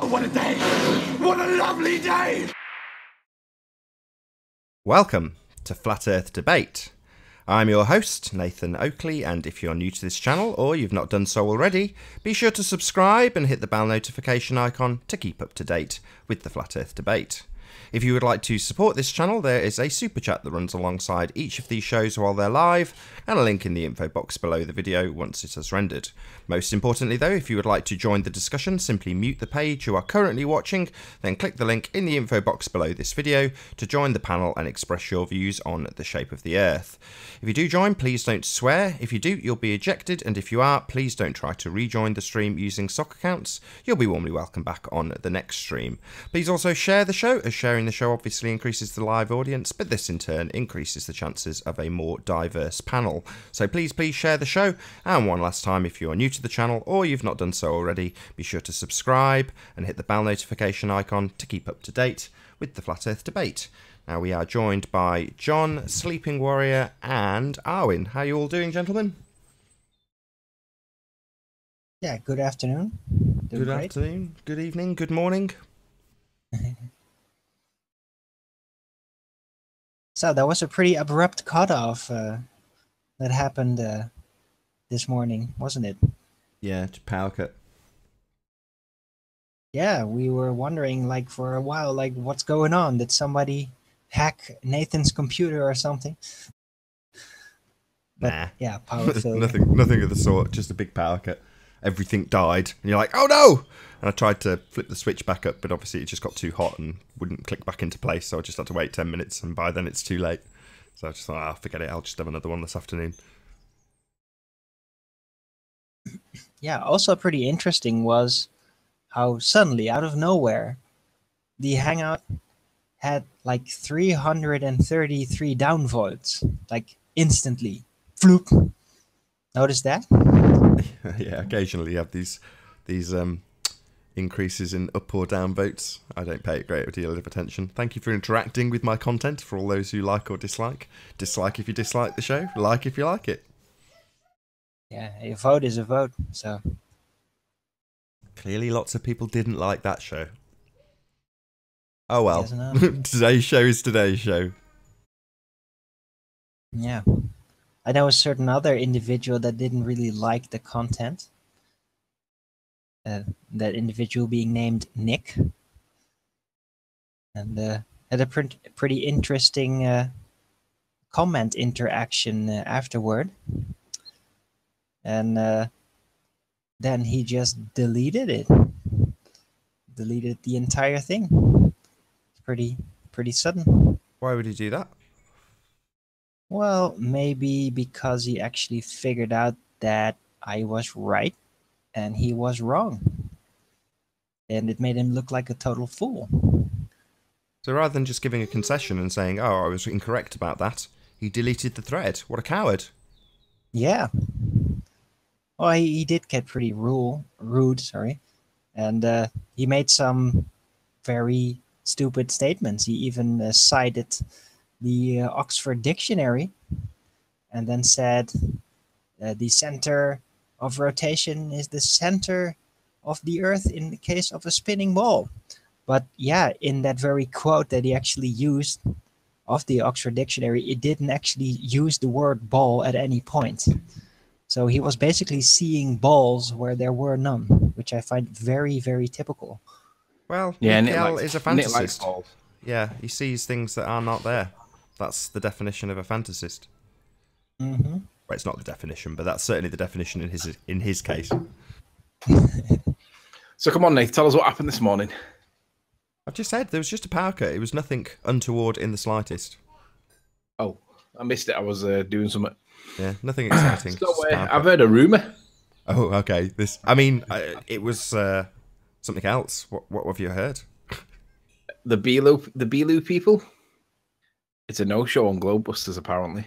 Oh, what a day! What a lovely day! Welcome to Flat Earth Debate. I'm your host, Nathan Oakley, and if you're new to this channel or you've not done so already, be sure to subscribe and hit the bell notification icon to keep up to date with the Flat Earth Debate. If you would like to support this channel, there is a super chat that runs alongside each of these shows while they're live, and a link in the info box below the video once it has rendered. Most importantly though, if you would like to join the discussion, simply mute the page you are currently watching, then click the link in the info box below this video to join the panel and express your views on the shape of the Earth. If you do join, please don't swear. If you do, you'll be ejected, and if you are, please don't try to rejoin the stream using sock accounts. You'll be warmly welcome back on the next stream. Please also share the show, as sharing the show obviously increases the live audience, but this in turn increases the chances of a more diverse panel. So please share the show, and one last time, if you are new to the channel or you've not done so already, be sure to subscribe and hit the bell notification icon to keep up to date with the Flat Earth Debate. Now we are joined by John, Sleeping Warrior, and Arwin. How are you all doing, gentlemen? Yeah, good afternoon. Good afternoon, good evening, good morning. So that was a pretty abrupt cutoff that happened this morning, wasn't it? Yeah, power cut. Yeah, we were wondering, like, for a while, like, what's going on? Did somebody hack Nathan's computer or something? But, nah. yeah, power failure. nothing of the sort, just a big power cut. Everything died, and you're like, oh no! And I tried to flip the switch back up, but obviously it just got too hot and wouldn't click back into place, so I just had to wait 10 minutes, and by then it's too late. So I just thought, forget it, I'll just have another one this afternoon. Yeah, also pretty interesting was how suddenly, out of nowhere, the Hangout had like 333 downvotes, like instantly. Floop. Notice that? Yeah, occasionally you have these increases in up or down votes. I don't pay a great deal of attention. Thank you for interacting with my content, for all those who like or dislike. Dislike if you dislike the show, like if you like it. Yeah, a vote is a vote, so... Clearly lots of people didn't like that show. Oh well. Yes, no. Today's show is today's show. Yeah. I know a certain other individual that didn't really like the content. That individual being named Nick. And had a pretty interesting comment interaction afterward. And then he just deleted it. Deleted the entire thing. It's pretty sudden. Why would he do that? Well, maybe because he actually figured out that I was right and he was wrong. And it made him look like a total fool. So rather than just giving a concession and saying, oh, I was incorrect about that, he deleted the thread. What a coward. Yeah. Well, he did get pretty rude, sorry. And he made some very stupid statements. He even cited the Oxford Dictionary, and then said the center of rotation is the center of the Earth in the case of a spinning ball. But yeah, in that very quote that he actually used of the Oxford Dictionary, it didn't actually use the word ball at any point. So he was basically seeing balls where there were none, which I find very, very typical. Well, yeah, Miguel is a fantasist. Balls. Yeah, he sees things that are not there. That's the definition of a fantasist. Mm-hmm. Well, it's not the definition, but that's certainly the definition in his case. So come on, Nate, tell us what happened this morning. I've just said there was just a power cut. It was nothing untoward in the slightest. Oh, I missed it. I was doing something. Yeah, nothing exciting. So, I've heard a rumour. Oh, okay. It was something else. What have you heard? The Beeloo people. It's a no-show on Globebusters, apparently.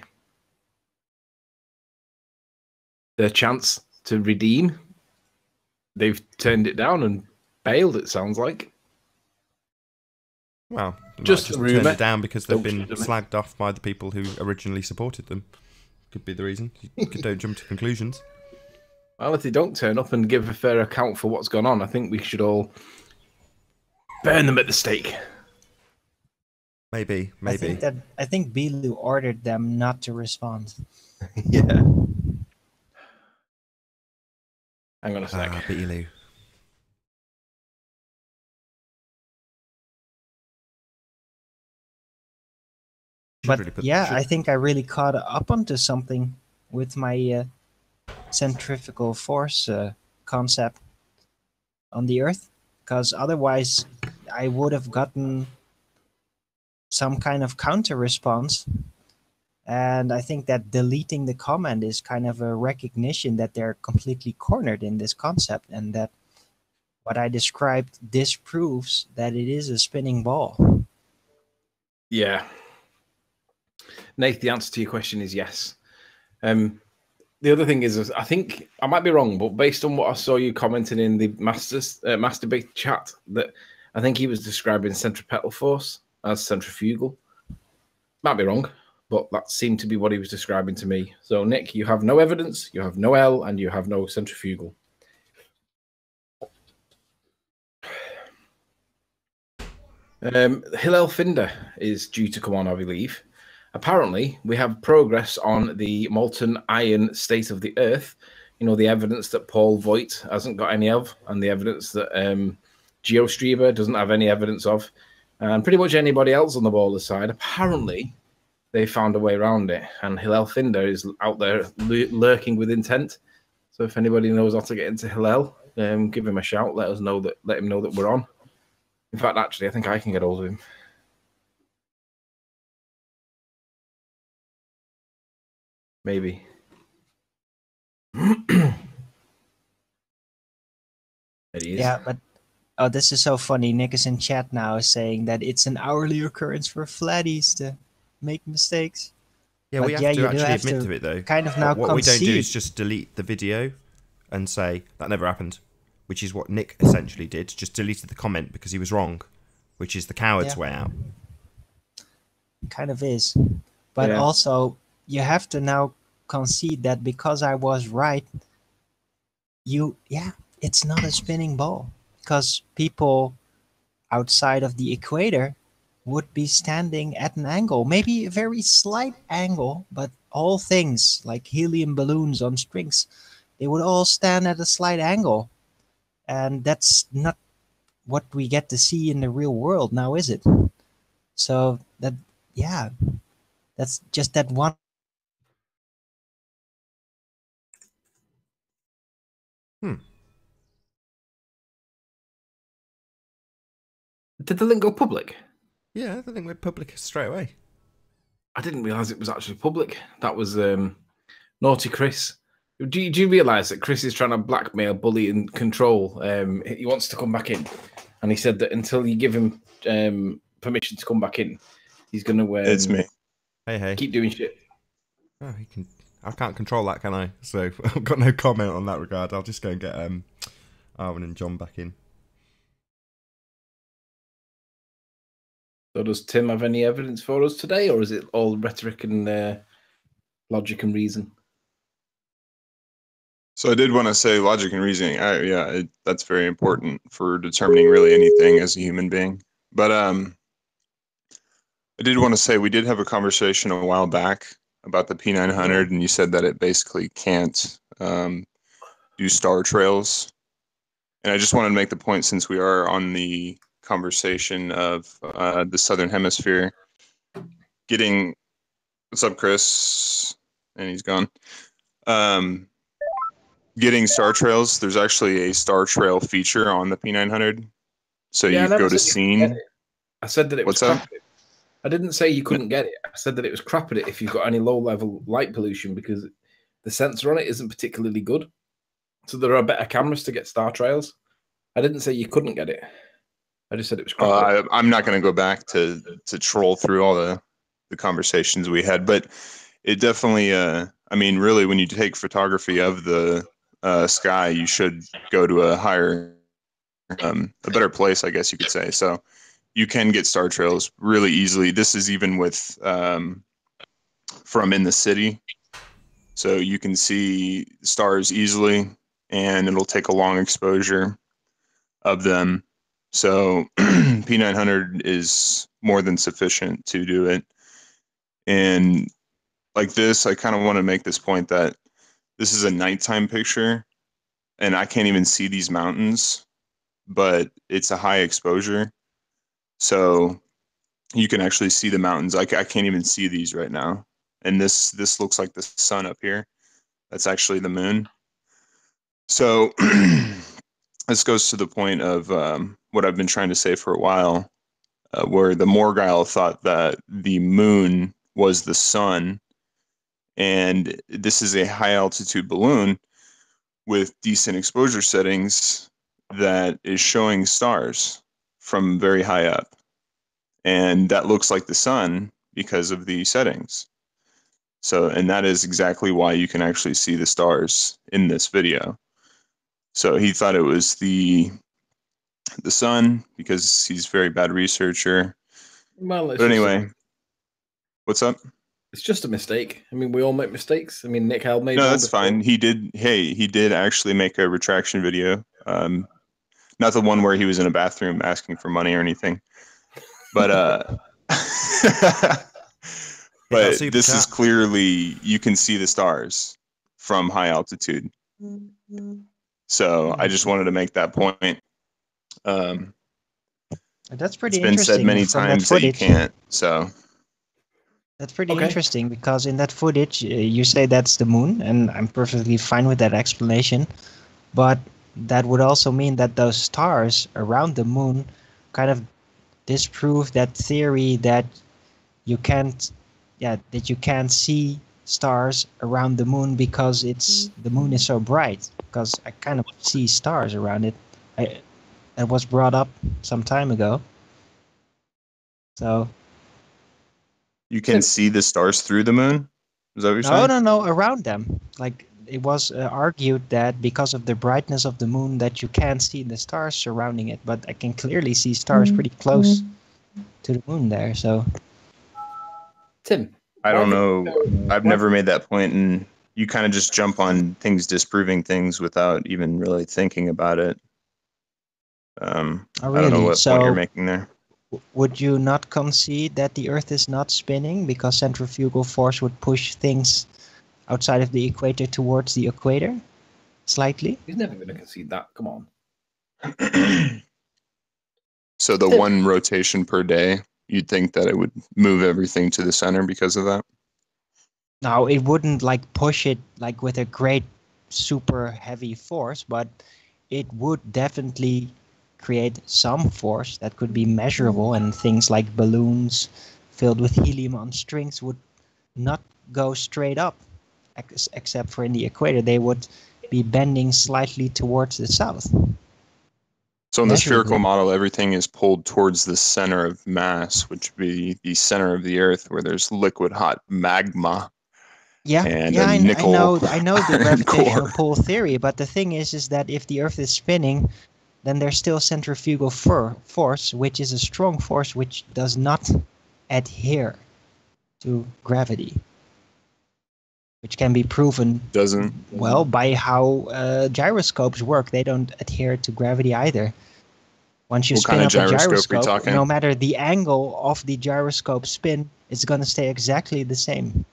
Their chance to redeem, they've turned it down and bailed, it sounds like. Well, just turned it down because they've been slagged off by the people who originally supported them. Could be the reason. You don't jump to conclusions. Well, if they don't turn up and give a fair account for what's gone on, I think we should all Burn them at the stake. Maybe. I think Bilu ordered them not to respond. Yeah. Hang on a sec. Beetaloo. But I think I really caught up onto something with my centrifugal force concept on the Earth, because otherwise I would have gotten some kind of counter response. And I think that deleting the comment is kind of a recognition that they're completely cornered in this concept, and that what I described disproves that it is a spinning ball. Yeah. Nate, the answer to your question is yes. The other thing is I think I might be wrong, but based on what I saw you commenting in the masturbate chat, that I think he was describing centripetal force as centrifugal. Might be wrong, but that seemed to be what he was describing to me. So, Nick, you have no evidence, you have no L, and you have no centrifugal. Heliocentrism is due to come on, I believe. Apparently, we have progress on the molten iron state of the Earth. You know, the evidence that Paul Voigt hasn't got any of, and the evidence that GeoStreamer doesn't have any evidence of, and pretty much anybody else on the Bowler side. Apparently, they found a way around it, and Heliocentrism is out there lurking with intent. So if anybody knows how to get into Hillel, give him a shout. Let him know that we're on. In fact, actually, I think I can get hold of him. Maybe. Yeah, but this is so funny. Nick is in chat now saying that it's an hourly occurrence for flatties to make mistakes. Yeah, but we have to actually admit to it, though. Kind of now what we don't do is just delete the video and say, that never happened, which is what Nick essentially did. Just deleted the comment because he was wrong, which is the coward's way out. Kind of is. But also, you have to now concede that because I was right, it's not a spinning ball. Because people outside of the equator would be standing at an angle, maybe a very slight angle, but all things like helium balloons on strings, they would all stand at a slight angle. And that's not what we get to see in the real world now, is it? So that's just that one. Did the link go public? Yeah, the link went public straight away. I didn't realise it was actually public. That was naughty Chris. Do you realise that Chris is trying to blackmail, bully, and control? He wants to come back in, and he said that until you give him permission to come back in, he's going to. It's me. Hey. Keep doing shit. Oh, he can. I can't control that, can I? So I've got no comment on that regard. I'll just go and get Arwen and John back in. So does Tim have any evidence for us today, or is it all rhetoric and logic and reason? So I did want to say logic and reasoning. That's very important for determining really anything as a human being. But I did want to say we did have a conversation a while back about the P900, and you said that it basically can't do star trails. And I just wanted to make the point, since we are on the conversation of the Southern Hemisphere getting... What's up, Chris? And he's gone. Getting star trails, there's actually a star trail feature on the P900. So you go to scene. I said that it was What's crap up? at it. I didn't say you couldn't get it. I said that it was crap at it if you've got any low-level light pollution, because the sensor on it isn't particularly good. So there are better cameras to get star trails. I didn't say you couldn't get it. I just said it was crap. I'm not going to go back to troll through all the conversations we had, but it definitely, I mean, really, when you take photography of the sky, you should go to a higher, a better place, I guess you could say. So you can get star trails really easily. This is even with from in the city. So you can see stars easily, and it'll take a long exposure of them. So P900 is more than sufficient to do it. And like this, I kind of want to make this point that this is a nighttime picture, and I can't even see these mountains, but it's a high exposure. So you can actually see the mountains. I can't even see these right now. And this looks like the sun up here. That's actually the moon. So this goes to the point of what I've been trying to say for a while, where the Morgile thought that the moon was the sun, and this is a high altitude balloon with decent exposure settings that is showing stars from very high up. And that looks like the sun because of the settings. So, and that is exactly why you can actually see the stars in this video. So he thought it was the sun because he's a very bad researcher. Well, but anyway, what's up? It's just a mistake. I mean, we all make mistakes. I mean, Nick Held made. No, that's fine. He did actually make a retraction video. Not the one where he was in a bathroom asking for money or anything. But but this is clearly, you can see the stars from high altitude. So I just wanted to make that point. That's pretty interesting. It's been said many times that you can't. So that's pretty interesting, because in that footage you say that's the moon, and I'm perfectly fine with that explanation. But that would also mean that those stars around the moon kind of disprove that theory that you can't see stars around the moon because the moon is so bright. Because I kind of see stars around it. It was brought up some time ago. So you can see the stars through the moon? Is that what you're saying? No, around them. Like, it was argued that because of the brightness of the moon that you can't see the stars surrounding it, but I can clearly see stars pretty close to the moon there. So, Tim, I don't know. I've never made that point, and you kind of just jump on things disproving things without even really thinking about it. I don't know what point you're making there. Would you not concede that the Earth is not spinning because centrifugal force would push things outside of the equator towards the equator slightly? He's never going to concede that. Come on. So the one rotation per day, you'd think that it would move everything to the center because of that? No, it wouldn't like push it like with a great super heavy force, but it would definitely create some force that could be measurable, and things like balloons filled with helium on strings would not go straight up, except for in the equator. They would be bending slightly towards the south. So in the spherical model, everything is pulled towards the center of mass, which would be the center of the Earth, where there's liquid hot magma. I know the gravitational pull theory, but the thing is that if the Earth is spinning, then there's still centrifugal force, which is a strong force which does not adhere to gravity, which can be proven by how gyroscopes work. They don't adhere to gravity either. Once you spin up a gyroscope, no matter the angle of the gyroscope spin, it's going to stay exactly the same.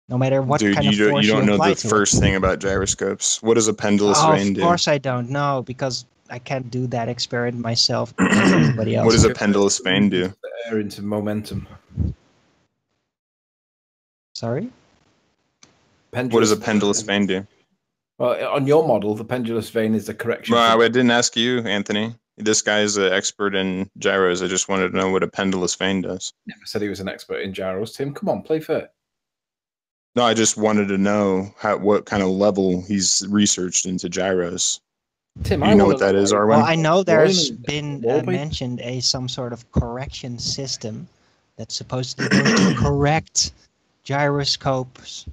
No matter what kind of force you apply to it. You don't know the first thing about gyroscopes. What does a pendulous vane do? Of course I don't know, because I can't do that experiment myself. Anybody else. What does a pendulous vane do? Air into momentum. Sorry? What does a pendulous vane do? Well, on your model, the pendulous vane is the correction. Well, I didn't ask you, Anthony. This guy's an expert in gyros. I just wanted to know what a pendulous vane does. Never said he was an expert in gyros. Tim, come on, play fair. No, I just wanted to know what kind of level he's researched into gyros. Tim, you know what that is, Arwen? Well, I know there's been mentioned some sort of correction system that's supposedly going to correct gyroscopes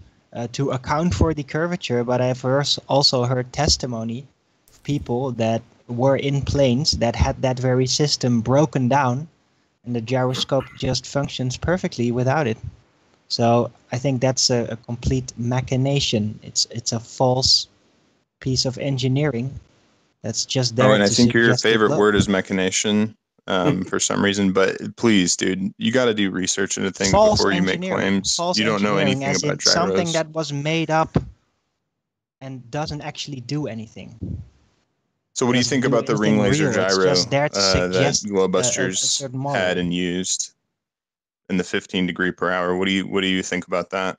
to account for the curvature, but I've also heard testimony of people that were in planes that had that very system broken down, and the gyroscope just functions perfectly without it. So I think that's a complete machination. It's a false piece of engineering That's just there. Arwen, I to think your suggest the favorite globe. word is machination for some reason, but please, dude, you got to do research into things False before you make engineering. claims. False You don't know engineering, anything as about in something gyros. that was made up and doesn't actually do anything. So what do you Doesn't think do about the ring anything laser real. It's gyro just there to that suggest a Globebusters certain had model. and used in the 15 degree per hour? What do you think about that?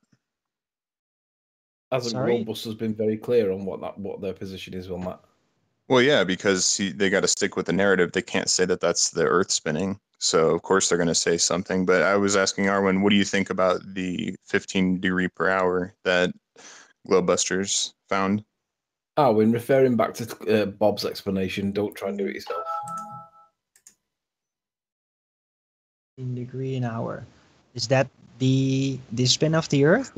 Hasn't Sorry? Globebusters been very clear on what their position is on that? Well, yeah, because they got to stick with the narrative. They can't say that that's the Earth spinning. So of course they're going to say something. But I was asking Arwen, what do you think about the 15 degree per hour that Globebusters found? Oh, when referring back to Bob's explanation, don't try and do it yourself. In degree an hour. Is that the spin of the Earth?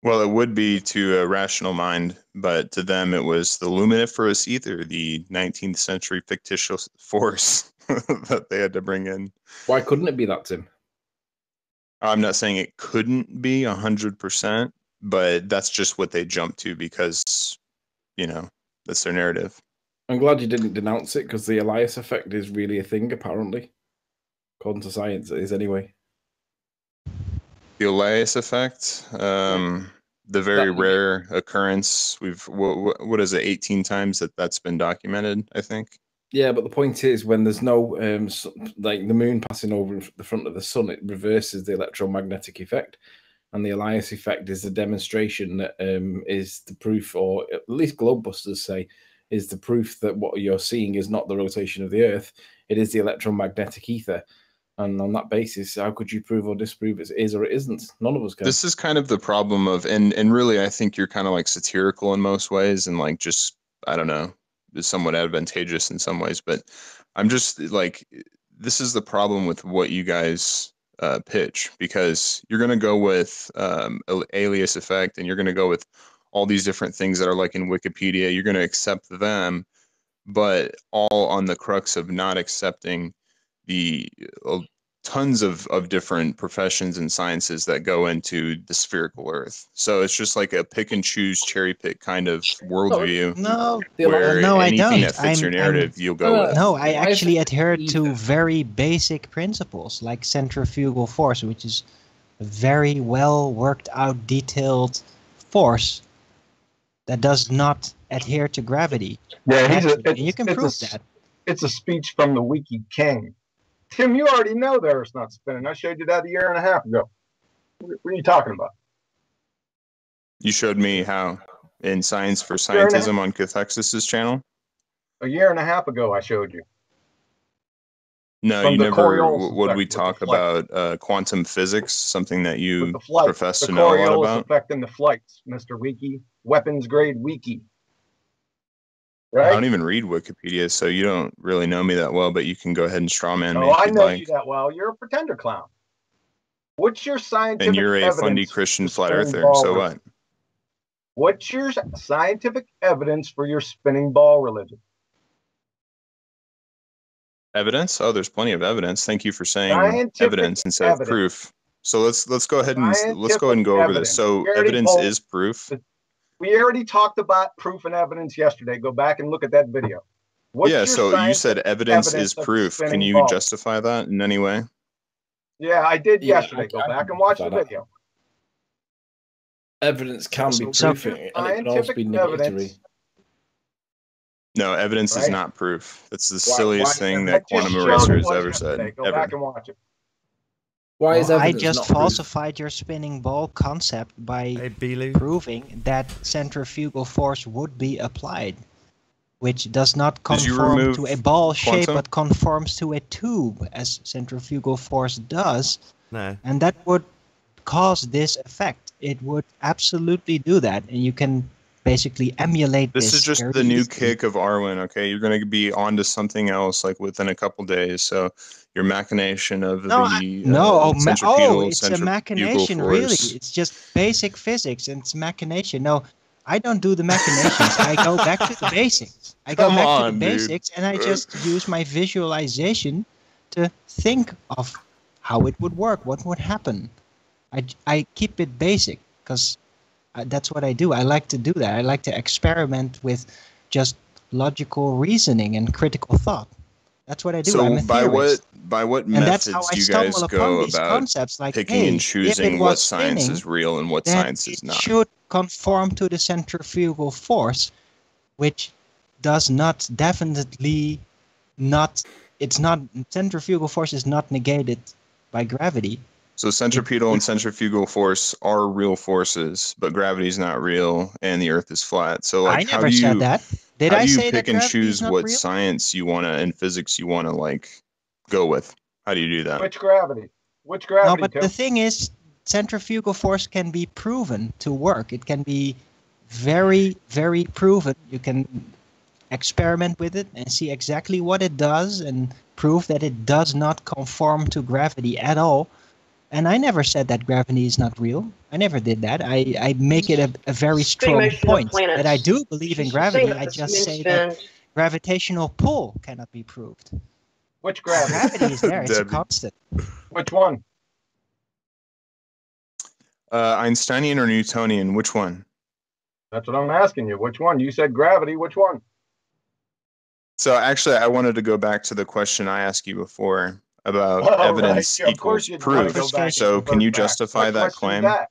Well, it would be to a rational mind, but to them it was the luminiferous ether, the 19th century fictitious force that they had to bring in. Why couldn't it be that, Tim? I'm not saying it couldn't be 100%, but that's just what they jumped to because, that's their narrative. I'm glad you didn't denounce it, because the Elias effect is really a thing, apparently. According to science, it is anyway. The Elias effect, the very rare occurrence. What is it? 18 times that's been documented, I think. Yeah, but the point is, when there's no like the moon passing over the front of the sun, it reverses the electromagnetic effect, and the Elias effect is the demonstration that is the proof, or at least Globebusters say, is the proof that what you're seeing is not the rotation of the Earth; it is the electromagnetic ether. And on that basis, how could you prove or disprove it is or it isn't? None of us can. This is kind of the problem of, and really, I think you're kind of like satirical in most ways, and like just, I don't know, is somewhat advantageous in some ways. But I'm just like, this is the problem with what you guys pitch, because you're going to go with alias effect, and you're going to go with all these different things that are like in Wikipedia. You're going to accept them, but all on the crux of not accepting the tons of different professions and sciences that go into the spherical Earth. So it's just like a pick and choose, cherry pick kind of worldview. No, where no, I anything don't. that fits your narrative, you'll go with. No, I actually adhere to very basic principles like centrifugal force, which is a very well worked out, detailed force that does not adhere to gravity. Yeah, you can prove that. It's a speech from the Wiki King. Tim, you already know the Earth's not spinning. I showed you that a year and a half ago. What are you talking about? You showed me how in Science for Scientism on Cathexis's channel. A year and a half ago, I showed you. No, From you the never. Coriolis Would we effect with talk the flight. about quantum physics, something that you With the flight, profess the to know a lot Coriolis about? effect in the flights, Mr. Wiki, weapons grade Wiki. I Right? don't even read Wikipedia, so you don't really know me that well, but you can go ahead and strawman me Oh, if I you'd know like. you that well. You're a pretender clown. What's your scientific And you're a evidence fundy Christian for flat spinning earther, ball so religion? what? What's your scientific evidence for your spinning ball religion? Evidence? Oh, there's plenty of evidence. Thank you for saying Scientific evidence instead of evidence. proof. So let's go ahead and Scientific go over evidence. this. So We already evidence told- is proof. We already talked about proof and evidence yesterday. Go back and look at that video. What's Yeah, your so you said scientific evidence is of proof. Can spinning you ball? justify that in any way? Yeah, I did Yeah, yesterday. Go I back can and watch the justify that. video. Evidence can be So- proof, and it can also be Scientific negatory. evidence. No, evidence is Right. not proof. That's the Why- silliest why- thing I that just Quantum showed Eraser it has was ever yesterday. said. Go back and watch it. Why is Well, I evidence just not proof? falsified your spinning ball concept by Hey, Bilu. proving that centrifugal force would be applied, which does not Did you conform remove to a ball shape, quantum? but conforms to a tube, as centrifugal force does, No. and that would cause this effect. It would absolutely do that, and you can basically emulate this. This is just very the new easily. kick of Arwen, okay? You're going to be onto something else like within a couple days. So your machination of centripetal, it's a centrifugal machination, force. really. It's just basic physics, and it's machination. No, I don't do the machinations. I go back to the basics. I go Come back to on, the dude. basics, and I just use my visualization to think of how it would work, what would happen. I keep it basic because that's what I do. I like to do that. I like to experiment with just logical reasoning and critical thought. That's what I do. I'm So a theorist. by what And that's how methods I do you guys stumble go upon these about concepts like, picking hey, and if it choosing was what science spinning, is real and what then science is it not? should conform to the centrifugal force, which does not definitely not, it's not, centrifugal force is not negated by gravity. So centripetal and centrifugal force are real forces, but gravity is not real and the Earth is flat. So like, I never said that. Did how I do you say that pick and gravity is choose not what real? science you want to and physics you want to like go with? How do you do that? Which gravity? Which No, gravity, but Tim? the thing is, centrifugal force can be proven to work. It can be very, very proven. You can experiment with it and see exactly what it does and prove that it does not conform to gravity at all. And I never said that gravity is not real. I never did that. I make it a very strong motion of point planets. that I do believe in She's saying gravity. that I the just moon say that spins. gravitational pull cannot be proved. Which gravity? Gravity is there. It's a Debbie. constant. Which one? Einsteinian or Newtonian? Which one? That's what I'm asking you. Which one? You said gravity. Which one? So actually, I wanted to go back to the question I asked you before about Oh, evidence right. Yeah, of course equals you'd want to proof. go back So and can you revert back. justify My that question's claim? that.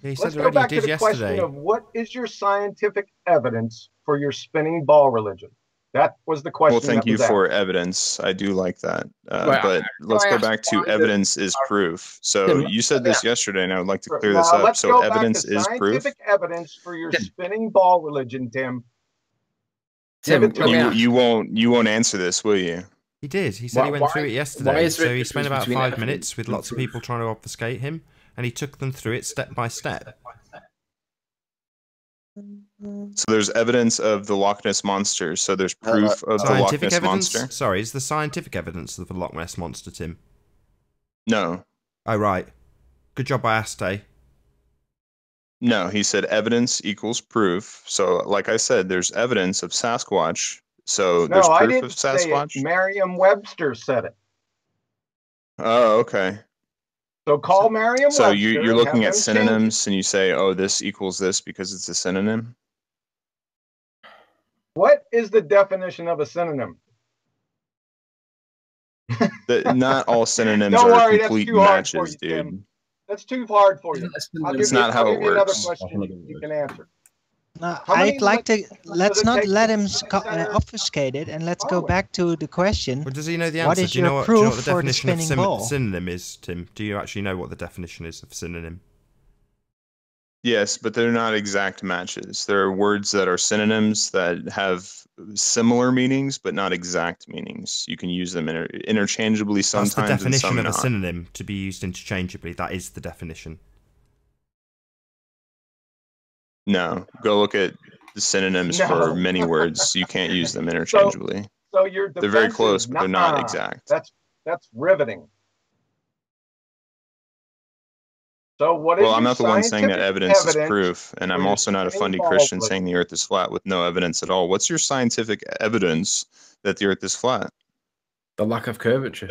Yeah, he Let's said go already he back to did the yesterday. question of what is your scientific evidence for your spinning ball religion? That was the question. Well, thank that you was for asked. evidence. I do like that. Right, But let's I go ask back to why the- evidence is proof. So Tim, you said this yesterday, and I would like to clear Now this up. let's So go back evidence to is proof. scientific evidence for your Tim. spinning ball religion, Tim. Tim, Give it to let me me. ask. You won't anscer this, will you? He did. He said he went through it why yesterday. is there a So he spent difference about between 5 evidence minutes with and lots of proof? people trying to obfuscate him, and he took them through it step by step. So there's evidence of the Loch Ness monster. So there's proof of the Loch Scientific Ness evidence? monster. Sorry, is the scientific evidence of the Loch Ness monster, Tim? No, Oh, right. Good job by Aste. no. He said evidence equals proof. So like I said, there's evidence of Sasquatch. So there's No, I proof of didn't say it. Sasquatch. Merriam-Webster said it. Oh, okay. So call Merriam-Webster. So you're and looking have at them change it. synonyms and you say, oh, this equals this because it's a synonym? What is the definition of a synonym? Not all synonyms Don't are worry, that's complete too hard for matches, you, Tim. dude. That's too hard for you. I'll give It's you, not how I'll it give you another works. question you can answer. Now, How many I'd like to, does let's it not take let to him consider obfuscate it, and let's go following? back to the question. Well, does he know the What answer? is Do you know your what, do you know what proof the for the definition of spinning ball? synonym is, Tim? Do you actually know what the definition is of synonym? Yes, but they're not exact matches. There are words that are synonyms that have similar meanings, but not exact meanings. You can use them interchangeably That's sometimes the definition and some of a not. synonym, to be used interchangeably. That is the definition. No, go look at the synonyms No. for many words. You can't use them interchangeably. So your defense They're very is, close, but they're not "Nuh-uh." exact. That's riveting. So what is Well, I'm your not the one saying that scientific evidence is proof, and for I'm your also not a spinning funny ball Christian religion? saying the Earth is flat with no evidence at all. What's your scientific evidence that the Earth is flat? The lack of curvature.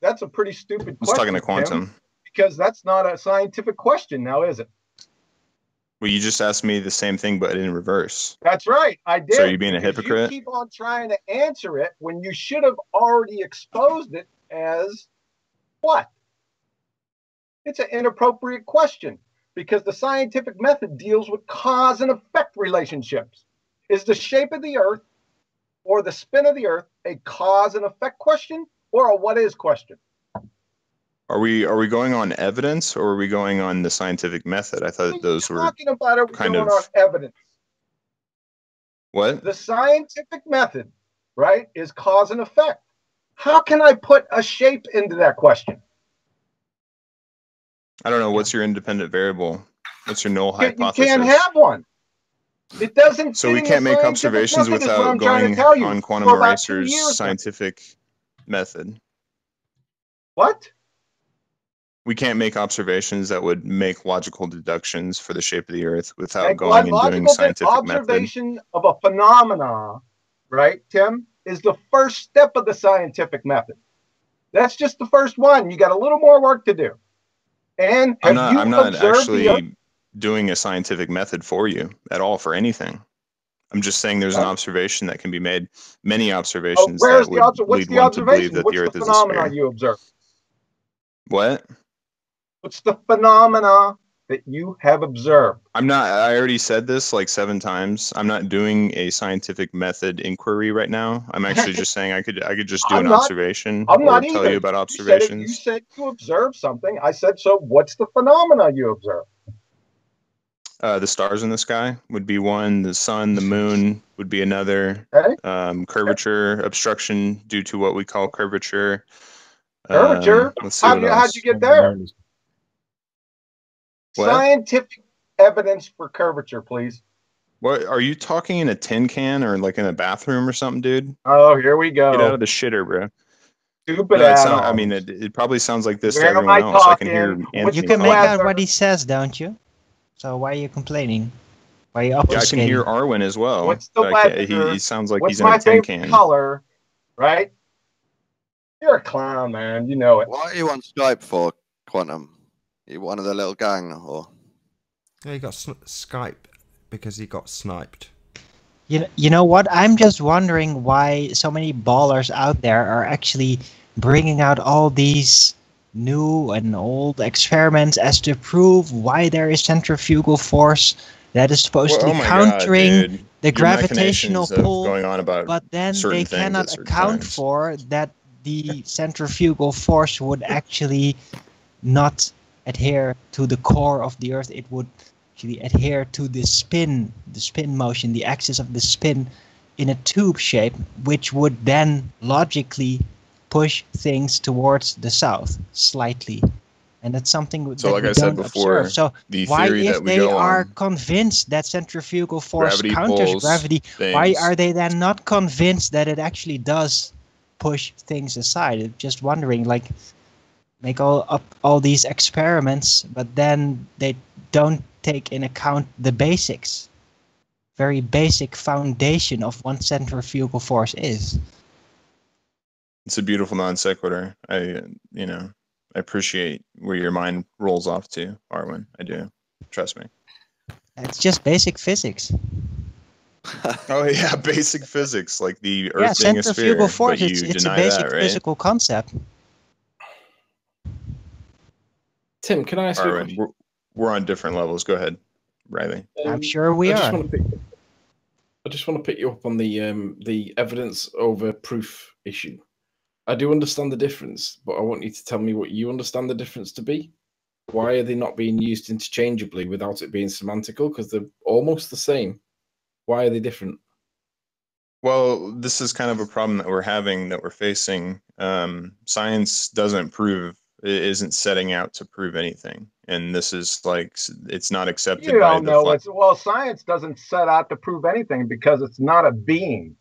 That's a pretty stupid I was question, talking to quantum. Tim, because that's not a scientific question now, is it? Well, you just asked me the same thing, but in reverse. That's right, I did. So are you being a because hypocrite? You keep on trying to answer it when you should have already exposed it as what? It's an inappropriate question because the scientific method deals with cause and effect relationships. Is the shape of the Earth or the spin of the Earth a cause and effect question or a what is question? Are we going on evidence or are we going on the scientific method? I thought those were talking about are we kind going of on evidence. what? The scientific method, right, is cause and effect. How can I put a shape into that question? I don't know. What's your independent variable? What's your null hypothesis? You can't have one. It doesn't. So we can't make observations without going on quantum eraser's scientific method. What? We can't make observations that would make logical deductions for the shape of the Earth without going and doing scientific observation of a phenomena, right, Tim, is the first step of the scientific method. That's just the first one. You got a little more work to do. And I'm not actually doing a scientific method for you at all for anything. I'm just saying there's an observation that can be made. Many Oh, observations where's that the would what's lead the one to believe observation? that What's the the Earth is a phenomena sphere. you observe? What? What's the phenomena that you have observed? I'm not. I already said this like 7 times. I'm not doing a scientific method inquiry right now. I'm actually just saying I could just do I'm an not. observation I'm or not tell either. you about You observations. said you observed something. I said, so what's the phenomena you observed? The stars in the sky would be one. The sun, the moon would be another. Okay? Curvature, obstruction due to what we call curvature. Curvature. Let's see How'd what else. you get there? What? Scientific evidence for curvature, please. What are you talking in a tin can or like in a bathroom or something, dude? Oh, here we go. Get out of the shitter, bro. Stupid No, add-ons. I mean, it probably sounds like this to Where am everyone I else. I can hear talking? You Anthony can make talking. out what he says, don't you? So why are you complaining? Why are you Yeah, I can hear obfuscating? Arwen as well. What's the He sounds like What's he's in a my tin favorite can. color? Right? You're a clown, man. You know it. What are you on Skype for, Quantum? You one of the little gang, or? Yeah, he got Skype because he got sniped. You know what? I'm just wondering why so many ballers out there are actually bringing out all these new and old experiments as to prove why there is centrifugal force that is supposedly countering the gravitational pull, going on about but then certain they things cannot at certain account times. for that the centrifugal force would actually not adhere to the core of the Earth. It would actually adhere to the spin motion, the axis of the spin in a tube shape, which would then logically push things towards the south slightly. And that's something that like we I said don't before, observe. So the why, theory if that we they go are on, convinced that centrifugal force gravity counters pulls gravity, why things. are they then not convinced that it actually does push things aside? I'm just wondering, like, make all these experiments, but then they don't take in account the basics, very basic foundation of what centrifugal force is. It's a beautiful non sequitur. I appreciate where your mind rolls off to, Arwen. I do. Trust me. It's just basic physics. Oh yeah, basic physics, like the Earth Yeah, being a centrifugal sphere. force. But you It's a deny basic that, right? physical concept. Tim, can I ask you a Arwen, question? we're on different levels. Go ahead, Riley. I'm sure we I are. just want to pick you up on the evidence over proof issue. I do understand the difference, but I want you to tell me what you understand the difference to be. Why are they not being used interchangeably without it being semantical? Because they're almost the same. Why are they different? Well, this is kind of a problem that we're having, that we're facing. Science isn't setting out to prove anything. And this is like, it's not accepted You by don't the know well, science doesn't set out to prove anything because it's not a being.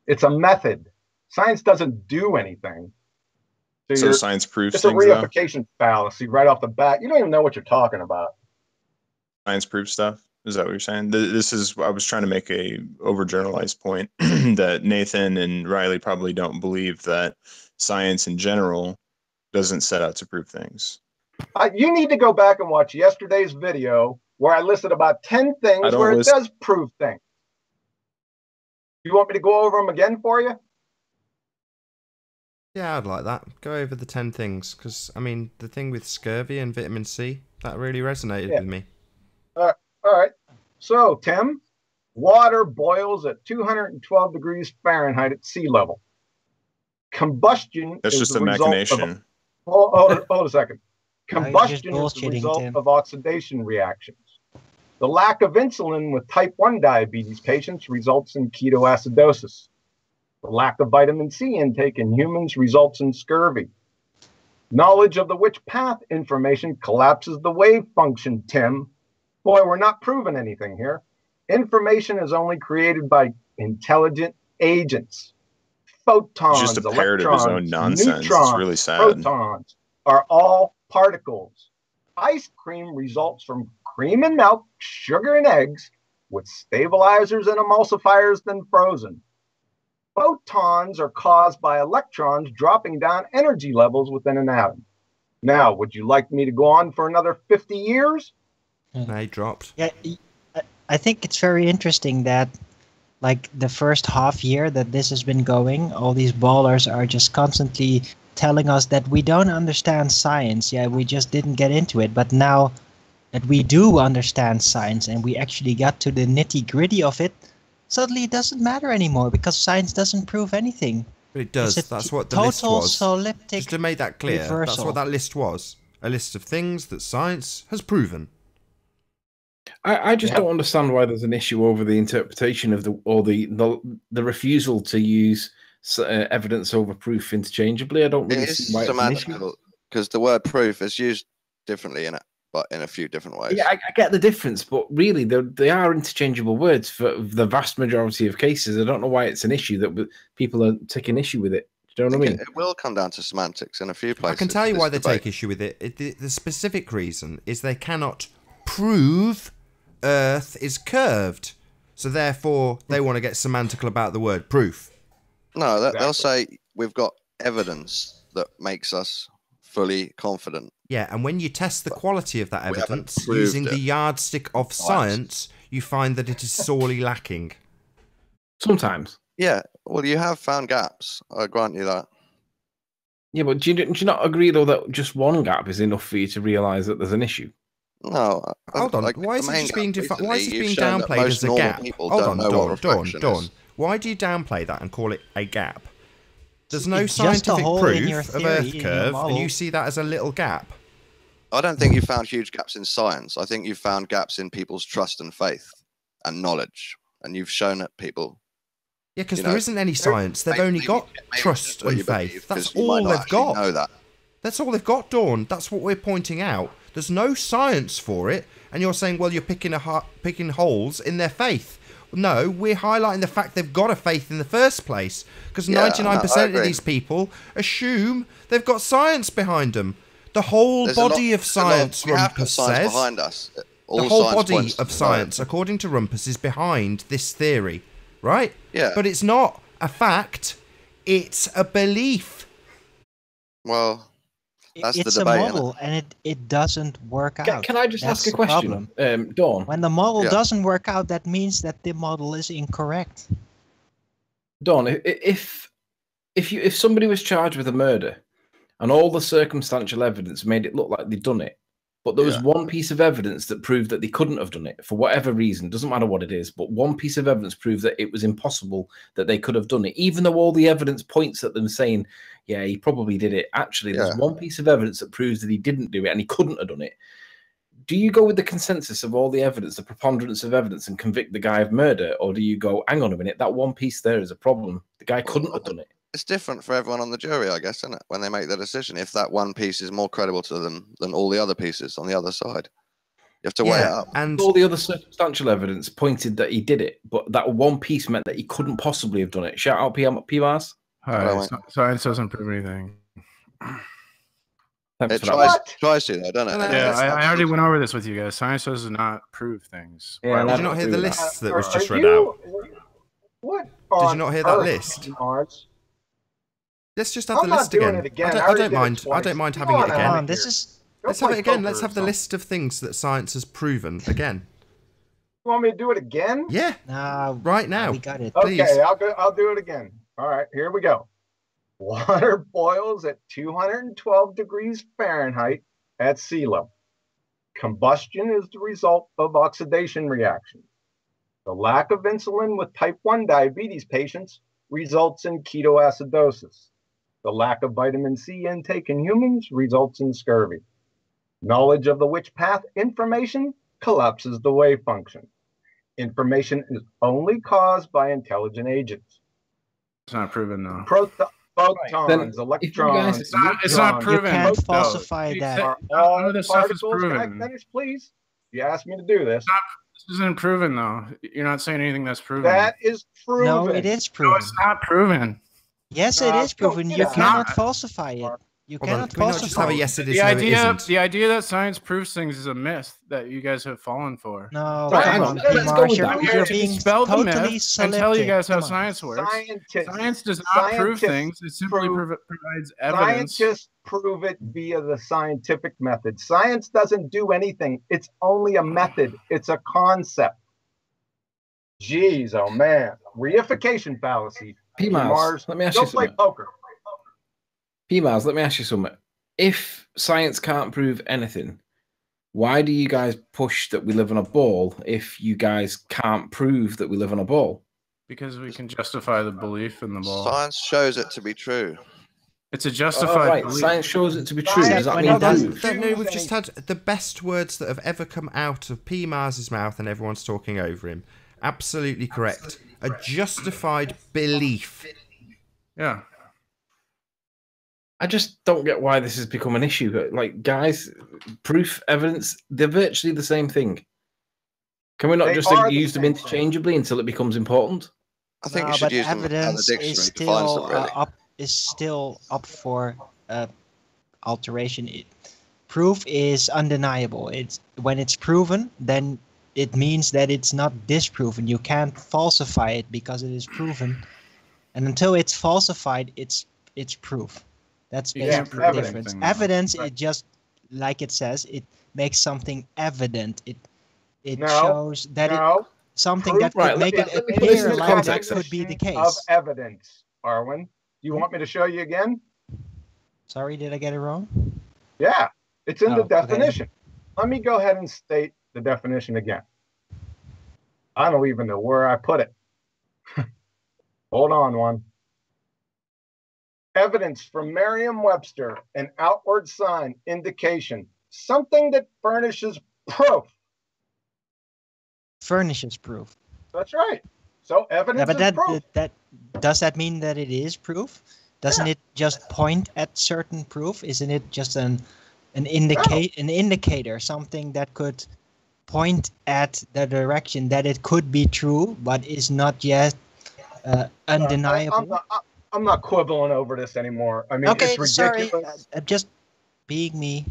It's a method. Science doesn't do anything. So science proves it's a things, though? reification fallacy right off the bat. You don't even know what you're talking about. Science proves stuff? Is that what you're saying? I was trying to make a overgeneralized point that Nathan and Riley probably don't believe that science in general doesn't set out to prove things. You need to go back and watch yesterday's video where I listed about 10 things where it does prove things. You want me to go over them again for you? Yeah, I'd like that. Go over the 10 things, because, I mean, the thing with scurvy and vitamin C, that really resonated with me. All right. So, Tim, water boils at 212 degrees Fahrenheit at sea level. Combustion That's is just the a machination. Hold a second. Combustion is the bullshitting, result Tim. of oxidation reactions. The lack of insulin with type 1 diabetes patients results in ketoacidosis. The lack of vitamin C intake in humans results in scurvy. Knowledge of the which path information collapses the wave function, Tim. Boy, we're not proving anything here. Information is only created by intelligent agents. Photons, It's just a parrot of his own electrons, nonsense. neutrons, It's really sad. protons are all particles. Ice cream results from cream and milk, sugar and eggs, with stabilizers and emulsifiers than frozen. Photons are caused by electrons dropping down energy levels within an atom. Now, would you like me to go on for another 50 years? No, he dropped. Yeah, I think it's very interesting that like the first half year that this has been going, all these ballers are just constantly telling us that we don't understand science. Yeah, we just didn't get into it. But now that we do understand science and we actually got to the nitty-gritty of it, suddenly it doesn't matter anymore because science doesn't prove anything. But it does. It's a That's what the list total was. soliptic Just to make that clear, that's reversal. what that list was. A list of things that science has proven. I just don't understand why there's an issue over the interpretation of the refusal to use evidence over proof interchangeably. I don't really It is see why it's an issue. semantical because the word proof is used differently in it, but in a few different ways. Yeah, I get the difference, but really they are interchangeable words for the vast majority of cases. I don't know why it's an issue that people are taking issue with it. Do you know what I mean? It will come down to semantics in a few places. I can tell you why they debate. take issue with it. The specific reason is they cannot prove Earth is curved. So therefore, they want to get semantical about the word proof. No, they'll say we've got evidence that makes us fully confident. Yeah, and when you test the quality of that We haven't evidence proved using it. the yardstick of science, you find that it is sorely lacking. Sometimes. Yeah, well, you have found gaps. I grant you that. Yeah, but do you not agree, though, that just one gap is enough for you to realise that there's an issue? No. Hold on, like, why is the it main just being gap why is it recently, being you've shown that downplayed most as a normal gap? people Hold don't on, know what refraction Dawn. is. Why do you downplay that and call it a gap? There's no It's just a scientific hole in your proof of theory, Earth in your curve, and model. you see that as a little gap. I don't think you found huge gaps in science. I think you found gaps in people's trust and faith and knowledge. And you've shown that people... Yeah, because You there know, isn't any science. They've maybe- only got maybe it's trust just what and you believe, faith. 'cause That's you might all not they've actually got. know that. That's all they've got, Dawn. That's what we're pointing out. There's no science for it, and you're saying, well, you're picking holes in their faith. No, we're highlighting the fact they've got a faith in the first place, because Yeah, 99% no, I of these people assume they've got science behind them. The whole There's body of there's a lot science, we have got Rumpus science says. behind us. All The whole science body points of to science, according to Rumpus, is behind this theory, right? Yeah. But it's not a fact, it's a belief. Well, that's It's the a debate. Isn't model, and it doesn't work out. Can I just That's ask a the question, problem. Dawn? When the model Yeah. doesn't work out, that means that the model is incorrect. Dawn, if somebody was charged with a murder and all the circumstantial evidence made it look like they'd done it, but there was Yeah. one piece of evidence that proved that they couldn't have done it for whatever reason, doesn't matter what it is, but one piece of evidence proved that it was impossible that they could have done it, even though all the evidence points at them saying, yeah, he probably did it. Actually, there's one piece of evidence that proves that he didn't do it and he couldn't have done it. Do you go with the consensus of all the evidence, the preponderance of evidence, and convict the guy of murder? Or do you go, hang on a minute, that one piece there is a problem. The guy couldn't have done it. It's different for everyone on the jury, I guess, isn't it? When they make their decision, if that one piece is more credible to them than all the other pieces on the other side, you have to weigh it up. And All the other circumstantial evidence pointed that he did it, but that one piece meant that he couldn't possibly have done it. Shout out PMAS. Hi, science doesn't prove anything. Thanks It for that. tries to, though, doesn't it? Yeah, I already went over this with you guys. Science does not prove things. Yeah, did I you not hear agree the with that. list that was just Are read you- out? What? Did you not hear that on list? earth, Mars? Let's just have I'm the not list doing again. it again. I I already don't did it mind. I twice. don't mind Come having on it now. again. Come on, this is... Let's Go have it play again. poker Let's or have the something. list of things that science has proven again. You want me to do it again? Yeah, Nah, right now. we got it. Please. Okay, I'll do it again. All right, here we go. Water boils at 212 degrees Fahrenheit at sea level. Combustion is the result of oxidation reaction. The lack of insulin with type 1 diabetes patients results in ketoacidosis. The lack of vitamin C intake in humans results in scurvy. Knowledge of the witch path information collapses the wave function. Information is only caused by intelligent agents. It's not proven though. Photons, Then, electrons, It's not neutrons, proven. You can't though. falsify You that. said- are none all of this stuff is particles. Can I proven. finish, please? You asked me to do this. This isn't proven though. You're not saying anything that's proven. That is proven. No, it is No, proven. it's not proven. Yes, it is go proven. get You out. cannot Not. falsify it. You Hold on, cannot can we not just have a falsify it. yes it is, The no it idea, isn't? the idea that science proves things is a myth that you guys have fallen for. No, Right, come hang on, on, let's go Mars, with you're, that. you're Here to being dispel the totally myth and tell you selective. guys how Come on. science works. Scientists, Science does not prove scientists things. It simply prove- provides evidence. scientists prove it via the scientific method. Science doesn't do anything. It's only a method. It's a concept. Jeez, oh man. Reification fallacy. P-Mars, let me ask you Don't play something. poker. P-Mars, let me ask you something. If science can't prove anything, why do you guys push that we live on a ball if you guys can't prove that we live on a ball? Because we can justify the belief in the ball. Science shows it to be true. It's a justified belief. Science shows it to be true. Science Does that when mean it doesn't. prove? No, we've just had the best words that have ever come out of P. Mars's mouth, and everyone's talking over him. Absolutely correct. A justified belief. Yeah. I just don't get why this has become an issue. Like, guys, proof, evidence, they're virtually the same thing. Can we not They just are the use them same thing. interchangeable until it becomes important? I think No, you should but use them as evidence a is dictionary to find still them, really. up for alteration. Proof is undeniable. It's when it's proven, then it means that it's not disproven. You can't falsify it because it is proven, and until it's falsified, it's proof. That's You can't basically prove the difference. anything, though. Evidence, Right. it just like it says, it makes something evident. It No, shows that it No. something Proof- that could Right, let make me- it let me put It this is appear in the like that context. could be the definition of case. evidence, Arwen. You want me to show you again? Sorry, did I get it wrong? Yeah, it's in Oh, the okay. definition. Let me go ahead and state the definition again. I don't even know where I put it. Hold on one. Evidence from Merriam-Webster, an outward sign, indication, something that furnishes proof. Furnishes proof. That's right. So evidence Yeah, but is proof. that does that mean that it is proof? Doesn't it just point at certain proof? Isn't it just an indicator, something that could point at the direction that it could be true, but is not yet undeniable? I'm not quibbling over this anymore. I mean, Okay, it's sorry, ridiculous. just being me.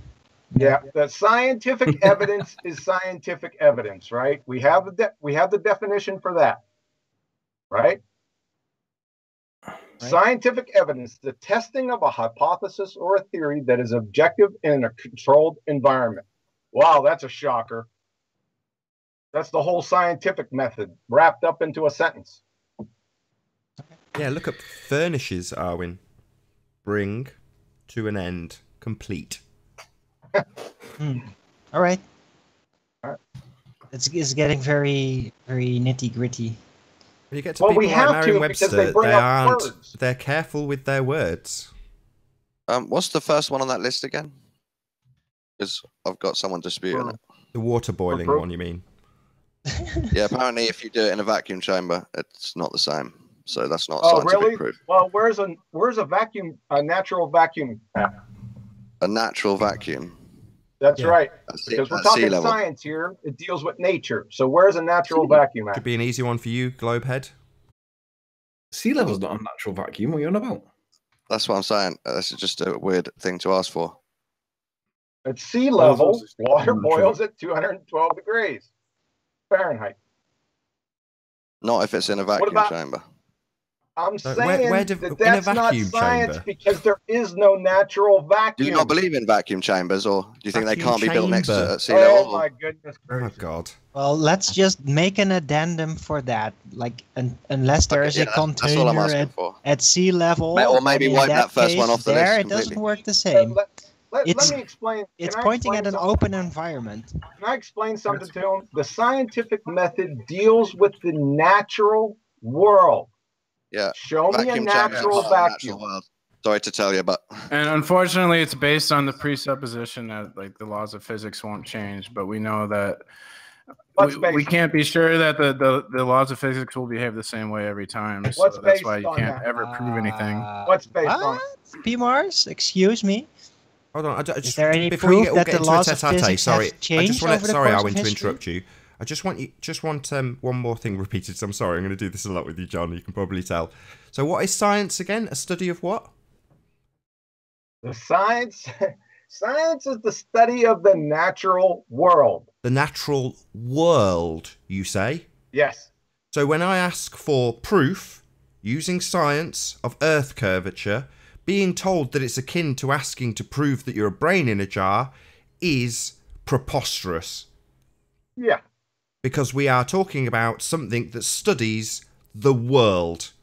Yeah, the scientific evidence is scientific evidence, right? We have the definition for that, right? Scientific evidence, the testing of a hypothesis or a theory that is objective in a controlled environment. Wow, that's a shocker. That's the whole scientific method wrapped up into a sentence. Yeah, look up furnishes, Arwen. Bring to an end. Complete. All right. It's getting very, very nitty gritty. When you get to Well, people we like have to because they Merriam-Webster, bring they up aren't. words. They're careful with their words. What's the first one on that list again? Because I've got someone disputing it. The water boiling proof. one, you mean? Yeah, apparently if you do it in a vacuum chamber, it's not the same. So that's not Oh, scientific really? proof. Well, where's a natural vacuum? A natural vacuum. That's Yeah. right. At sea- Because we're at sea talking level. science here. It deals with nature. So where's a natural vacuum Could at? be an easy one for you, Globehead. Sea level's not a natural vacuum. What are you on about? That's what I'm saying. This is just a weird thing to ask for. At sea level, it's water natural. boils at 212 degrees Fahrenheit. Not if it's in a vacuum about- chamber. I'm So saying in a that that's not vacuum science chamber? because there is no natural Do vacuum. you not believe in vacuum chambers, or do you think they Vacuum can't be built next chamber. to at sea level? Oh my goodness Oh, gracious. God. Well, let's just make an addendum for that. Like, unless there Okay, is yeah, a that's all I'm container asking for. at sea level, Or maybe then in wipe that first case, one off the there, list it doesn't completely. work the same. Let It's- me explain. It's Can I pointing explain at an something? open environment. Can I explain something to him? The scientific method deals with the natural world. Yeah. Show me a Vacuum chambers natural are not a vacuum. world. Sorry to tell you, but And unfortunately, it's based on the presupposition that like the laws of physics won't change. But we know that What's we based- can't be sure that the laws of physics will behave the same way every time. So What's that's why based you on can't that? ever prove anything. What's based on What? it? P. Mars, excuse me. Hold on. Just, there any before you proof all that get the into laws a of tete-a-tete, physics sorry, have I changed just want over the sorry, course Arwen, of to history? interrupt you. I just want one more thing repeated. So I'm sorry. I'm going to do this a lot with you, John. You can probably tell. So what is science again? A study of what? The science is the study of the natural world. The natural world, you say? Yes. So when I ask for proof using science of Earth curvature, being told that it's akin to asking to prove that you're a brain in a jar is preposterous. Yeah. because we are talking about something that studies the world.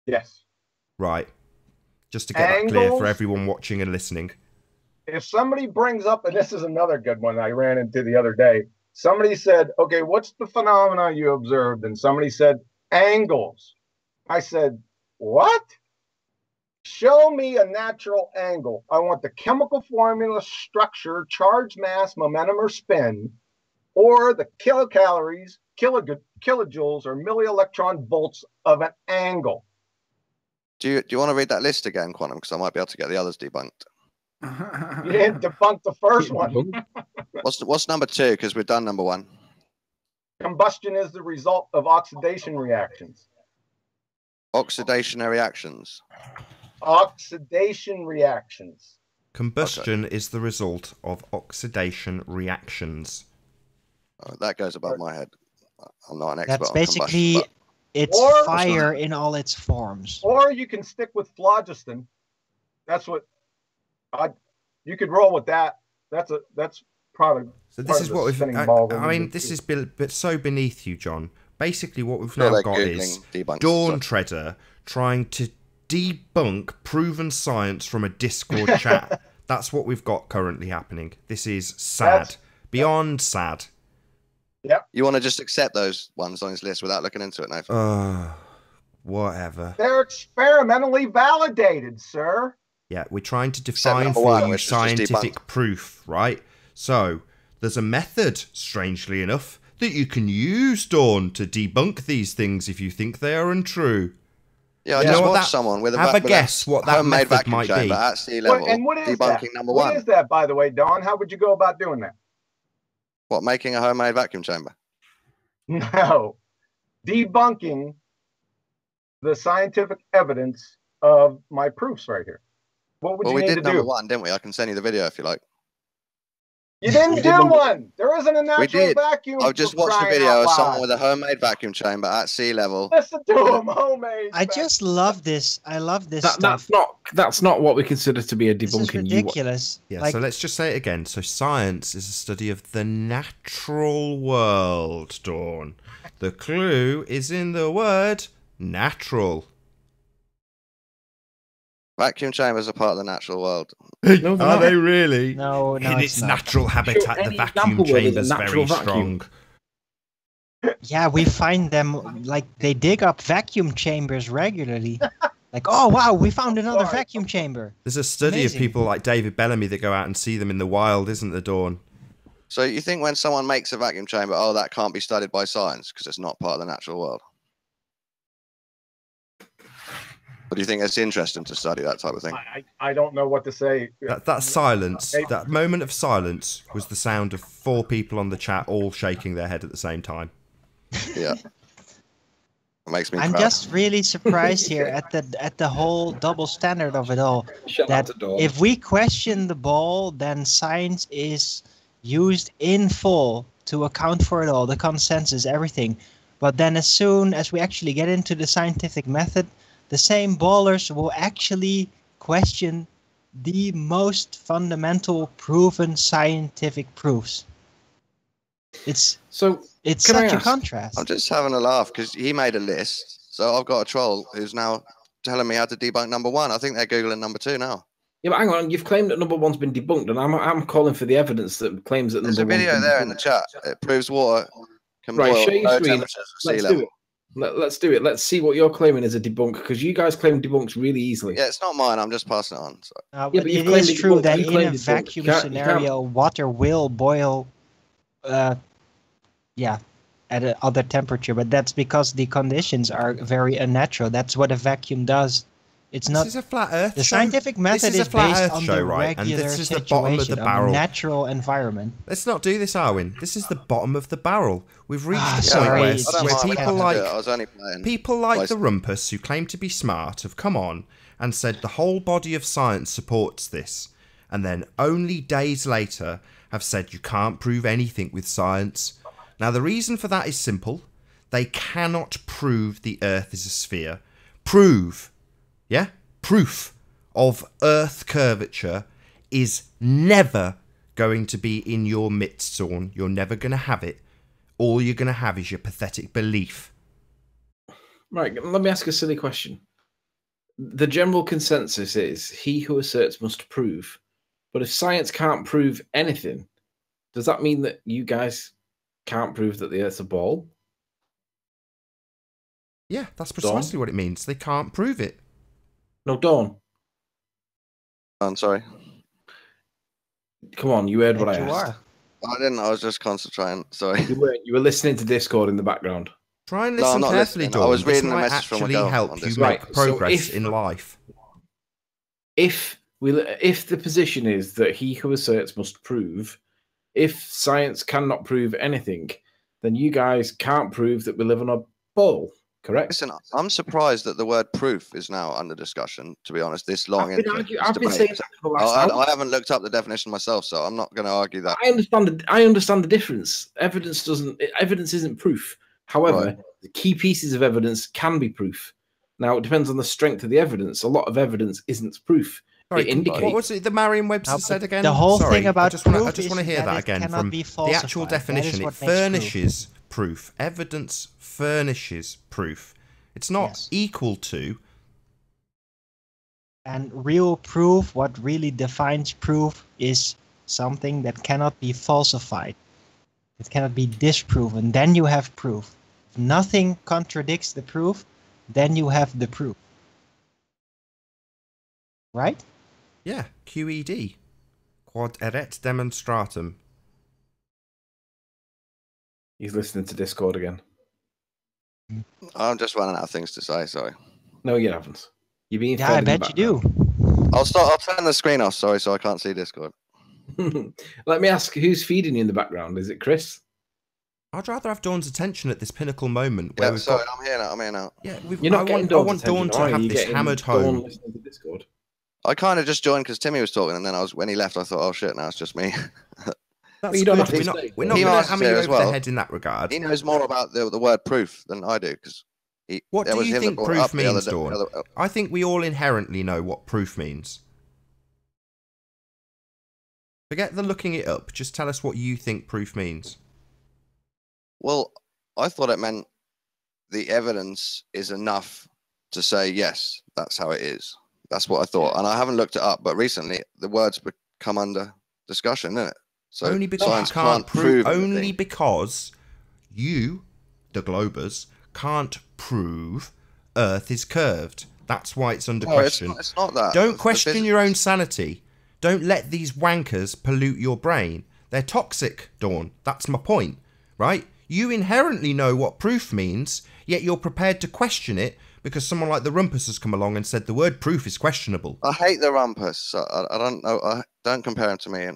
Yes. Right. Just to get that clear Angles. for everyone watching and listening. If somebody brings up, and this is another good one I ran into the other day, somebody said, okay, what's the phenomena you observed? And somebody said, angles. I said, what? Show me a natural angle. I want the chemical formula, structure, charge, mass, momentum, or spin, or the kilocalories, kilojoules, or millielectron volts of an angle. Do you want to read that list again, Quantum? Because I might be able to get the others debunked. You didn't debunk the first one. What's number 2? Because we've done number 1. Combustion is the result of oxidation reactions. Oxidation reactions. Oxidation reactions. Combustion is the result of oxidation reactions. Oh, that goes above my head. I'm not an expert That's on basically combustion, it's Or- fire in all its forms. Or you can stick with phlogiston. That's what you could roll with that. That's probably. So part this of is the what we've. spinning I ball that mean, we this do. is but so beneath you, John. Basically, what we've Feel now like got Googling is debunks. Dawn Treader trying to debunk proven science from a Discord chat. That's what we've got currently happening. This is sad, That's- beyond sad. You want to just accept those ones on his list without looking into it, Nathan? Whatever. They're experimentally validated, sir. Yeah, we're trying to Except define number for one, you which is just scientific proof, right? So, there's a method, strangely enough, that you can use, Dawn, to debunk these things if you think they are untrue. Yeah, I You just know what watched that- someone with a have a with guess what that homemade method vacuum might chamber be. at sea level. And what is debunking that? number What 1. is that, by the way, Don? How would you go about doing that? What, making a homemade vacuum chamber? No, debunking the scientific evidence of my proofs right here. What would Well, you we need did to number do? 1, didn't we? I can send you the video if you like. You didn't We do did number- one. There isn't a natural did. vacuum. I've just for watched a crying video out of someone loud. with a homemade vacuum chamber at sea level. Listen to him, homemade. I just love this. I love this That, stuff. that's not what we consider to be a This is debunking. ridiculous. Yeah, Like, so let's just say it again. So science is a study of the natural world, Dawn. The clue is in the word natural. Vacuum chambers are part of the natural world. No, they're Are not. they really? no, In it's its not. natural habitat, the any vacuum example where there's a chamber's natural very vacuum? strong. Yeah, we find them like they dig up vacuum chambers regularly. Like, oh wow, we found another Sorry. vacuum chamber. There's a study Amazing. of people like David Bellamy that go out and see them in the wild, isn't there, Dawn? So you think when someone makes a vacuum chamber, oh, that can't be studied by science because it's not part of the natural world? Or do you think it's interesting to study that type of thing? I don't know what to say. That silence, that moment of silence was the sound of 4 people on the chat all shaking their head at the same time. Yeah. It makes me I'm proud. just really surprised here at the whole double standard of it all. Shut That up the door. if we question the ball, then science is used in full to account for it all, the consensus, everything. But then as soon as we actually get into the scientific method, the same ballers will actually question the most fundamental proven scientific proofs. It's So it's Can I such a ask? contrast. I'm just having a laugh because he made a list. So I've got a troll who's now telling me how to debunk number 1. I think they're Googling number 2 now. yeah, but hang on. You've claimed that number 1's been debunked, and I'm calling for the evidence that claims that There's a number 1's video been there in debunked. the chat. It proves water can Right, boil show at your low screen. temperatures at sea Let's do level. it. Let's do it. Let's see what you're claiming is a debunk, because you guys claim debunks really easily. Yeah, it's not mine. I'm just passing it on. So. But but you've it claimed is it true won't- that you in claimed a it won't. vacuum You can't- you scenario, water will boil, at other temperature. But that's because the conditions are very unnatural. That's what a vacuum does. It's This not is a flat Earth the show. scientific method This is a flat based Earth on show, the right? And regular this is the bottom of the situation barrel. a natural environment. Let's not do this, Arwin. This is the bottom of the barrel. We've reached the sorry, point where, it's I don't where mind. people I like was only playing. people like Twice. the Rumpus, who claim to be smart, have come on and said the whole body of science supports this, and then only days later have said you can't prove anything with science. Now, the reason for that is simple. They cannot prove the Earth is a sphere. Proof of Earth curvature is never going to be in your midst, Zorn. You're never going to have it. all you're going to have is your pathetic belief. Right, let me ask a silly question. The general consensus is he who asserts must prove. But if science can't prove anything, does that mean that you guys can't prove that the Earth's a ball? Yeah, that's precisely what it means. They can't prove it. No, Dawn. I'm sorry. Come on, you heard what I You asked. are. I didn't. I was just concentrating. Sorry. You were listening to Discord in the background. Try and No, listen I'm not carefully, listening. Dawn. I was This reading a might message from a actually girl on help you Discord. make Right, so progress in life. If the position is that he who asserts must prove, if science cannot prove anything, then you guys can't prove that we live on a ball, correct? Listen, I'm surprised that the word proof is now under discussion, to be honest, this long I've been saying that for the last hour. I haven't looked up the definition myself, so I'm not going to argue that. I understand the difference. Evidence isn't proof. However, Right. the key pieces of evidence can be proof. Now, it depends on the strength of the evidence. A lot of evidence isn't proof. Sorry, It indicates... what was it the Merriam-Webster said again? The whole Sorry, thing about I just want proof to is hear that it again cannot from be the actual falsified. That is definition. It what makes proof. furnishes proof. Evidence furnishes proof. It's not Yes. equal to. And real proof, what really defines proof, is something that cannot be falsified. It cannot be disproven. Then you have proof. If nothing contradicts the proof, then you have the proof. Right? Yeah, QED. Quod erat demonstratum. He's listening to Discord again. I'm just running out of things to say, sorry. No, you haven't. You're being Yeah, fed I in the bet you do. I'll turn the screen off, sorry, so I can't see Discord. background. Let me ask, who's feeding you in the background? Is it Chris? I'd rather have Dawn's attention at this pinnacle moment where Yeah, we've sorry, got. I'm here now. Yeah, You're not I getting want Dawn's Dawn attention, to are you? have You're this getting hammered Dawn home. listening to Discord. I kind of just joined because Timmy was talking, and then when he left, I thought, oh shit, now it's just me. That's you don't good. have to We're not, stay. we're not He going to must hammer say you as over the well. head in that regard. He knows more about the word proof than I do, because What do you think proof means, Dawn? I think we all inherently know what proof means. Forget the looking it up. Just tell us what you think proof means. Well, I thought it meant the evidence is enough to say, yes, that's how it is. That's what I thought. And I haven't looked it up, but recently the words come under discussion, isn't it? So only because science you can't prove. anything. Only because you, the Globers, can't prove Earth is curved. That's why it's under question. It's not that. Don't question your own sanity. Don't let these wankers pollute your brain. They're toxic, Dawn. That's my point, right? You inherently know what proof means, yet you're prepared to question it because someone like the Rumpus has come along and said the word proof is questionable. I hate the Rumpus. So I don't know. Don't compare him to me.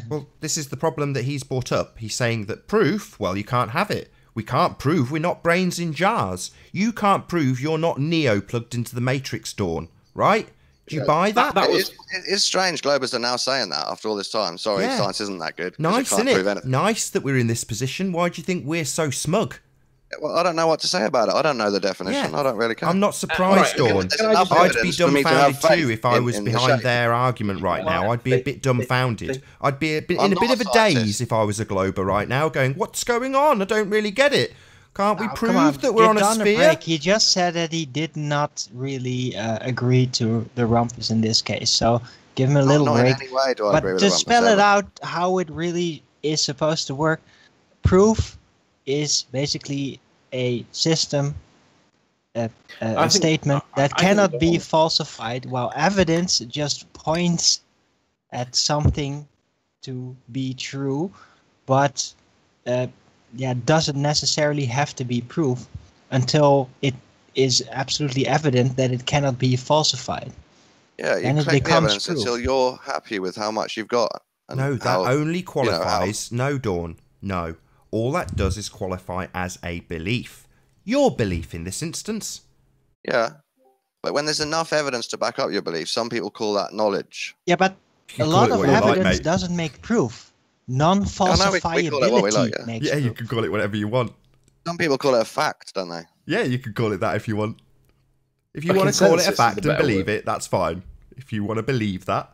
Well, this is the problem that he's brought up. He's saying that proof, well, you can't have it. We can't prove we're not brains in jars. You can't prove you're not Neo plugged into the Matrix, Dawn, right? Do you buy that? It's strange Globers are now saying that after all this time. Sorry, Yeah. science isn't that good. Nice, can't isn't prove it? anything. Nice that we're in this position. Why do you think we're so smug? Well, I don't know what to say about it. I don't know the definition. Yeah. I don't really care. I'm not surprised, Right, Dawn. There's enough I'd be evidence for me to have dumbfounded too faith if I was in the behind shape. their argument right now. I'd be a bit dumbfounded. I'd be in I'm a not bit a of a scientist. daze if I was a Glober right now, going, "What's going on? I don't really get it. Can't we Now, prove come on, that we're give on a Don sphere?" break. He just said that he did not really agree to the Rumpus in this case. So give him a little not break. in any way do I But agree with to the Rumpus spell it ever. out how it really is supposed to work, proof is basically a system, a statement that I think cannot be Dawn- falsified, while evidence just points at something to be true, but doesn't necessarily have to be proof until it is absolutely evident that it cannot be falsified. Yeah, you and it collect the becomes evidence proof. until you're happy with how much you've got. And No, that how, only qualifies. No, Dawn. No. All that does is qualify as a belief. Your belief in this instance. Yeah, but when there's enough evidence to back up your belief, some people call that knowledge. Yeah, but You a call lot it of what you like, evidence mate. doesn't make proof. we call it what we Non-falsifiability like, yeah. makes Yeah, you proof. can call it whatever you want. Some people call it a fact, don't they? Yeah, you can call it that if you want. If you A want to call it a consensus is fact the and better believe word. it, that's fine. If you want to believe that.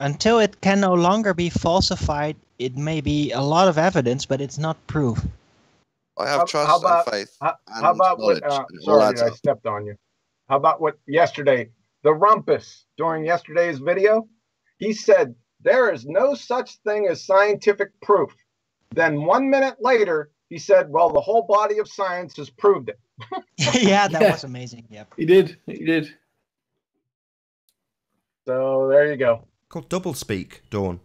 Until it can no longer be falsified, it may be a lot of evidence, but it's not proof. I have How trust about and faith how and about knowledge. what? and it all Sorry, adds I up. stepped on you. How about what yesterday? The rumpus during yesterday's video, he said there is no such thing as scientific proof. Then 1 minute later, he said, "Well, the whole body of science has proved it." Yeah, that Yeah. was amazing. Yep. He did. He did. So there you go. Called doublespeak, Dawn.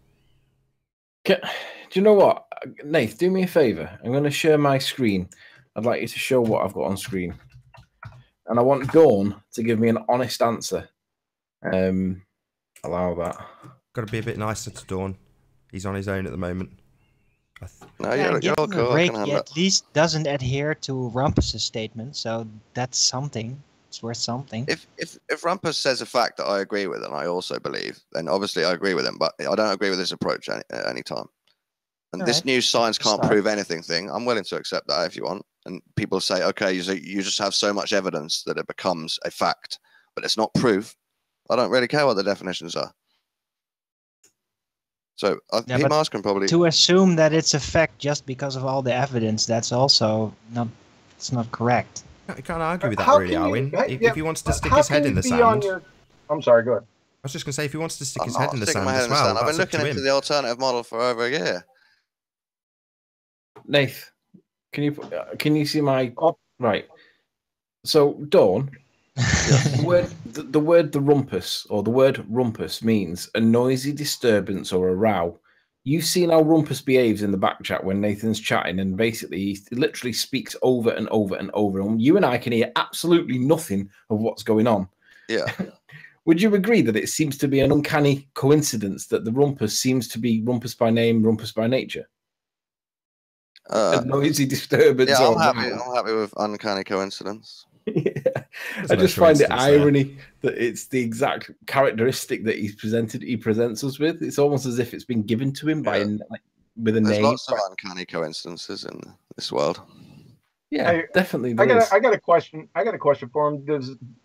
Do you know what, Nath? Do me a favor. I'm going to share my screen. I'd like you to show what I've got on screen, and I want Dawn to give me an honest answer. Allow that. Got to be a bit nicer to Dawn. He's on his own at the moment. No, Yeah, you're give him cool. a I break. can He handle at least doesn't adhere to Rumpus's statement, so that's something. It's worth something. If Rumpus says a fact that I agree with and I also believe, then obviously I agree with him. But I don't agree with his approach at any time. And this Alright. new science can't Start. prove anything thing. I'm willing to accept that if you want. And people say, okay, you just have so much evidence that it becomes a fact, but it's not proof. I don't really care what the definitions are. So Yeah, P. but Mars can probably. To assume that it's a fact just because of all the evidence, that's also not. It's not correct. You can't argue with that, How really, can you- Arwin. yeah, If he wants to stick how his head can in you the be sand. I'm sorry, go ahead. I was just going to say, if he wants to stick I'm his head not in the sticking sand my head as in the well, sand. I've been that's up looking to into him. the alternative model for over a year. Nath, can you see my right? So Dawn, the word the rumpus or the word rumpus means a noisy disturbance or a row. You've seen how rumpus behaves in the back chat when Nathan's chatting, and basically he literally speaks over and over and over, and you and I can hear absolutely nothing of what's going on. Yeah. Would you agree that it seems to be an uncanny coincidence that the rumpus seems to be rumpus by name, rumpus by nature? A noisy disturbance. Yeah, or I'm happy. row. I'm happy with uncanny coincidence. Yeah. There's I no just find it coincidence there. irony that it's the exact characteristic that he presents us with. It's almost as if it's been given to him by with a There's name. lots of uncanny coincidences in this world. Yeah, Hey, definitely. I There is. got a question. I got a question for him.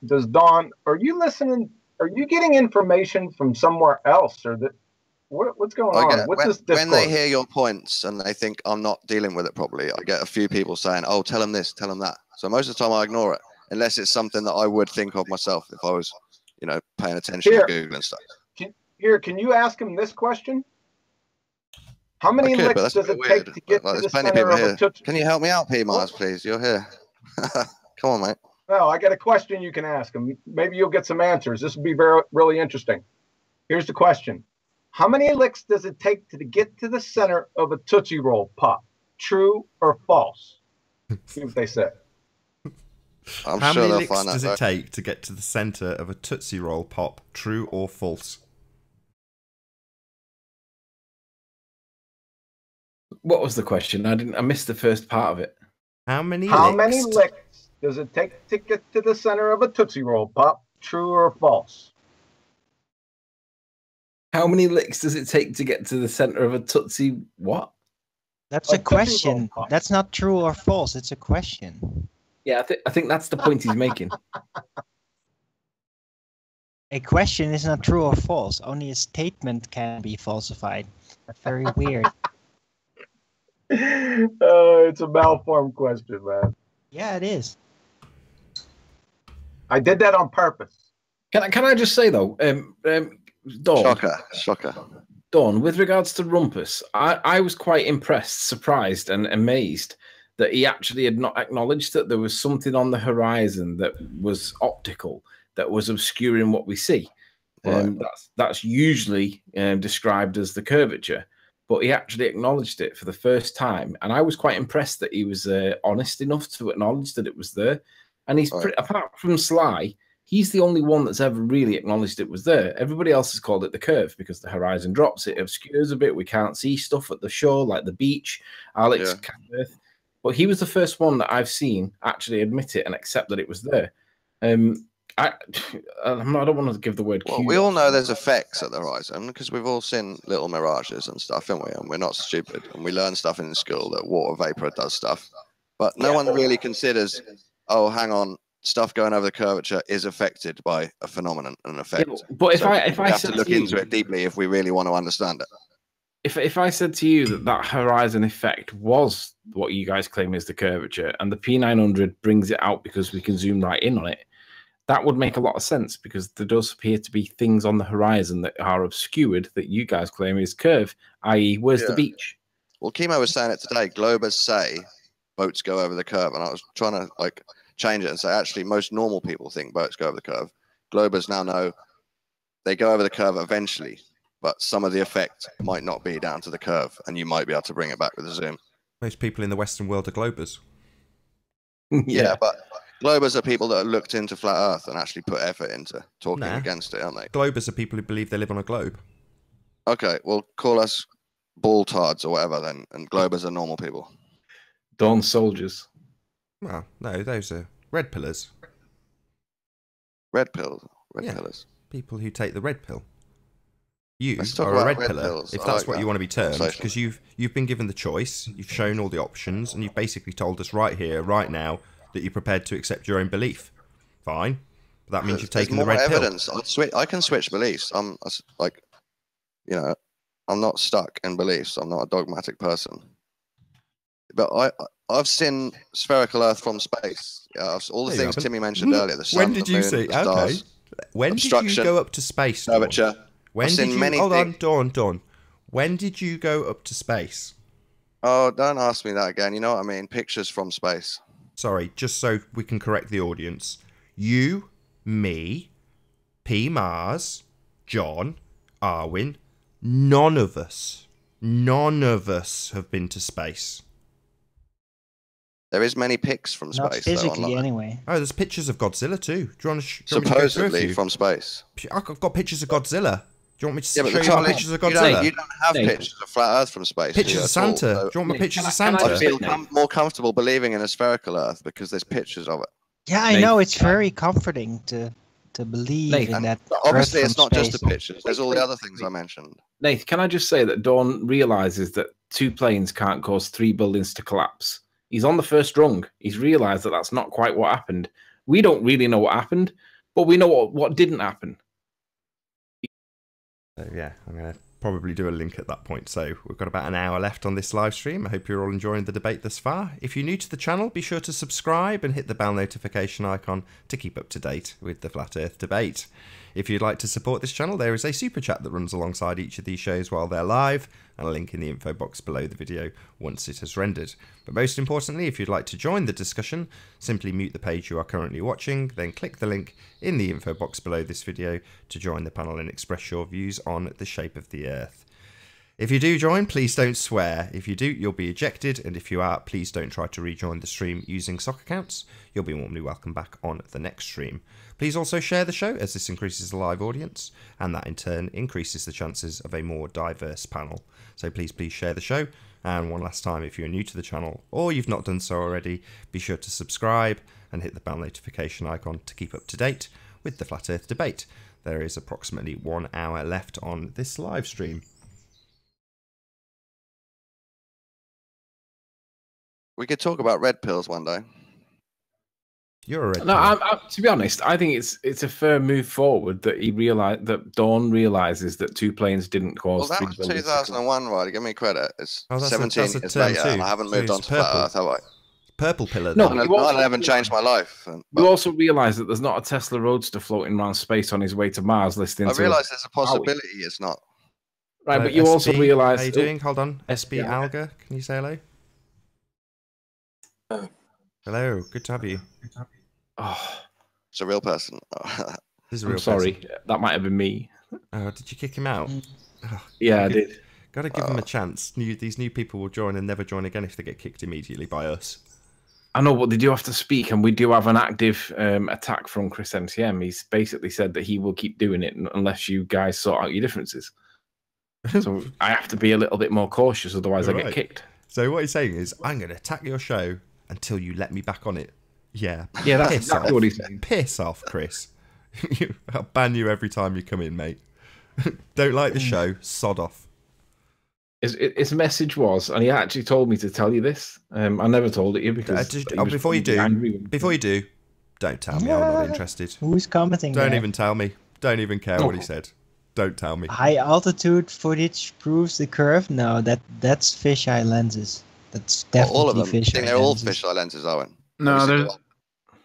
Does Dawn? Are you listening? Are you getting information from somewhere else, or what's going on? What's this when they discourse? hear your points and they think I'm not dealing with it properly, I get a few people saying, "Oh, tell them this, tell them that." So most of the time I ignore it, unless it's something that I would think of myself if I was, paying attention to Google and stuff. Can you ask him this question? How many I could, but licks that's a does bit it take weird. to get Like, to the there's plenty of center people of a here. tootsie? Can you help me out, P. Mars, please? You're here. Come on, mate. No, I got a question you can ask him. Maybe you'll get some answers. This would be really interesting. Here's the question. How many licks does it take to get to the center of a Tootsie Roll pop? True or false? See what they say. I'm How sure many they'll licks find does that. it take to get to the centre of a Tootsie Roll pop? True or false? What was the question? I missed the first part of it. How many licks does it take to get to the center of a Tootsie Roll pop? True or false? How many licks does it take to get to the center of a Tootsie what? That's a question. That's not true or false. It's a question. Yeah, I think that's the point he's making. A question is not true or false. Only a statement can be falsified. Very weird. It's a malformed question, man. Yeah, it is. I did that on purpose. Can I just say though, Dawn, Shocker. Dawn, with regards to Rumpus, I was quite impressed, surprised, and amazed that he actually had not acknowledged that there was something on the horizon that was optical, that was obscuring what we see. Right. That's usually described as the curvature, but he actually acknowledged it for the first time, and I was quite impressed that he was honest enough to acknowledge that it was there. And he's apart from Sly, he's the only one that's ever really acknowledged it was there. Everybody else has called it the curve because the horizon drops, it obscures a bit. We can't see stuff at the shore, like the beach. Alex, Canberth. But he was the first one that I've seen actually admit it and accept that it was there. I don't want to give the word. Well, we all know there's effects at the horizon because we've all seen little mirages and stuff, haven't we? And we're not stupid, and we learn stuff in school that water vapor does stuff. But no one really considers, oh, hang on, stuff going over the curvature is affected by a phenomenon and an effect. Yeah, but if I have said to look into it deeply if we really want to understand it. If I said to you that horizon effect was what you guys claim is the curvature, and the P900 brings it out because we can zoom right in on it, that would make a lot of sense, because there does appear to be things on the horizon that are obscured that you guys claim is curve, i.e. where's the beach? Well, Chemo was saying it today. Globers say boats go over the curve, and I was trying to like change it and say actually most normal people think boats go over the curve. Globers now know they go over the curve eventually, but some of the effect might not be down to the curve, and you might be able to bring it back with a zoom. Most people in the Western world are globers. Yeah, but globers are people that have looked into flat Earth and actually put effort into talking against it, aren't they? Globers are people who believe they live on a globe. Okay, well, call us ball tards or whatever then, and globers are normal people. Dawn soldiers. Well, no, those are red pillars. Red pills? Red pillars. People who take the red pill. You talk are a about red pillar, pills. if I that's like what that you want to be termed, conversation. because you've been given the choice, you've shown all the options, and you've basically told us right here, right now, that you're prepared to accept your own belief. Fine. But that means you've taken the red evidence. I can switch beliefs. I'm like, you know, I'm not stuck in beliefs. I'm not a dogmatic person. But I've seen spherical Earth from space. All the things Timmy mentioned earlier. The sun, when did the you moon, see? the stars, When did you go up to space? Dawn? Curvature. When I've did seen you? many Hold on, things. Dawn. When did you go up to space? Oh, don't ask me that again. You know what I mean? Pictures from space. Sorry, just so we can correct the audience. You, me, P. Mars, John, Arwin, none of us have been to space. There is many pics from Not space. physically, though, anyway. Oh, there's pictures of Godzilla too. Do you want to? Supposedly from space. I've got pictures of Godzilla. Do you want me to show but you my pictures of Godzilla? You don't have pictures of flat Earth from space. Pictures of Santa. Do you want my pictures of Santa? I feel more comfortable believing in a spherical Earth because there's pictures of it. Yeah, I know. It's very comforting to believe in that. Obviously, Earth it's from not just the space. pictures. There's all the other things I mentioned. Nate, can I just say that Dawn realizes that 2 planes can't cause 3 buildings to collapse? He's on the first rung. He's realized that that's not quite what happened. We don't really know what happened, but we know what didn't happen. So yeah, I'm going to probably do a link at that point. So we've got about an hour left on this live stream. I hope you're all enjoying the debate thus far. If you're new to the channel, be sure to subscribe and hit the bell notification icon to keep up to date with the Flat Earth debate. If you'd like to support this channel, there is a super chat that runs alongside each of these shows while they're live, and a link in the info box below the video once it has rendered. But most importantly, if you'd like to join the discussion, simply mute the page you are currently watching, then click the link in the info box below this video to join the panel and express your views on the shape of the Earth. If you do join, please don't swear. If you do, you'll be ejected, and if you are, please don't try to rejoin the stream using sock accounts. You'll be warmly welcome back on the next stream. Please also share the show, as this increases the live audience, and that in turn increases the chances of a more diverse panel. So please share the show. And one last time, if you're new to the channel or you've not done so already, be sure to subscribe and hit the bell notification icon to keep up to date with the Flat Earth debate. There is approximately 1 hour left on this live stream. We could talk about red pills one day. You're a red No, pill. to be honest, I think it's a fair move forward that Dawn realizes that 2 planes didn't cause. Well, that was 2001, right? Give me credit. It's Oh, that's 17 a years term later, too. and I haven't So moved on it's to flat purple. Earth, have I? Purple pillar. No, then. I haven't changed my life. You also realize that there's not a Tesla Roadster floating around space on his way to Mars listening I to... realise there's a possibility it's not. Right, but you also SB, realize... How you doing? Hold on. SB yeah. Alga, can you say hello? Hello, good to have you. Oh, It's a real person. This is a I'm real sorry. person. That might have been me. Oh, did you kick him out? Oh, Yeah, I did. Got to give him a chance. These new people will join and never join again if they get kicked immediately by us. I know, but they do have to speak, and we do have an active attack from Chris MCM. He's basically said that he will keep doing it unless you guys sort out your differences. So I have to be a little bit more cautious, otherwise I get kicked. So what he's saying is, I'm going to attack your show until you let me back on it. Yeah. Yeah, that's Piss exactly off. what he's saying. Piss off, Chris. I'll ban you every time you come in, mate. Don't like the show, sod off. His message was, and he actually told me to tell you this. I never told it you because Before you do, Don't tell me. I'm not interested. Who's commenting? Don't there? even tell me. Don't even care what he said. Don't tell me. High altitude footage proves the curve. No, that's fisheye lenses. That's definitely all of them. I fisheye think they're all lenses. fisheye lenses, Owen. No, Obviously, there's.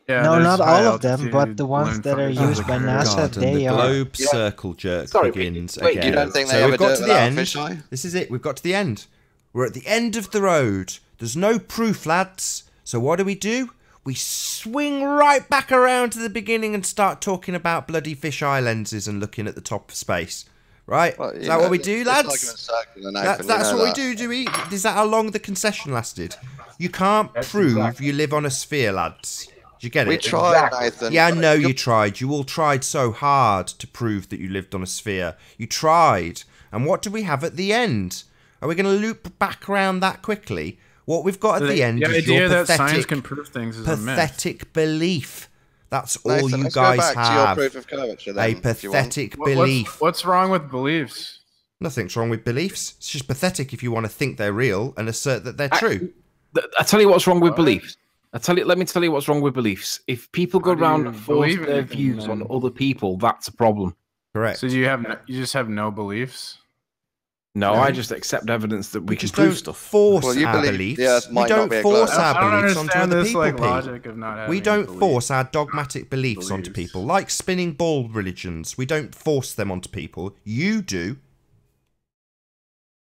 Yeah, No, there's not high all of them, altitude but the ones balloon that are fighters used with by the NASA, curve. God, and they the are. globe Yeah. circle jerk Sorry, begins wait, you again. don't think they So ever we've do got it to the without end. fisheye? This is it. We've got to the end. We're at the end of the road. There's no proof, lads. So what do? We swing right back around to the beginning and start talking about bloody fisheye lenses and looking at the top of space. Right? Well, Is that what we do, it's lads? like in a circle, Nathan, That's you know what that. we do we? Is that how long the concession lasted? You can't prove you live on a sphere, lads. Do you get it? We tried, Exactly. Nathan. Yeah, I know you tried. You all tried so hard to prove that you lived on a sphere. You tried. And what do we have at the end? Are we going to loop back around that quickly? What we've got at the end The is idea your that science pathetic, can prove things is a myth. pathetic belief. That's all Nathan, you let's guys go back to your have. proof of curvature A then, if you want. pathetic belief. What's wrong with beliefs? Nothing's wrong with beliefs. It's just pathetic if you want to think they're real and assert that they're true. I tell you what's wrong with beliefs. Let me tell you what's wrong with beliefs. If people go How do around you and force believe their anything, views on then? other people, that's a problem. Correct. So you just have no beliefs? No, I just accept evidence that we can just prove don't stuff. force Well, you our believe beliefs. the Earth We might not don't be a force globe. our I don't beliefs onto understand other this people. like Pete. logic of not having We don't beliefs. force our dogmatic beliefs onto Beliefs. people, like spinning ball religions. We don't force them onto people. You do.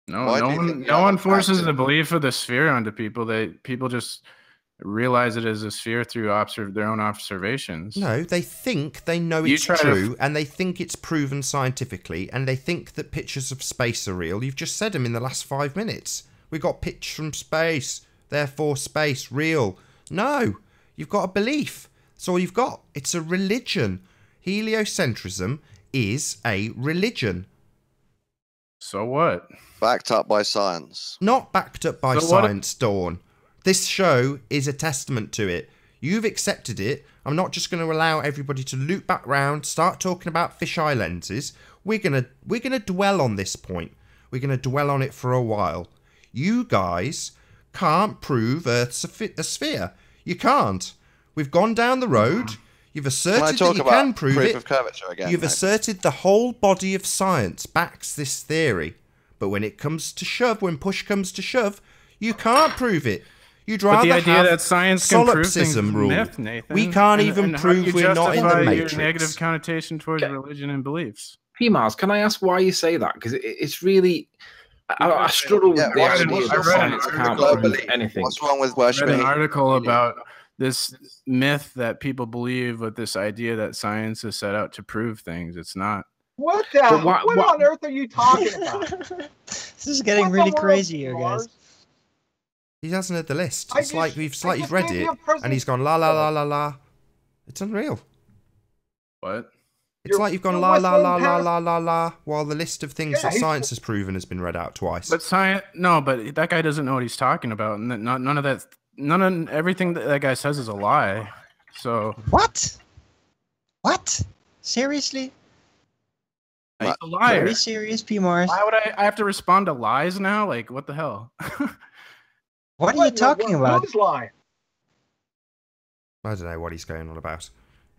No, Why no do you think one, you no have one a forces fact the in- belief of the sphere onto people. People just realize it as a sphere through their own observations. No, they think they know You it's try to true, and they think it's proven scientifically, and they think that pictures of space are real. You've just said them in the last 5 minutes. We got pictures from space, therefore space real. No, you've got a belief. That's all you've got. It's a religion. Heliocentrism is a religion. So what? Backed up by science. Not backed up by So what- science, Dawn. This show is a testament to it. You've accepted it. I'm not just going to allow everybody to loop back round, start talking about fisheye lenses. We're gonna dwell on this point. We're gonna dwell on it for a while. You guys can't prove Earth's a sphere. You can't. We've gone down the road. You've Can I asserted that talk you about can prove proof it. of curvature again? You've Nathan? asserted the whole body of science backs this theory. But when it comes to shove, when push comes to shove, you can't prove it. You'd But rather the idea have that science can prove things is solipsism a rule. myth, Nathan. We can't even and how do prove you we're not in the justify Matrix. your negative connotation towards religion and beliefs. PMARS, can I ask why you say that? Because it's really... I struggle with Yeah, the what's- idea what's that your science point? can't Globally, prove anything. What's wrong with I read worshipping? an article about this myth that people believe with this idea that science is set out to prove things. It's not. What the? But why- what why- on earth are you talking about? This is getting What the really world, crazy here, guys. Mars? He hasn't heard the list. I It's like just- we've I just read gave it, you a present- and he's gone la la la la la. It's unreal. What? It's You're- like you've gone you're la la la whistling la past- la la la, while the list of things Yeah, that he's- science has proven has been read out twice. But science, no, but that guy doesn't know what he's talking about, and none of everything that guy says is a lie. So What? What? Seriously? he's a liar. Very serious, P. Mars. Why would I have to respond to lies now? Like, what the hell? What are you talking about? Who's lying? I don't know what he's going on about.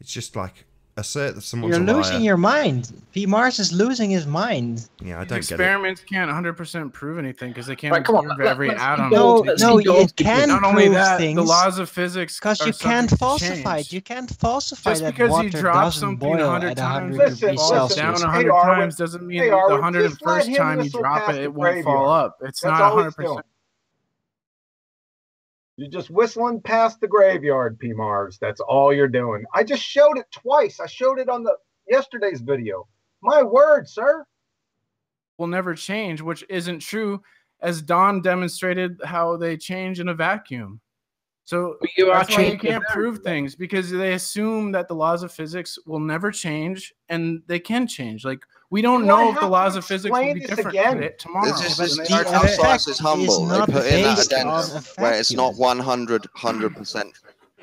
It's just like assert that someone's You're a liar. losing your mind. P. Mars is losing his mind. Yeah, I These don't get it. experiments can't 100% prove anything because they can't Right, come on, observe every let's atom. keep going. No, Let's no, keep going. it can Not only prove that, things the laws of physics because are you can't subject to falsify change. it. You can't falsify Just that because water you drop doesn't something boil 100 at times, 100 Listen, degrees falls listen. down Celsius. 100 Hey, Arwen. times doesn't mean Hey, the Arwen, just 101st let him time you whistle drop past it, the it won't fall graveyard. up. It's That's not all he's 100%. doing. You're just whistling past the graveyard, P. Mars. That's all you're doing. I just showed it twice. I showed it on yesterday's video. My word, sir. Will never change, which isn't true, as Don demonstrated how they change in a vacuum. So But you are that's why you changing can't the prove things, because they assume that the laws of physics will never change, and they can change. Like, we don't You know wanna if the have laws to of physics will explain be this different again? today, tomorrow. This is than just they the are our today. effect science is is humble. They not put in that based addendum on a where it's not vacuum. 100%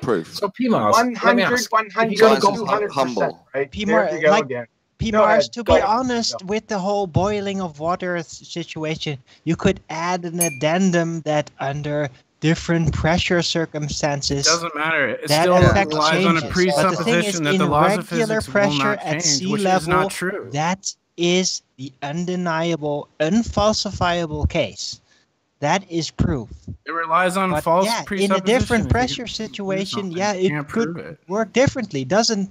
proof. So PMARS, let me 100, ask. 100, you gotta go 200%. humble. Right? P. There Mars, you go like, again. P. Go Mars, ahead, to go be ahead. honest, with the whole boiling of water situation, you could add an addendum that under different pressure circumstances. It doesn't matter. It that still affect relies on a changes. But the thing is, presupposition that in the laws of regular physics will pressure not at change, sea which level, is not true. that is the undeniable, unfalsifiable case. That is proof. It relies on But false yeah, in presupposition. a different If you pressure can prove situation, something, yeah, you it can't could prove it. work differently. Doesn't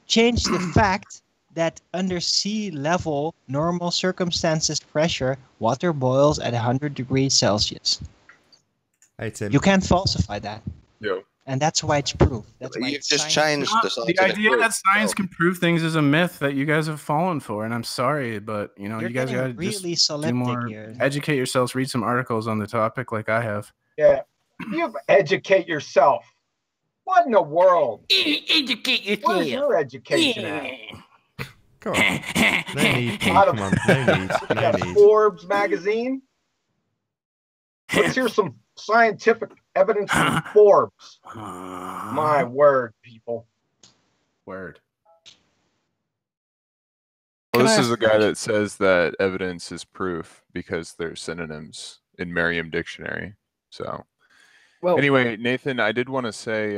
change the fact that under sea level, normal circumstances pressure, water boils at 100 degrees Celsius. Hey, Tim. You can't falsify that. Yeah. And that's why it's proof. That's why You've it's just science. changed the The scientific idea proof. that science can prove things is a myth that you guys have fallen for, and I'm sorry, but you know, You're you guys getting gotta really just do soliptic more, here. educate yourselves, read some articles on the topic, like I have. Yeah. You educate yourself. What in the world? Educate Where's yourself. your education at? Come on. No need, Tim. Out of- Come on. No need. You No got need. Forbes magazine. Let's hear some scientific evidence from Forbes. My word, people. Word. Well, Can this I is a ask- guy that says that evidence is proof because they're synonyms in Merriam Dictionary. So Well, anyway, Nathan, I did want to say,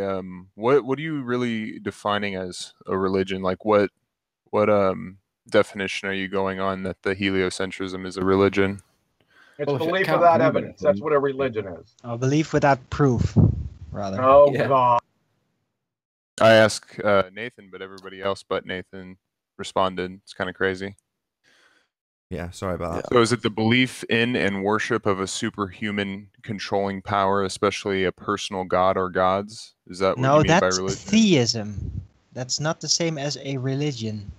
what are you really defining as a religion? Like what definition are you going on that the heliocentrism is a religion? It's Well, if it belief can't without prove evidence. That's anything- what a religion is. A belief without proof, rather. Oh, Yeah. God. I asked Nathan, but everybody else but Nathan responded. It's kind of crazy. Yeah, sorry about that. So is it the belief in and worship of a superhuman controlling power, especially a personal god or gods? Is that what No, you mean by that's religion? theism. That's not the same as a religion.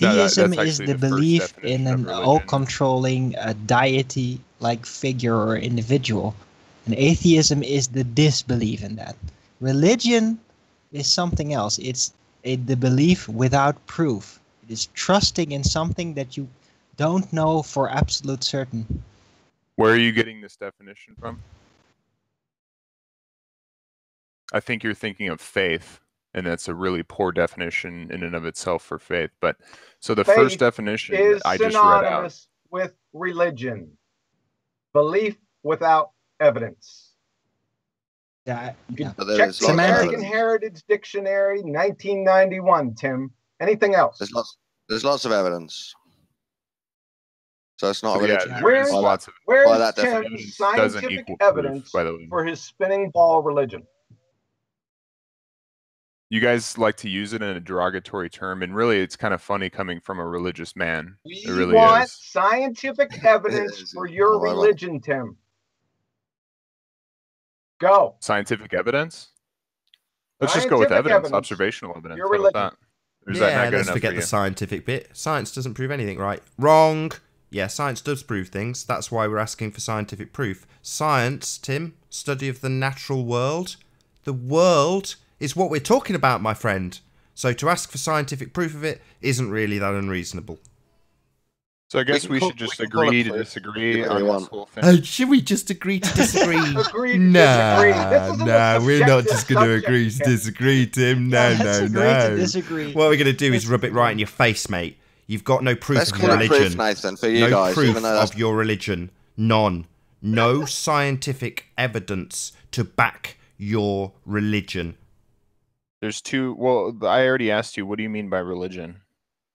No, Theism that's is actually the the first belief definition in of an religion. all-controlling deity-like figure or individual. And atheism is the disbelief in that. Religion is something else. It's the belief without proof. It is trusting in something that you don't know for absolute certain. Where are you getting this definition from? I think you're thinking of faith, and that's a really poor definition in and of itself for faith. But so the Faith first definition Is I just read out. synonymous with religion. Belief without evidence. That, You can yeah. But check there's the lots of American evidence. Heritage Dictionary, 1991, Tim. Anything else? There's lots of evidence. So it's not a So, yeah, religion. there Where's- is lots of Where's By that Tim's definition, doesn't scientific equal proof, evidence by the way. for his spinning ball religion? You guys like to use it in a derogatory term, and really, it's kind of funny coming from a religious man. We It really want is. scientific evidence is. for your Oh, I love it. religion, Tim. Go. Scientific evidence? Let's just go with Scientific evidence, evidence. observational evidence. Your How about religion. that? Or is that Yeah, not good let's enough forget for the you? scientific bit. Science doesn't prove anything, right? Wrong. Yeah, science does prove things. That's why we're asking for scientific proof. Science, Tim, study of the natural world. The world is what we're talking about, my friend. So to ask for scientific proof of it isn't really that unreasonable. So I guess can we call- should just we can call it agree to proof. disagree Yeah, on we this want. whole thing. Should we just agree to disagree? Agree to Nah, disagree. This isn't a nah, we're not subjective just going to subject, agree to Tim. disagree, Tim. No, Let's no, agree no. to disagree. What we're going to do is Let's rub it right agree. in your face, mate. You've got no proof Let's of call your it religion. proof, Nathan, for you No guys. proof Even though that's of your religion. None. No scientific evidence to back your religion. There's two. Well, I already asked you. What do you mean by religion?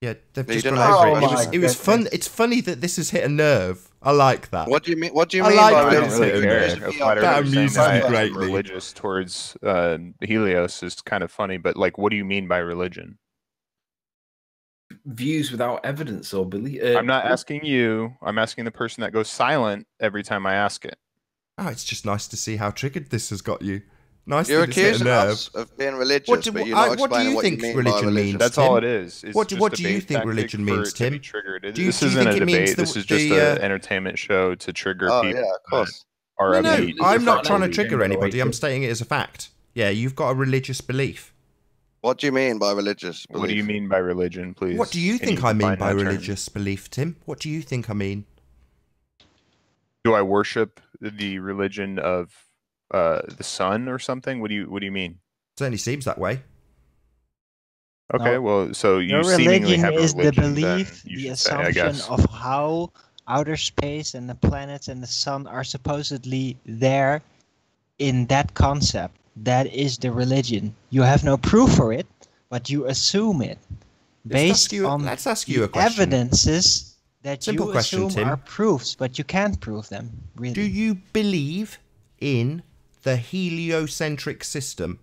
Yeah, they've You just didn't gone ask over me it. a It was, question. it was fun. It's funny that this has hit a nerve. I like that. What do you mean? What do you I mean like by that I it's don't religion? hit really a care. nerve. A Just flat be That earther saying amuses that me I am greatly. religious towards Helios is kind of funny, but like, what do you mean by religion? views without evidence or belief. I'm not asking you. I'm asking the person that goes silent every time I ask it. Oh, it's just nice to see how triggered this has got you. Nice You're that it's hit a accusing nerve. us of being religious, but you're not what do explaining you what you think mean religion by religion. means? That's Tim? all it is. It's What just do a you bait think tactic religion for means, it to be Tim? triggered. Do you This think isn't a it means debate. This is just the, an entertainment show to trigger Oh people. yeah, of course. Are No, no, upbeat. I'm not It's trying to not trigger really anybody. I'm generated. stating it as a fact. Yeah, you've got a religious belief. What do you mean by religious belief? What do you mean by religion, please? What do you Can think I mean define by that term? religious belief, Tim? What do you think I mean? Do I worship the religion of the sun or something? What do you mean? Certainly seems that way. Okay, No. well, so you Your seemingly religion have a is the religion, then belief, you the should say, I assumption guess. of how outer space and the planets and the sun are supposedly there in that concept. That is the religion. You have no proof for it, but you assume it based on let's ask you a the question. evidences that Simple you question, assume Tim. are proofs, but you can't prove them. Really? Do you believe in the heliocentric system?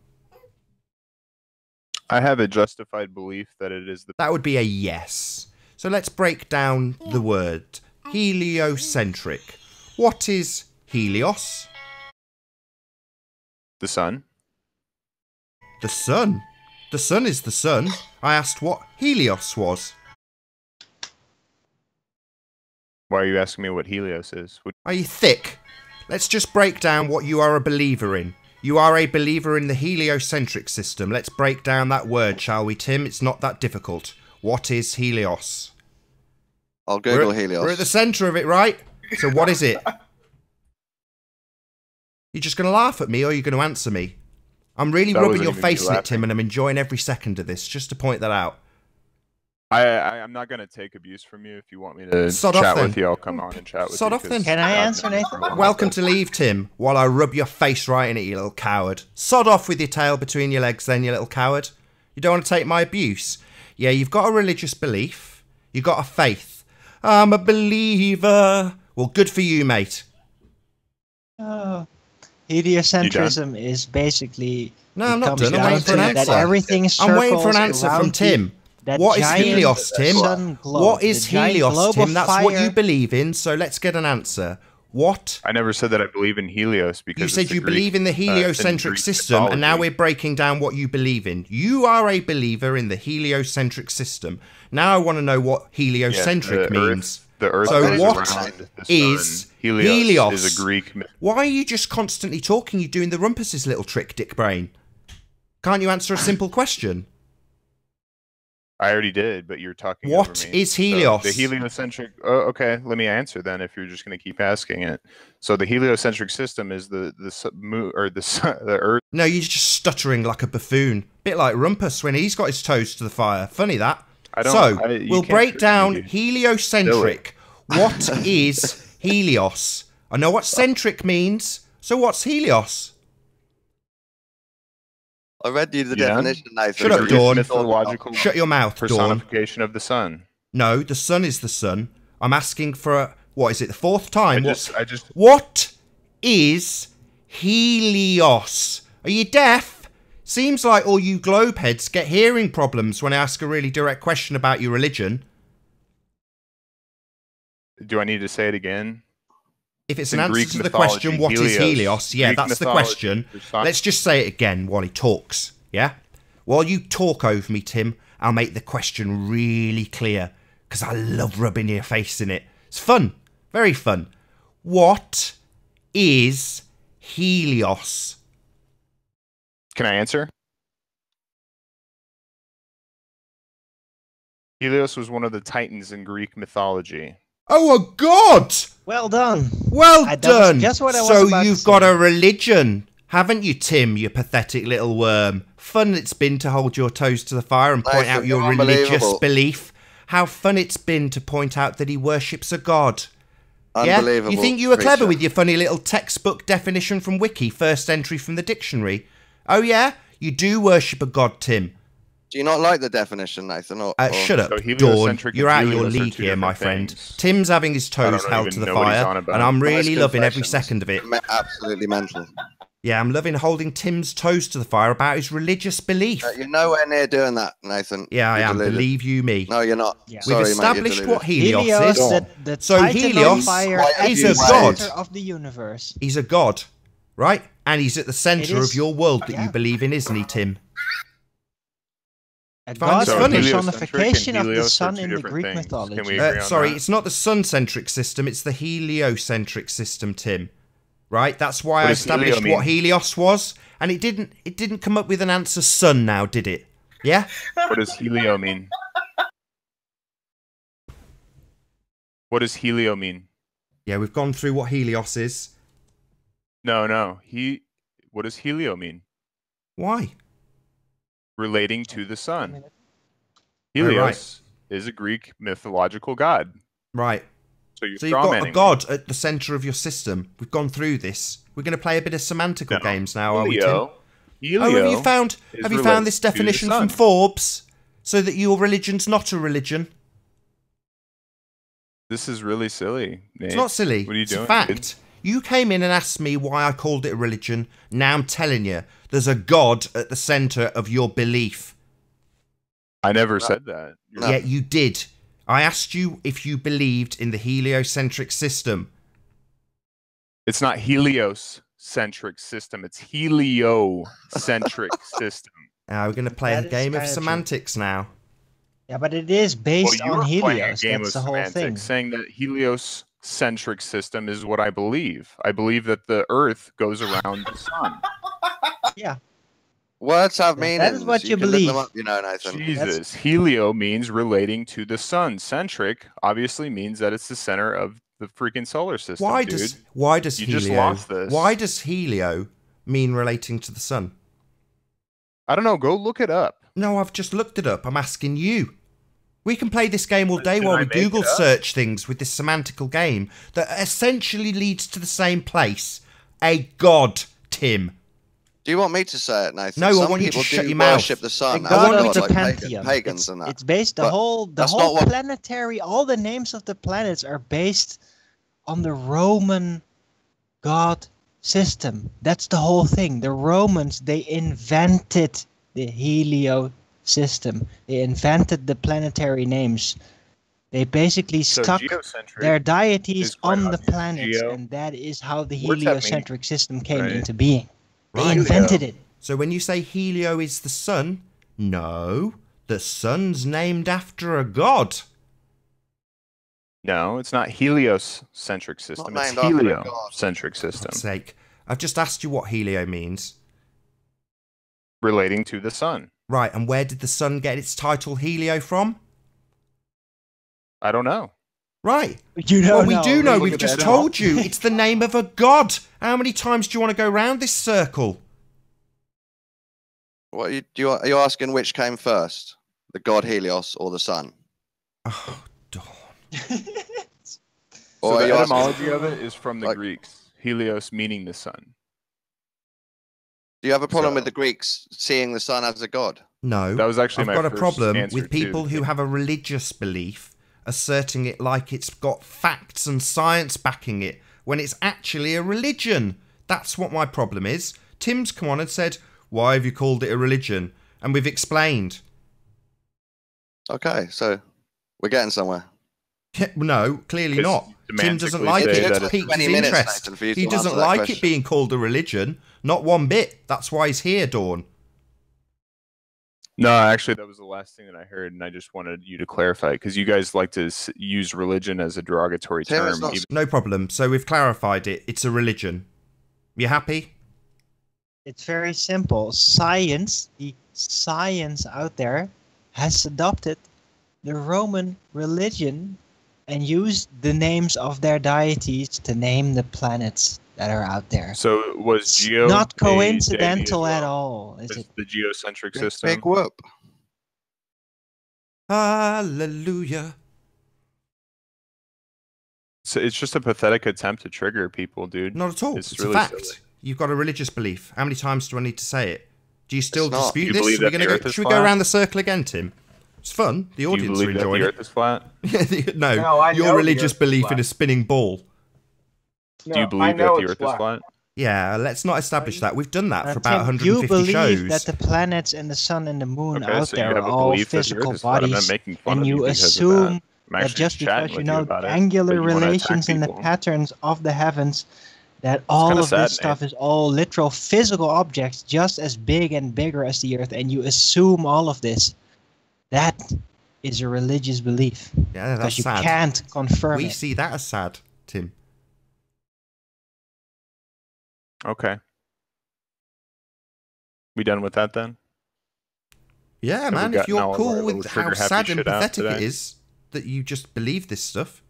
I have a justified belief that it is the. That would be a yes. So let's break down the word heliocentric. What is Helios? The sun. The sun. The sun is the sun. I asked what Helios was. Why are you asking me what Helios is? Are you thick? Let's just break down what you are a believer in. You are a believer in the heliocentric system. Let's break down that word, shall we, Tim? It's not that difficult. What is Helios? I'll Google Helios. We're at the centre of it, right? So what is it? You're just going to laugh at me, or you're going to answer me? I'm really That rubbing wasn't your even face me in it, laughing. Tim, and I'm enjoying every second of this, just to point that out. I'm not going to take abuse from you. If you want me to Sod off chat then. with you, I'll come on and chat with Sod you. off then. 'cause Can I I'm answer, Nathan? Welcome to Leave, Tim, while I rub your face right in it, you little coward. Sod off with your tail between your legs then, you little coward. You don't want to take my abuse? Yeah, you've got a religious belief. You've got a faith. I'm a believer. Well, good for you, mate. Oh. Heliocentrism is basically. No, it I'm not comes done. I'm down waiting for an to that answer. everything I'm waiting for an circles answer from around Tim. that What is giant Helios, Tim? sun globe, What is the giant Helios, globe Tim? of That's what you fire. believe in, so let's get an answer. What? I never said that I believe in Helios because You it's said the you Greek, believe in the it's in heliocentric Greek system, and now mythology. we're breaking down what you believe in. You are a believer in the heliocentric system. Now I want to know what heliocentric means. The Earth So is what around the sun. is Helios is a Greek myth. Why are you just constantly talking? You're doing the rumpus's little trick, dick brain. Can't you answer a simple question? I already did, but you're talking What over me. is Helios? So the heliocentric. Oh, okay, let me answer then. If you're just going to keep asking it, so the heliocentric system is the Earth. No, you're just stuttering like a buffoon. Bit like Rumpus when he's got his toes to the fire. Funny that. You We'll can't break trick down me, dude. heliocentric. What is Helios? I know what centric means, so what's Helios? I read you the Yeah. definition, Nathan. Shut up, Greek Dawn. mythological Shut your mouth, Dawn. personification of the sun. No, the sun is the sun. I'm asking for, what is it, the fourth time? I What is Helios? Are you deaf? Seems like all you globeheads get hearing problems when I ask a really direct question about your religion. do I need to say it again? If it's In an answer Greek to the mythology, question, what is Helios? Yeah, Greek that's the mythology, question. person- Let's just say it again while he talks, yeah? While you talk over me, Tim, I'll make the question really clear, because I love rubbing your face in it. It's fun. Very fun. What is Helios? Can I answer? Helios was one of the titans in Greek mythology. Oh, a god! Well done. Well That was done. just what I was So about to you've say. got a religion, haven't you, Tim, you pathetic little worm? Fun it's been to hold your toes to the fire and point Nathan, out your you're religious unbelievable. belief. How fun it's been to point out that he worships a god. Yeah? Unbelievable. You think you were clever creature. with your funny little textbook definition from Wiki, first entry from the dictionary? Oh yeah? You do worship a god, Tim. Do you not like the definition, Nathan? Or Shut up, So Dawn. heliocentric You're and out of your Helios are league two here, my different friend. things. Tim's having his I toes don't held even to the know what he's fire, on about. and I'm Nice really loving every confessions. second of it. Absolutely mental. Yeah, I'm loving holding Tim's toes to the fire about his religious belief. You're nowhere near doing that, Nathan. Yeah, I You're am. deluded. Believe you me. No, you're not. Yeah. We've Sorry, established mate, you're what deluded. Helios is. the So Titan Helios of fire is at a the god. center of the universe. He's a god, right? And he's at the It centre of is. your world that Yeah. you believe in, isn't he, Tim? A Fine, god it's is funny. the heliocentric personification and of the Helios are sun two in the different Greek things. mythology. Can we agree on Sorry, that? it's not the sun-centric system, it's the heliocentric system, Tim. Right? That's why What I does helio established what mean? Helios was, and it didn't come up with an answer sun now, did it? Yeah? What does helio mean? What does helio mean? Yeah, we've gone through what Helios is. No. What does helio mean? Why? Relating to the sun. Oh, Helios is a Greek mythological god. Right. So you're So you've got a strawmanning god at the centre of your system. We've gone through this. We're going to play a bit of semantical games now, are we, Tim? Helio Oh, have you found is this related to the definition from sun. Forbes, so that your religion's not a religion? This is really silly, Nate. It's not silly. What are you it's doing? a fact. You came in and asked me why I called it a religion. Now I'm telling you, there's a god at the centre of your belief. I never said that. No. Yeah, you did. I asked you if you believed in the heliocentric system. It's not Helios-centric system. It's heliocentric system. Now we're going to play That a is game of kinda true. semantics now. Yeah, but it is Well, based you on were playing a Helios. game That's of the whole semantics, thing. saying that Helios-centric system is what I believe. I believe that the Earth goes around the sun. Yeah. Words have That meanings. is what you can look them believe. up, you know, Nathan. Jesus. Helio means relating to the sun. Centric obviously means that it's the center of the freaking solar system, Why dude. does You Helio? just lost this. Why does Helio mean relating to the sun? I don't know. Go look it up. No, I've just looked it up. I'm asking you. We can play this game all day Did while I we make Google it up? search things with this semantical game that essentially leads to the same place. A god, Tim. Do you want me to say it, Nathan? No, I Some want you to people shut do your mouth. worship the sun. A as god a of god, the like pantheon. pagans It's, and that. it's based the But whole that's not what- planetary. All the names of the planets are based on the Roman god system. That's the whole thing. The Romans, they invented the Helio system. They invented the planetary names. They basically So stuck geocentric their deities is quite on the obvious. planets, Geo- and that is how the Words have heliocentric system came right? into being. They Right. invented it. So when you say Helio is the sun, no, the sun's named after a god. No, it's not Helios-centric system. It's named after a god. heliocentric For system. God's sake. I've just asked you what Helio means. Relating to the sun. Right, and where did the sun get its title Helio from? I don't know. Right. You Well, don't we know. do know. Look We've at just that. told you. It's the name of a god. How many times do you want to go round this circle? What are you asking which came first? The god Helios or the sun? Oh, Dawn. Or So are the you asking- etymology of it is from the like- Greeks. Helios meaning the sun. Do you have a problem So- with the Greeks seeing the sun as a god? No. That was actually I've my got a first problem answer with people too. who have a religious belief asserting it like it's got facts and science backing it when it's actually a religion. That's what my problem is. Tim's come on and said, why have you called it a religion? And we've explained. Okay, so we're getting somewhere. No, clearly Because not. Tim doesn't semantically like say it. that It's it's piqued 20 his minutes, interest. Nathan, for you He to doesn't answer that like it question. being called a religion. Not one bit. That's why he's here, Dawn. No, actually, that was the last thing that I heard, and I just wanted you to clarify because you guys like to use religion as a derogatory Tim, it's term. not- even- No problem. So we've clarified it. It's a religion. You happy? It's very simple. Science, the science out there, has adopted the Roman religion and used the names of their deities to name the planets that are out there. So was It's Geo not a deity coincidental as at well? all, is Is it? the geocentric Big, system? big whoop. Hallelujah. So it's just a pathetic attempt to trigger people, dude. Not at all. It's It's, really a fact. silly. You've got a religious belief. How many times do I need to say it? Do you still It's not. dispute You this? believe Should we, that gonna the go, Earth is should we go flat? around the circle again, Tim? It's fun. The Do you audience are believe that the enjoying Earth is flat? it. No, No, I know your the religious Earth is belief in flat. a spinning ball. No, Do you I believe know that the it's Earth is flat? Yeah, let's not establish that. We've done that for about Tim, you 150 believe shows. that the planets and the sun and the moon Okay, out so you there have are a all belief that the physical Earth is flat. I'm not bodies, making fun and of you you because of assume that. I'm that actually just chatting because you with know about the it, angular but you wanna attack relations and the people. patterns of the heavens, that all kinda of sad, this stuff is all literal physical objects just as big and bigger as the Earth, and you assume all of this. That is a religious belief. Yeah, Because that's you sad. can't confirm We it. see that as sad, Tim. Okay. We done with that then? Yeah, Have we man, if gotten all you're of cool our with little how trigger happy sad and shit out pathetic it today? is that you just believe this stuff.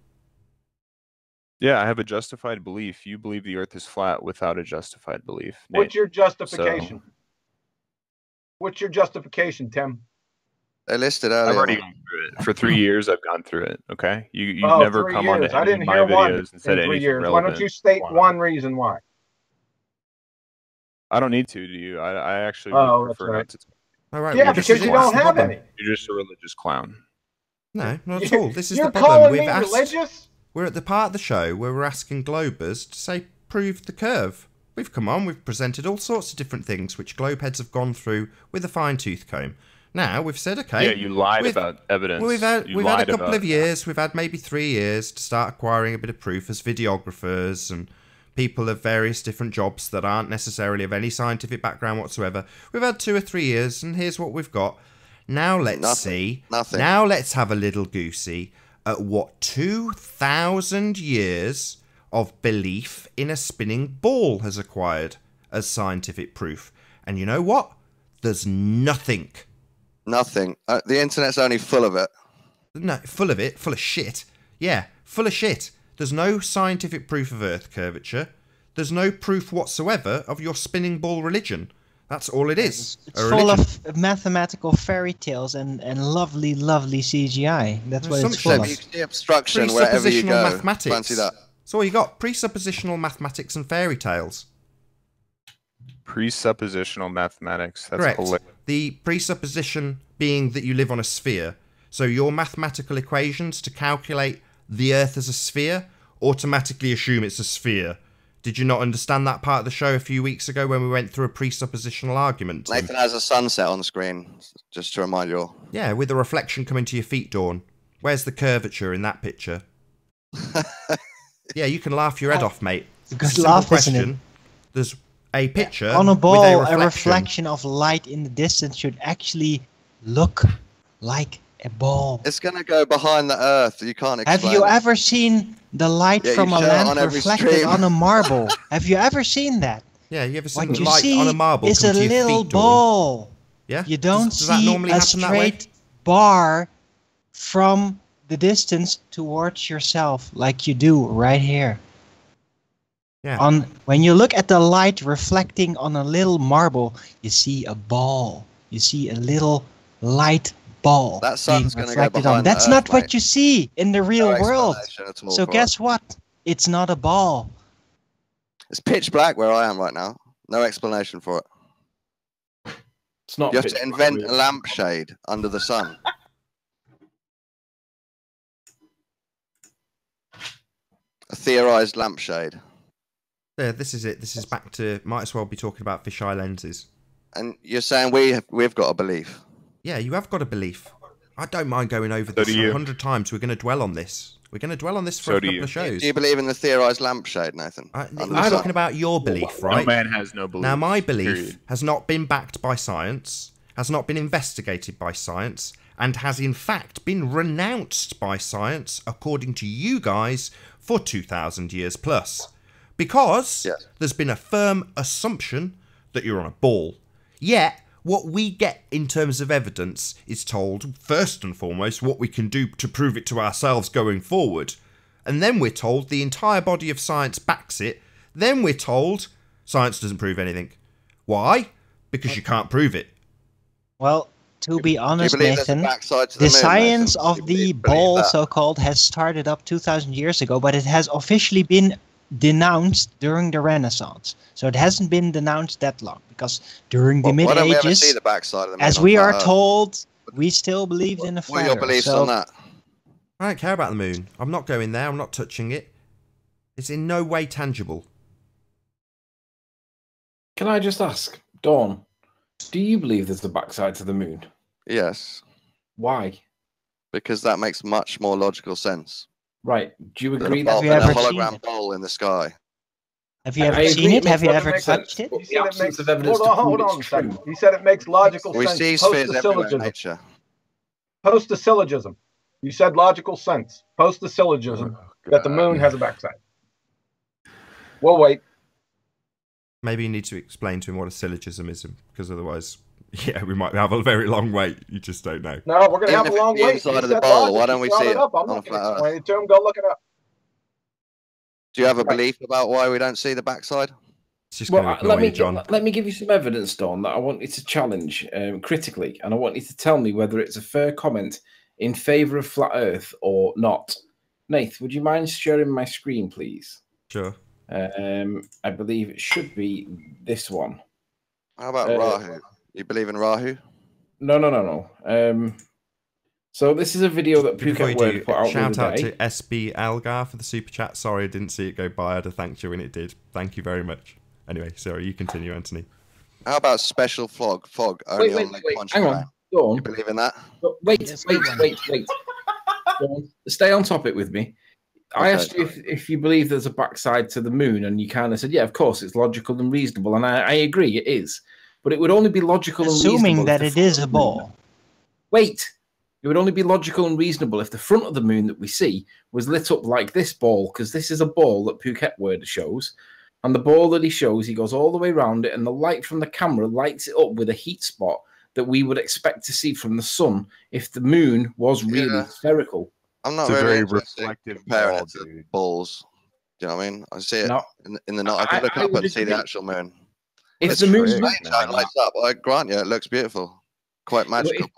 Yeah, I have a justified belief. You believe the Earth is flat without a justified belief. What's Nate. your justification? What's your justification, Tim? They listed earlier. I've already gone through it. For 3 years, I've gone through it. Okay, you've Oh, never 3 come years. on to I any didn't of my hear one videos and said in 3 anything years. relevant. Why don't you state Why? one reason why? I don't need to. Do you? I actually Oh, would that's prefer right. not to. All right. Yeah, well, because this is you it. This don't is the have problem. any. You're just a religious clown. No, not at all. This is You're the problem. calling We've me asked. religious? We're at the part of the show where we're asking Globers to say, prove the curve. We've come on, we've presented all sorts of different things which Globeheads have gone through with a fine-tooth comb. Now we've said, okay. Yeah, you lied about evidence. Well, we've had a couple of years. We've had maybe 3 years to start acquiring a bit of proof as videographers and people of various different jobs that aren't necessarily of any scientific background whatsoever. We've had 2 or 3 years, and here's what we've got. Now let's see. Nothing. Now let's have a little goosey at what 2,000 years of belief in a spinning ball has acquired as scientific proof. And you know what? There's nothing. Nothing. The internet's only full of it. No, full of it. Full of shit. Yeah, full of shit. There's no scientific proof of Earth curvature. There's no proof whatsoever of your spinning ball religion. That's all it is. It's full of mathematical fairy tales and lovely, lovely CGI. That's what it's full of. You see obstruction wherever you go. Mathematics. Fancy that. That's all you got. Presuppositional mathematics and fairy tales. Presuppositional mathematics. That's Correct. hilarious. The presupposition being that you live on a sphere. So your mathematical equations to calculate the Earth as a sphere automatically assume it's a sphere. Did you not understand that part of the show a few weeks ago when we went through a presuppositional argument? Nathan has a sunset on the screen, just to remind you all. Yeah, with a reflection coming to your feet, Dawn. Where's the curvature in that picture? Yeah, you can laugh your head off, mate. Good Simple laugh, question. isn't it? There's a picture On a with ball, a a reflection of light in the distance should actually look like a ball. It's going to go behind the Earth. You can't explain Have you it. ever seen the light Yeah, from you a show it on lamp every reflected stream. on a marble? Have you ever seen that? Yeah, you ever seen What the you light see on a marble is come a to your little feet, Dawn? ball. Yeah? You don't does that see normally a happen that way? straight bar from the distance towards yourself like you do right here. Yeah. When you look at the light reflecting on a little marble, you see a ball. You see a little light ball. That sun's being gonna go reflected behind on. the That's Earth, not what mate. you see in the real No world. explanation at all So for guess it. what? It's not a ball. It's pitch black where I am right now. No explanation for it. It's not. You have pitch to black, invent really. a lampshade under the sun. A theorized lampshade. There, this is it. This is back to, might as well be talking about fisheye lenses. And you're saying we've got a belief. Yeah, you have got a belief. I don't mind going over So this do you. 100 times. We're going to dwell on this. We're going to dwell on this for So a do couple you. of shows. Do you believe in the theorized lampshade, Nathan? We're Under the sun? talking about your belief, right? No man has no belief. Now, my belief period. has not been backed by science, has not been investigated by science, and has in fact been renounced by science, according to you guys, for 2,000 years plus. Because Yes. there's been a firm assumption that you're on a ball. Yet, what we get in terms of evidence is told, first and foremost, what we can do to prove it to ourselves going forward. And then we're told the entire body of science backs it. Then we're told science doesn't prove anything. Why? Because you can't prove it. Well, to be Do you honest, believe there's a Nathan, backside to the the moon, science Nathan? of Do you the believe ball, that? so-called, has started up 2,000 years ago, but it has officially been denounced during the Renaissance. So it hasn't been denounced that long, because during the Why Middle don't we ever Ages, see the backside of the moon as on we flat are Earth? told, we still believed in a What flat are your Earth. beliefs So on that? I don't care about the moon. I'm not going there. I'm not touching it. It's in no way tangible. Can I just ask, Dawn, do you believe there's a backside to the moon? Yes, Why? because that makes much more logical sense. Right. Do you Than agree a, that Have you than a ever seen hologram it? ball in the sky. have you I ever agree, seen it? Have you makes ever logical touched sense, it? but He the said it absence makes. of evidence Hold on, to prove hold it's on a second. true. He said it makes logical We sense. see Post spheres the everywhere in syllogism. nature. Post the syllogism. You said logical sense. Post the syllogism that the moon has a backside. We'll wait. Maybe you need to explain to him what a syllogism is, because otherwise, yeah, we might have a very long wait. You just don't know. No, we're going to Even have a if long it's the wait. inside He of the said ball, logic. why don't He we brought see it it up. I'm on a not going flat to Earth? explain it to him. Go look it up. Do you have a Right. belief about why we don't see the backside? It's just going to annoy you, John. Let me give you some evidence, Dawn, that I want you to challenge critically, and I want you to tell me whether it's a fair comment in favour of flat Earth or not. Nath, would you mind sharing my screen, please? Sure. I believe it should be this one. How about Rahu? You believe in Rahu? No. So this is a video that Phuket Word put out the shout other out day. to SB Algar for the super chat. Sorry, I didn't see it go by. I'd have thanked you when it did. Thank you very much. Anyway, sorry, you continue, Anthony. How about special fog only on Lake Hang on. Dawn. You believe in that? Wait. Dawn, stay on topic with me. Okay. I asked you if you believe there's a backside to the moon, and you kind of said, yeah, of course, it's logical and reasonable. And I agree, it is. But it would only be logical and reasonable. Assuming that it is a ball. Wait. It would only be logical and reasonable if the front of the moon that we see was lit up like this ball, because this is a ball that Phuket Word shows. And the ball that he shows, he goes all the way around it, and the light from the camera lights it up with a heat spot that we would expect to see from the sun if the moon was really spherical. I'm not it's really a very reflective comparing ball, it to dude. balls. Do you know what I mean? I see it No. in the night. I can look up and see the actual moon. If It's the moon strange how it lights up. I grant you, it looks beautiful, quite magical.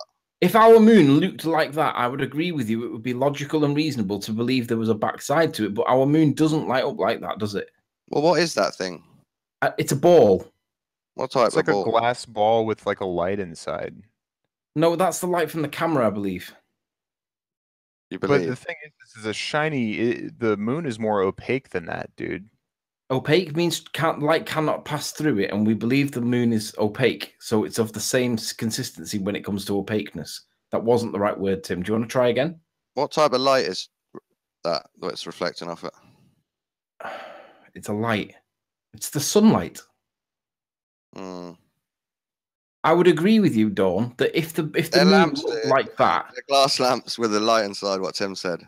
If our moon looked like that, I would agree with you. It would be logical and reasonable to believe there was a backside to it. But our moon doesn't light up like that, does it? Well, what is that thing? It's a ball. What type It's of like ball? a glass ball with like a light inside. No, that's the light from the camera, I believe. You But believe? the thing is, this is a shiny. The moon is more opaque than that, dude. Opaque means light cannot pass through it, and we believe the moon is opaque, so it's of the same consistency when it comes to opaqueness. That wasn't the right word, Tim. Do you want to try again? What type of light is that that's reflecting off it? It's a light. It's the sunlight. Hmm. I would agree with you, Dawn, that if the They're moon lamps, looked dude. like that, They're glass lamps with a light inside. What Tim said.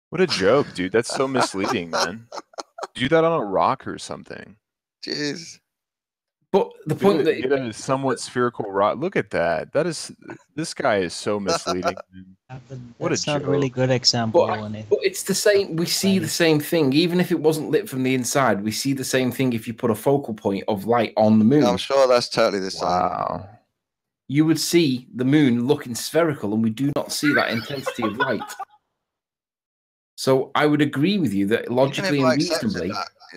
What a joke, dude. That's so misleading, man. Do that on a rock or something. Jeez. but the point that Get a somewhat spherical rock. Look at that. This guy is so misleading. What a That's not a really joke. good example. But, when it, but it's the same. We see the same thing, even if it wasn't lit from the inside. We see the same thing if you put a focal point of light on the moon. I'm sure that's totally the same. Wow. You would see the moon looking spherical, and we do not see that intensity of light. So I would agree with you that logically and reasonably,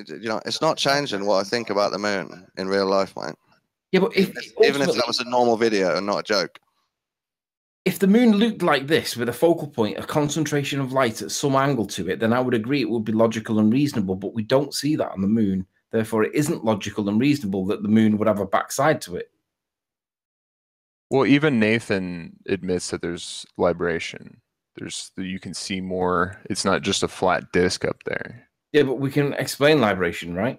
you know, it's not changing what I think about the moon in real life, mate. yeah. But Even if that was a normal video and not a joke. if the moon looked like this with a focal point, a concentration of light at some angle to it, then I would agree it would be logical and reasonable. But we don't see that on the moon. Therefore, it isn't logical and reasonable that the moon would have a backside to it. Well, even Nathan admits that there's libration. You can see more. It's not just a flat disc up there. Yeah, but we can explain libration, right?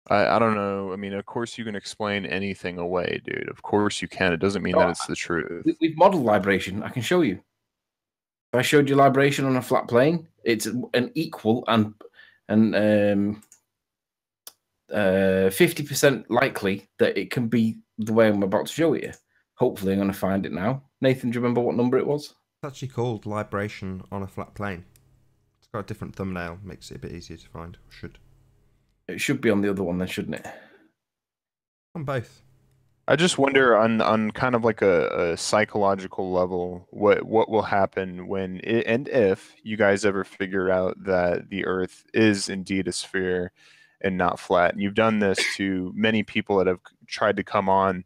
I don't know. I mean, of course you can explain anything away, dude. Of course you can. It doesn't mean that it's the truth. We've modeled libration. I can show you. If I showed you libration on a flat plane, it's an equal and 50% likely that it can be the way I'm about to show it you. Hopefully, I'm going to find it now. Nathan, do you remember what number it was? It's actually called Libration on a Flat Plane. It's got a different thumbnail, makes it a bit easier to find. It should be on the other one then, shouldn't it? On both. I just wonder on kind of like a psychological level, what will happen when and if you guys ever figure out that the Earth is indeed a sphere and not flat. And you've done this to many people that have tried to come on,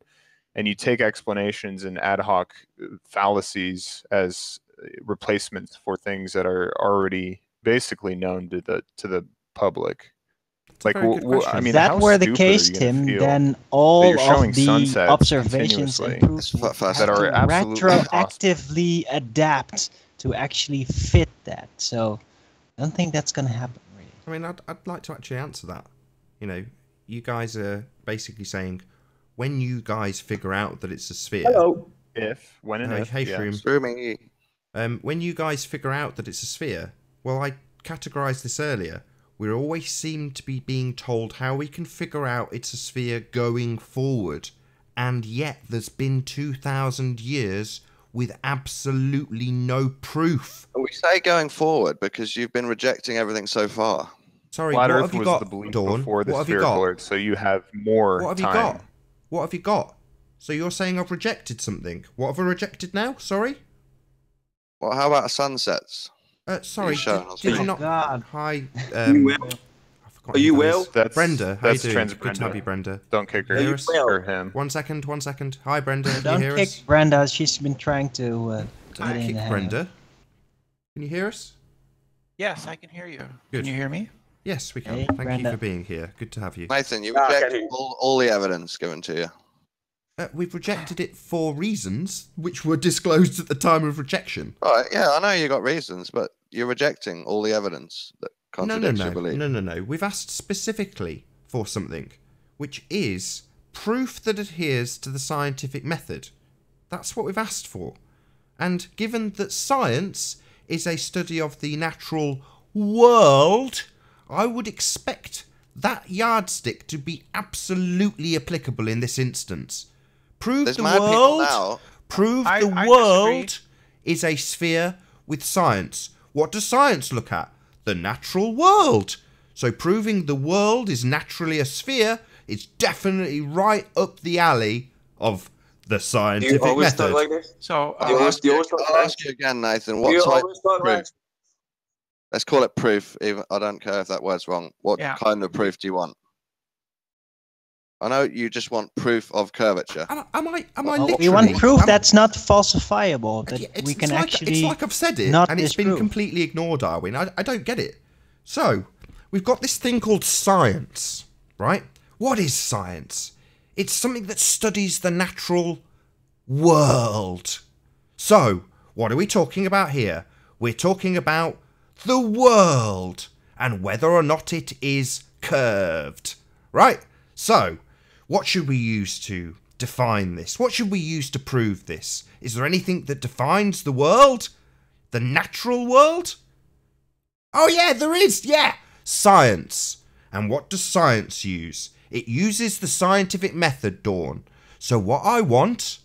and you take explanations and ad hoc fallacies as replacements for things that are already basically known to the public. Like, I mean, if that how were the stupid case, are you gonna Tim, feel then that all you're showing of the sunsets observations and continuously proofs It's would fascinating. have that are to absolutely retroactively adapt to actually fit that. So I don't think that's going to happen, really. I mean, I'd like to actually answer that. You know, you guys are basically saying, when you guys figure out that it's a sphere... Hello. when and if. Hey, Yeah. Shroom. Screw me. When you guys figure out that it's a sphere, well, I categorized this earlier. We always seem to be being told how we can figure out it's a sphere going forward, and yet there's been 2,000 years with absolutely no proof. We say going forward because you've been rejecting everything so far. Sorry, Flat what Earth have you was got, the belief Dawn? before the What have you spherical got? Earth, so you have more What have you time. got? What have you got? So you're saying I've rejected something. What have I rejected now? Sorry? Well, how about sunsets? Sorry, showing did, us did you something. not... God. Hi, You will? I forgot Are who you that well? is. That's Brenda, how you that's doing? trans Good to have you, Brenda. Don't kick her. Can you hear us? well? Or him. One second. Hi, Brenda, can Don't you hear kick us? Brenda. She's been trying to get Don't in kick the Brenda. Can you hear us? Yes, I can hear you. Good. Can you hear me? Yes, we can. Hey, Thank you Brenda. for being here. Good to have you. Nathan, you Ah, I reject can hear you. all the evidence given to you. We've rejected it for reasons which were disclosed at the time of rejection. Right, yeah, I know you got reasons, but you're rejecting all the evidence that contradicts your belief. No. We've asked specifically for something, which is proof that adheres to the scientific method. That's what we've asked for. And given that science is a study of the natural world, I would expect that yardstick to be absolutely applicable in this instance. Prove There's the mad people world. now. Prove I the disagree. world is a sphere with science. What does science look at? The natural world. So proving the world is naturally a sphere is definitely right up the alley of the Do you scientific always method. talk like this? So, Do you always talk I'll like ask you again, Nathan. Do What you type always of talk like proof? Let's call it proof. Even I don't care if that word's wrong. What Yeah. kind of proof do you want? I know you just want proof of curvature. Am I Well, literally... we want proof am- that's not falsifiable, that Yeah, we can like, actually it's like I've said it, not and it's been disprove. completely ignored, Darwin. I don't get it. So, we've got this thing called science, right? What is science? It's something that studies the natural world. So, what are we talking about here? We're talking about the world, and whether or not it is curved, right? So, what should we use to define this? What should we use to prove this? Is there anything that defines the world? The natural world? Oh yeah, there is, yeah! Science. And what does science use? It uses the scientific method, Dawn. So what I want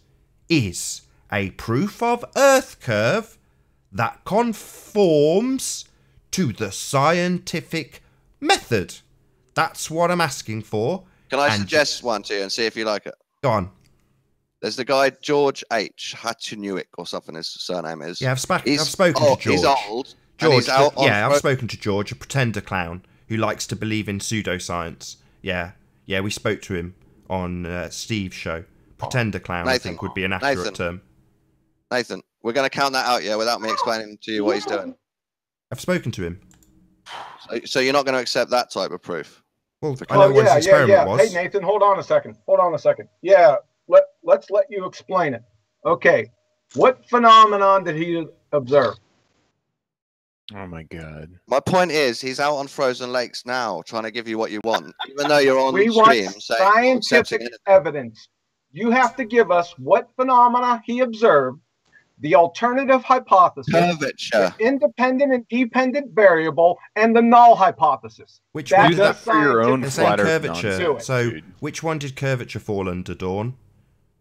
is a proof of Earth curve that conforms to the scientific method. That's what I'm asking for. Can I And- suggest one to you and see if you like it? Go on. There's the guy George H. Hatchenuick or something his surname is. Yeah, I've spoken He's- to George. He's old. and George, he's out on I've spoken to George, a pretender clown who likes to believe in pseudoscience. Yeah, we spoke to him on Steve's show. Pretender clown, I Nathan, think, would be an accurate Nathan. term. Nathan, we're going to count that out, yeah, without me explaining to you what he's doing. I've spoken to him. So you're not going to accept that type of proof? Well, I know what his experiment was. Hey, Nathan, hold on a second. Yeah, let's let you explain it. Okay, what phenomenon did he observe? Oh my god. My point is, he's out on frozen lakes now, trying to give you what you want, even though you're on We stream want saying you're accepting scientific it. evidence. You have to give us what phenomena he observed, the alternative hypothesis, Curvature. the independent and dependent variable, and the null hypothesis. Which That one Do did that for your own They're scientific- saying flat Earth curvature. Do nonsense, So, dude. which one did curvature fall under, Dawn?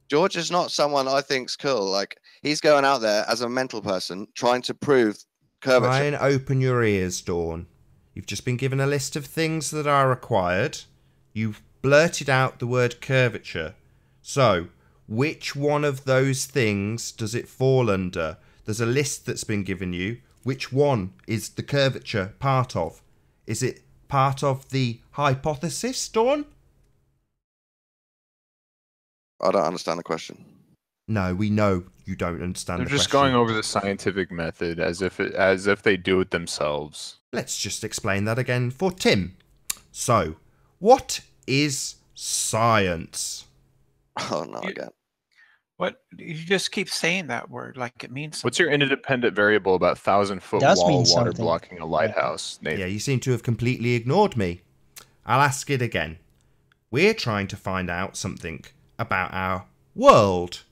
George is not someone I think's cool. Like, he's going out there as a mental person trying to prove curvature. Try and open your ears, Dawn. You've just been given a list of things that are required. You've blurted out the word curvature. So, which one of those things does it fall under? There's a list that's been given you. Which one is the curvature part of? Is it part of the hypothesis, Dawn? I don't understand the question. No, we know you don't understand They're the just question. going over the scientific method as if they do it themselves. Let's just explain that again for Tim. So, what is science? Oh no, again. what you just keep saying that word like it means something. What's your independent variable about 1,000-foot Does wall mean water something. blocking a lighthouse, Nathan? Yeah, you seem to have completely ignored me. I'll ask it again. We're trying to find out something about our world.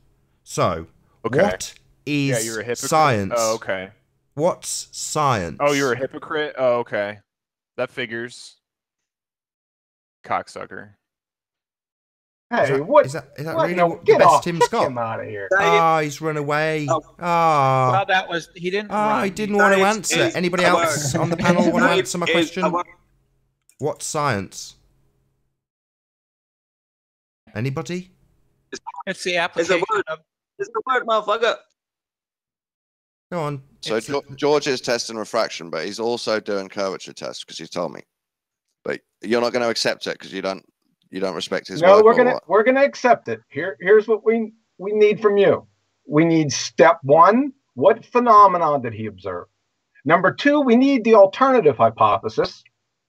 So, Okay. what is Yeah, you're a hypocrite. science? Oh, okay. What's science? Oh, you're a hypocrite? Oh, okay. That figures. Cocksucker. Hey, what? Is that what? really No, what the get best off. Tim's Kick got? him out of here. He's run away. Oh. Well, that was he didn't run. He didn't want to Science answer. is Anybody a else word. on the panel want to Science answer my is a question? word. What's science? Anybody? It's the It's a application word. of It's a word, motherfucker. Go on. So George is testing refraction, but he's also doing curvature tests because he told me. But you're not going to accept it because you don't respect his No, work. we're gonna accept it. Here's what we need from you. We need step one. What phenomenon did he observe? Number two, we need the alternative hypothesis.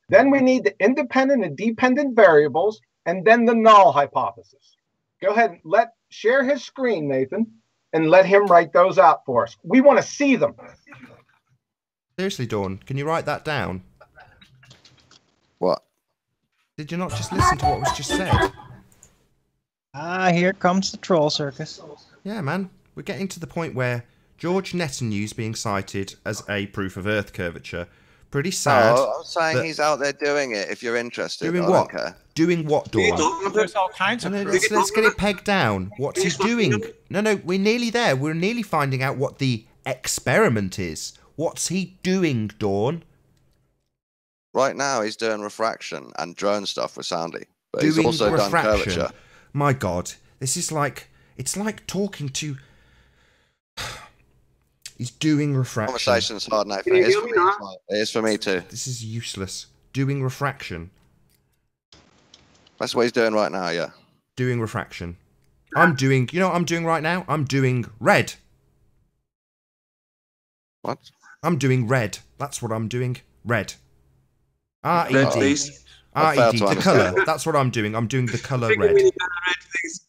Then we need the independent and dependent variables, and then the null hypothesis. Go ahead and share his screen, Nathan, and let him write those out for us. We want to see them. Seriously, Dawn, can you write that down? What? Did you not just listen to what was just said? Here comes the troll circus. Yeah, man. We're getting to the point where George Netanyahu's being cited as a proof of Earth curvature. Pretty sad. Oh, I'm saying he's out there doing it. If you're interested, Doing I what? don't care. Doing what, Dawn? there's all kinds of No, proof. let's get it pegged down. What's he doing? No, we're nearly there. We're nearly finding out what the experiment is. What's he doing, Dawn? Right now, he's doing refraction and drone stuff with Soundy, but he's Doing also done refraction. curvature. My God, this is like it's like talking to. He's doing refraction. Conversation's hard, Nathan. Can you It is hear for me me now? as well. It is for me too. This is useless. Doing refraction. That's what he's doing right now. Yeah. Doing refraction. I'm doing. You know what I'm doing right now? I'm doing red. What? I'm doing red. That's what I'm doing. Red. Red, R-E-D. please. I failed R-E-D. to The understand. colour. That's what I'm doing. I'm doing the colour Big red. mini red, please.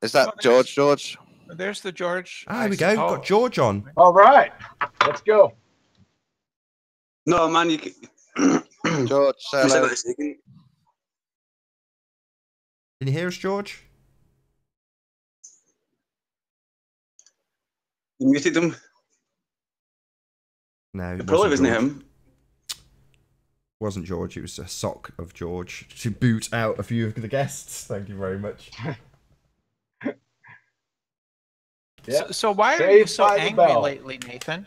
Is that George? George? There's the George. Here we go. We've got George on. All right, let's go. No, man, you can. George, say hello. Can you hear us, George? You muted them. No, it It probably wasn't George. him. Wasn't George. It was a sock of George to boot out a few of the guests. Thank you very much. So why are you Saved so by the angry bell. lately, Nathan?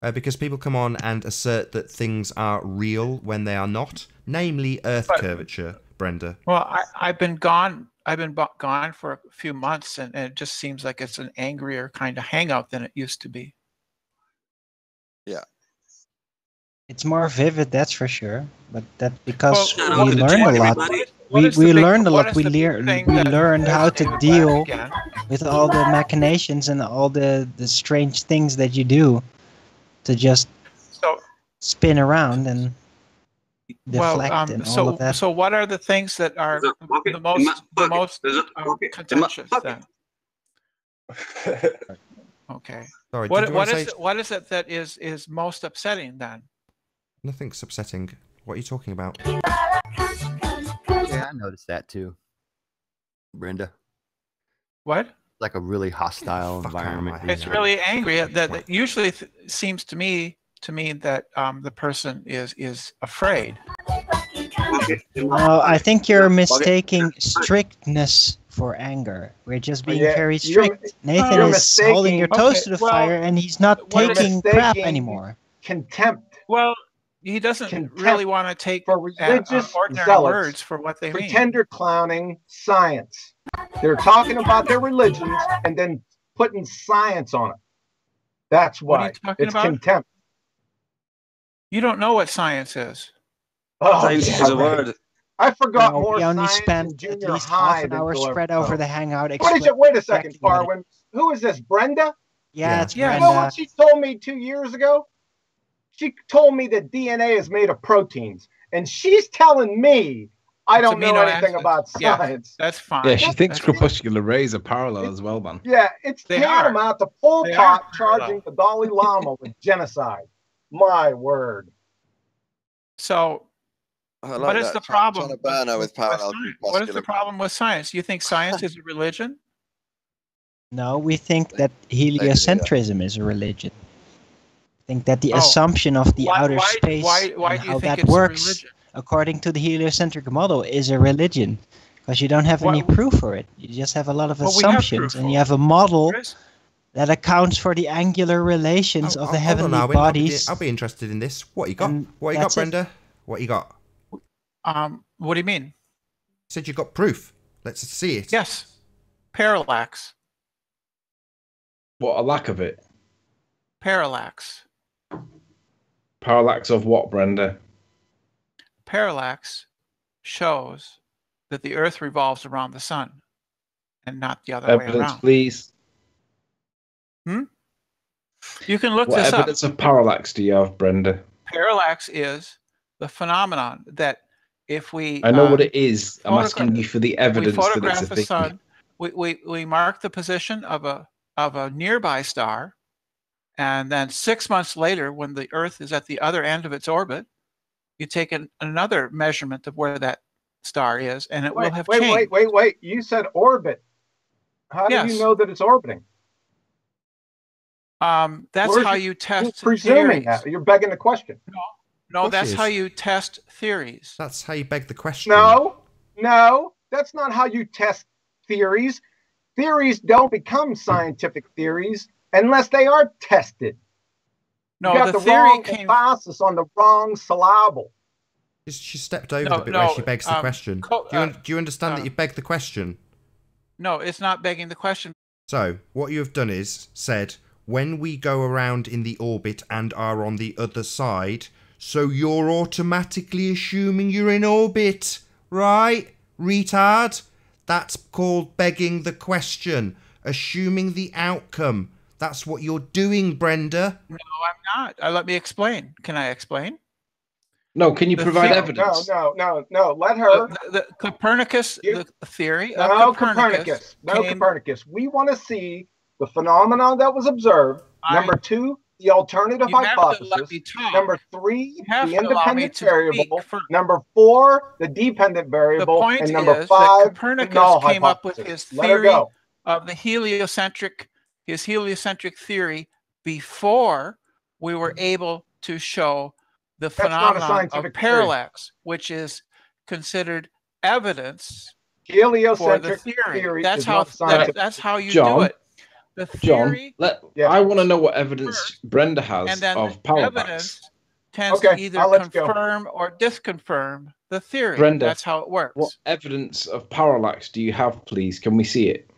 Because people come on and assert that things are real when they are not, namely Earth curvature, Brenda. Well, I've been gone. I've been gone for a few months, and it just seems like it's an angrier kind of hangout than it used to be. Yeah. It's more vivid, that's for sure. But that's because Well, we what- learned a what- lot. what- What is We the big- learned a what lot. is We the big thing that- learned how to Back deal again. with all the machinations and all the strange things that you do to just So, spin around and well, deflect and all of that. so what are the things that are There's a pocket the in most my pocket. There's a pocket in my contentious pocket. then? Okay. Sorry, did you want to say What is it that is most upsetting then? nothing's upsetting? What are you talking about? Yeah, I noticed that too, Brenda. What? Like a really hostile Fuck out of environment. my head. It's really angry. That usually seems to me that the person is afraid. Pocket in my No, I pocket. think you're Pocket. mistaking strictness for anger. We're just being Yeah, very you're- strict. Nathan you're is holding your mistaking- toes Okay, to the well, fire, and he's not you're taking crap mistaking- anymore. Contempt Well, he doesn't Contempt really want to take for religious ordinary zealots, words for what they mean. pretender clowning science. They're talking about their religions and then putting science on it. That's What are why you talking it's about? contempt. You don't know what science is. Oh, Science yeah, is a right. word. I forgot No, more we only science in spent at junior least high half an than hour you'll ever spread over know. the hangout. What is it? Wait a second, exactly what it- Farwin. Who is this? Brenda? Yeah, it's Yeah. You know Brenda. what she told me 2 years ago? She told me that DNA is made of proteins, and she's telling me I It's don't know amino anything acids. about Yeah. science. That's fine. Yeah, she thinks That's fine. corpuscular rays are parallel as well, man. Yeah, it's They are. tantamount to Pol They Pot are charging the Dalai Lama with genocide. My word. So, I like what is that. the Trying problem? to burn her with parallel science? What is the corpuscular. problem with science? You think science is a religion? No, we think that heliocentrism is a religion. I think that the Oh. assumption of the outer space why and do you how think that it's a works religion? according to the heliocentric model is a religion. because you don't have any proof for it. You just have a lot of assumptions, and you have a model that accounts for the angular relations of the heavenly bodies. I'll be interested in this. What you got? What you got, Brenda? What you got? What do you mean? You said you got proof. Let's see it. Yes. Parallax. What, a lack of it? Parallax. Parallax of what, Brenda? Parallax shows that the Earth revolves around the sun and not the other way Evidence, around. please. You can look What this up. What evidence of parallax do you have, Brenda? Parallax is the phenomenon that if we... I know what it is. I'm asking you for the evidence that it's a thing. Sun, we mark the position of a nearby star, and then 6 months later, when the Earth is at the other end of its orbit, you take another measurement of where that star is, and it will have changed. Wait. You said orbit. How do you know that it's orbiting? That's how you test. You're presuming that. You're begging the question. No, that's how you test theories. That's how you beg the question. No, that's not how you test theories. Theories don't become scientific theories unless they are tested. No, you got the wrong emphasis on the wrong syllable. She stepped over the bit where she begs the question. Do you understand that you beg the question? No, it's not begging the question. So, what you have done is said, when we go around in the orbit and are on the other side, so you're automatically assuming you're in orbit, right? Retard? That's called begging the question, assuming the outcome. That's what you're doing, Brenda. No, I'm not. Let me explain. Can I explain? No, can you provide evidence? No. Let her. The Copernicus, the theory of Copernicus. Copernicus. We want to see the phenomenon that was observed. Number 2, the alternative hypothesis. Number 3, the independent variable. Number 4, the dependent variable. The point and number is 5, that Copernicus came up with his theory of the heliocentric theory before we were able to show the phenomenon of parallax, which is considered evidence for the theory. That's how you do it. The theory, I want to know what evidence Brenda has and then of parallax. Evidence tends to either confirm or disconfirm the theory. Brenda, that's how it works. What evidence of parallax do you have, please? Can we see it?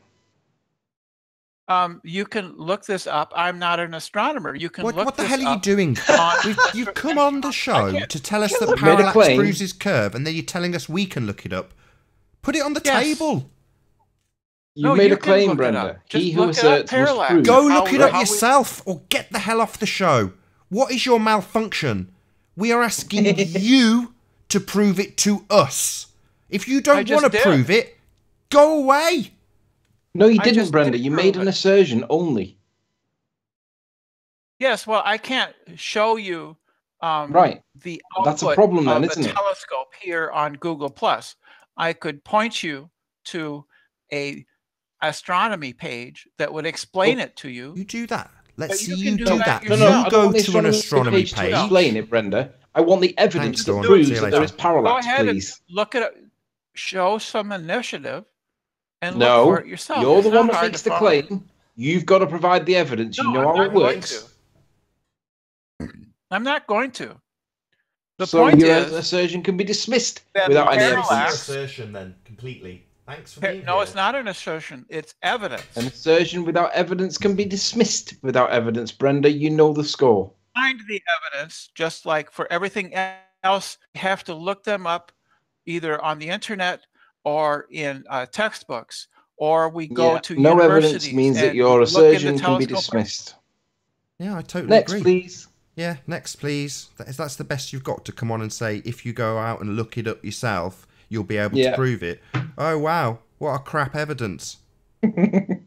You can look this up. I'm not an astronomer. You can look what the this hell are you up doing? You've come on the show to tell us that parallax proves his curve, and then you're telling us we can look it up. Put it on the table. You made a claim, Brenda. He who asserts must prove. Go look it up yourself, or get the hell off the show. What is your malfunction? We are asking you to prove it to us. If you don't want to prove it, go away. No, you didn't, Brenda. You made an assertion only. Yes, well, I can't show you the That's a problem then, of isn't the it? telescope here on Google+. I could point you to a astronomy page that would explain it to you. You do that. Let's see you you do do that that. No, You go to an astronomy page. To explain it, Brenda. I want the evidence that Dawn. proves See you that there later. is parallax, Go ahead please. and look at it. Show some initiative and No, look for it yourself. you're the It's one not that hard makes to the find. claim. You've got to provide the evidence. You know how it works. I'm not going to. The So point your is assertion can be dismissed that without any parallax- evidence. Assertion then, completely. Thanks for being No, here. it's not an assertion. It's evidence. An assertion without evidence can be dismissed without evidence. Brenda, you know the score. Find the evidence, just like for everything else, you have to look them up either on the internet or in textbooks, or we go to no universities. evidence means that and your look in the assertion can be telescope. dismissed. Yeah, I totally Next, agree. please. Yeah, next, please. That's the best you've got to come on and say, if you go out and look it up yourself, you'll be able to prove it. Oh, wow. What a crap evidence.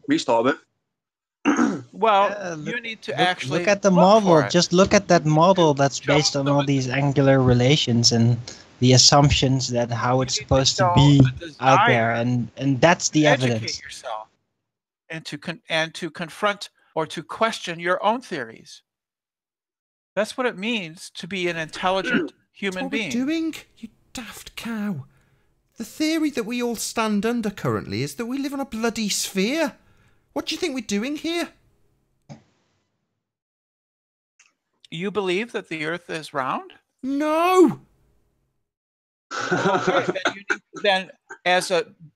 Restart it. Well, you need to actually look at the look model. for it. Just look at that model that's based on all these angular relations and the assumptions that how it's supposed to be out there, and that's the educate evidence. yourself and to confront or to question your own theories. That's what it means to be an intelligent human What being. we're doing, you daft cow. The theory that we all stand under currently is that we live on a bloody sphere. What do you think we're doing here? You believe that the Earth is round? No. Okay, then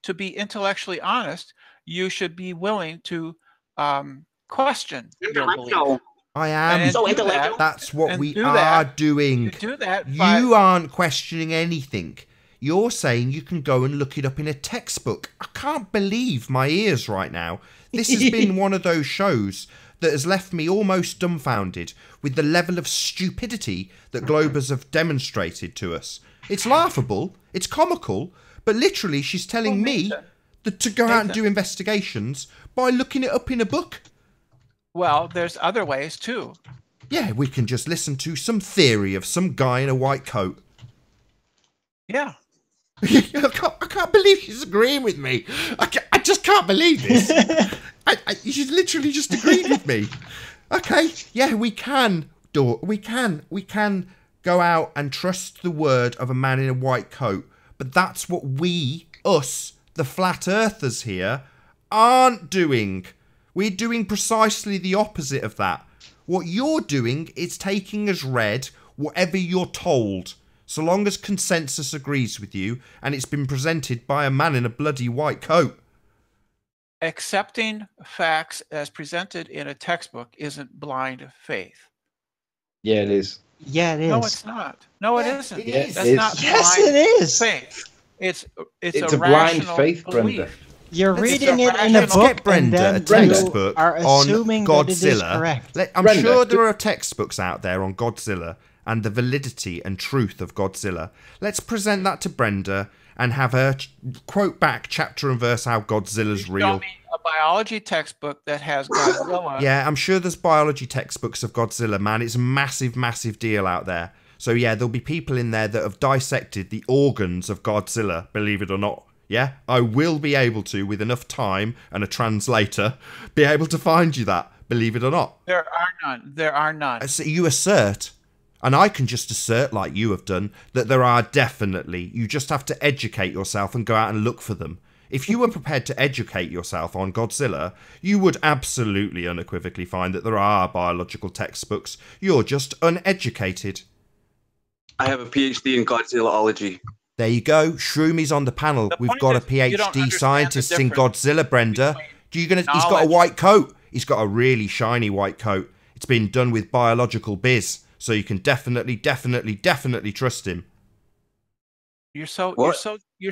to be intellectually honest, you should be willing to question your belief. I am. So intellectual. That's what we are doing. You do that. You aren't questioning anything. You're saying you can go and look it up in a textbook. I can't believe my ears right now. This has been one of those shows that has left me almost dumbfounded with the level of stupidity that Globers have demonstrated to us. It's laughable, it's comical, but literally she's telling me that to go out and do investigations by looking it up in a book. Well, there's other ways too. Yeah, we can just listen to some theory of some guy in a white coat. Yeah. I can't believe she's agreeing with me. I just can't believe this. She's literally just agreed with me. Okay, yeah, we can go out and trust the word of a man in a white coat. But that's what us, the flat earthers here, aren't doing. We're doing precisely the opposite of that. What you're doing is taking as read whatever you're told, so long as consensus agrees with you and it's been presented by a man in a bloody white coat. Accepting facts as presented in a textbook isn't blind faith. Yeah, it is. Yeah, it is. No, it's not. No, it isn't. It is. That's not Yes, blind it is. Faith. It's a blind faith, belief. Brenda. You're reading it in a Let's book, get Brenda a and then textbook you are assuming on that it is Godzilla. correct. I'm Brenda, sure there are textbooks out there on Godzilla and the validity and truth of Godzilla. Let's present that to Brenda and have her quote back chapter and verse how Godzilla's real. A biology textbook that has Godzilla. Yeah, I'm sure there's biology textbooks of Godzilla, man. It's a massive, massive deal out there. So yeah, there'll be people in there that have dissected the organs of Godzilla, believe it or not. Yeah, I will be able to, with enough time and a translator, be able to find you that, believe it or not. There are none. There are none. So you assert, and I can just assert, like you have done, that there are definitely. You just have to educate yourself and go out and look for them. If you were prepared to educate yourself on Godzilla, you would absolutely unequivocally find that there are biological textbooks. You're just uneducated. I have a PhD in Godzillaology. There you go. Shroomi's on the panel. We've got a PhD scientist in Godzilla, Brenda. He's got a white coat. He's got a really shiny white coat. It's been done with biological biz, so you can definitely trust him. You're so worried. You're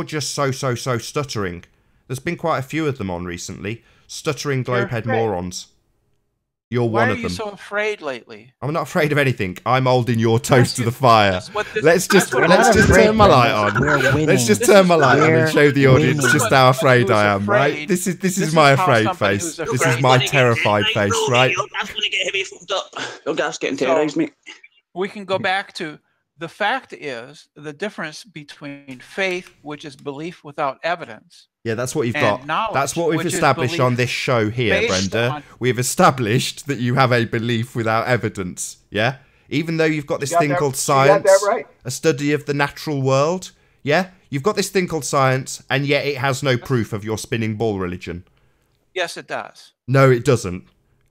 just so stuttering. There's been quite a few of them on recently. Stuttering globehead morons. You're one of them. Why are you so afraid lately? I'm not afraid of anything. I'm holding your toast to the fire. Let's just turn my light on. Let's just turn my light on and show the audience just how afraid I am, right? This is my afraid face. This is my terrified face, right? Your gas gonna get heavy fucked up. Your gas getting terrorized, mate. We can go back to the fact is the difference between faith, which is belief without evidence. Yeah, that's what you've got. That's what we've which established on this show here, Brenda. We've established that you have a belief without evidence. Yeah? Even though you've got this thing called science, a study of the natural world. Yeah? You've got this thing called science, and yet it has no proof of your spinning ball religion. Yes, it does. No, it doesn't.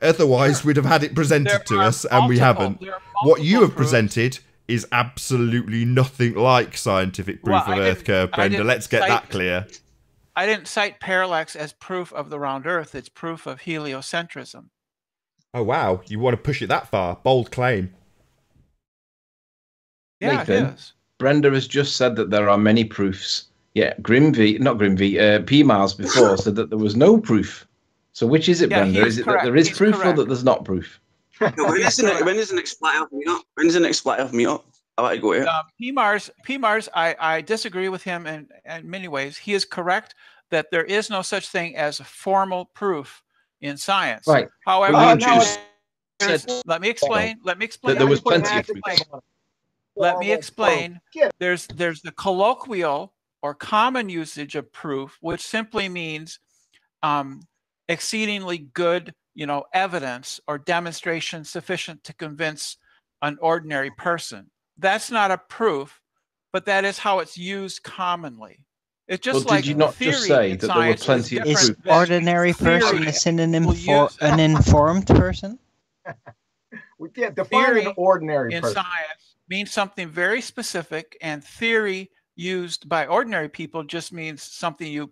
Otherwise, we'd have had it presented to us, and we haven't. What you have presented is absolutely nothing like scientific proof of Earth curve, Brenda. Let's get that clear. I didn't cite parallax as proof of the round Earth. It's proof of heliocentrism. Oh, wow. You want to push it that far? Bold claim. Yeah, Nathan, it is. Brenda has just said that there are many proofs. Yeah, PMars before said that there was no proof. So which is it, Brenda? Is it that there is proof or that there's not proof? When is the next flat Earth meet up? When is the next flat Earth meet up? I like to go here. PMars, I disagree with him in many ways. He is correct that there is no such thing as formal proof in science. Right. However, let me explain. That there was plenty of proof. Let me explain. There's the colloquial or common usage of proof, which simply means exceedingly good, evidence or demonstration sufficient to convince an ordinary person. that's not a proof, but that is how it's used commonly. It's just like did you not just say that there were plenty of Is proofs? ordinary person a synonym for an informed person? We can't define an ordinary in person. science means something very specific, and theory used by ordinary people just means something you.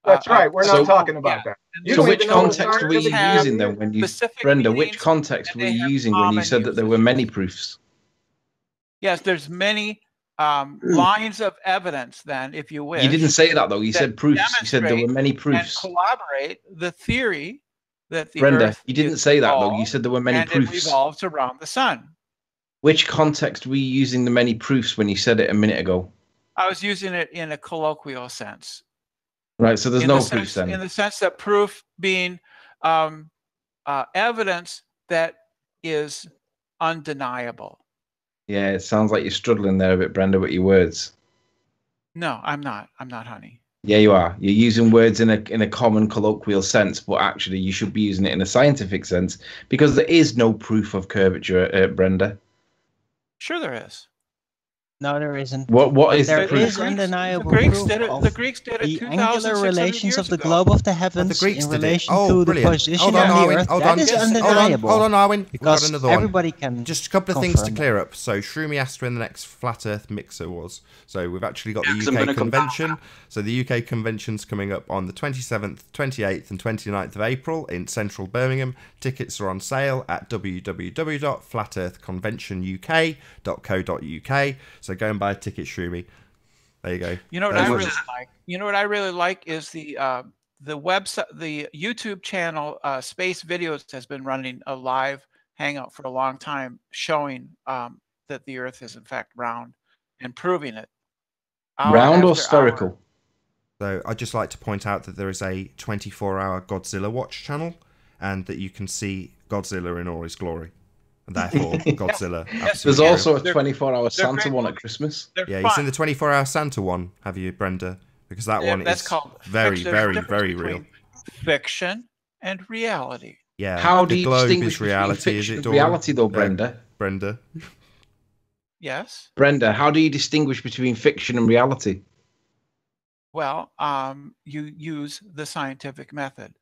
That's right. We're not talking about that. So which context were you using then when you, Brenda, which context were you using when you said that there were many proofs? Yes, there's many lines of evidence then, if you wish. You didn't say that though. You said proofs. You said there were many proofs. And corroborate the theory that the Brenda, Earth you didn't say that though. You said there were many and proofs. it revolves around the sun. Which context were you using the many proofs when you said it a minute ago? I was using it in a colloquial sense. Right, so there's no proofs then. In the sense that proof being evidence that is undeniable. Yeah, it sounds like you're struggling there a bit, Brenda, with your words. No, I'm not. I'm not, honey. Yeah, you are. You're using words in a common colloquial sense, but actually you should be using it in a scientific sense because there is no proof of curvature, Brenda. Sure there is. No, there isn't. What is there the proof? is undeniable the Greeks proof did it. of The Greeks did it. the 2,600 angular relations years of the ago. globe of the heavens in relation to the position of the Earth. That is undeniable. Hold on, Arwin. We've got Because another one. everybody can Just a couple of things to confirm clear up. So Shroomy asked when the next flat Earth mixer was. So we've actually got the 'cause I'm UK gonna come back. convention. So the UK convention's coming up on the 27th, 28th and 29th of April in central Birmingham. Tickets are on sale at www.flatearthconventionuk.co.uk. So go and buy a ticket, Shroomy. There you go. You know what I really like? You know what I really like is the website, the YouTube channel Space Videos has been running a live hangout for a long time, showing that the Earth is in fact round and proving it. Round or spherical? So I'd just like to point out that there is a 24-hour Godzilla Watch channel, and that you can see Godzilla in all his glory. And therefore, Godzilla. There's also a 24-hour Santa one at Christmas. Yeah, you've seen the 24-hour Santa one, have you, Brenda? Because that one is very, very, very real. Fiction and reality. Yeah. How do the you globe distinguish is reality, between is fiction it, and Dawn? reality, though, Brenda? Brenda. Yes. Brenda, how do you distinguish between fiction and reality? Well, you use the scientific method.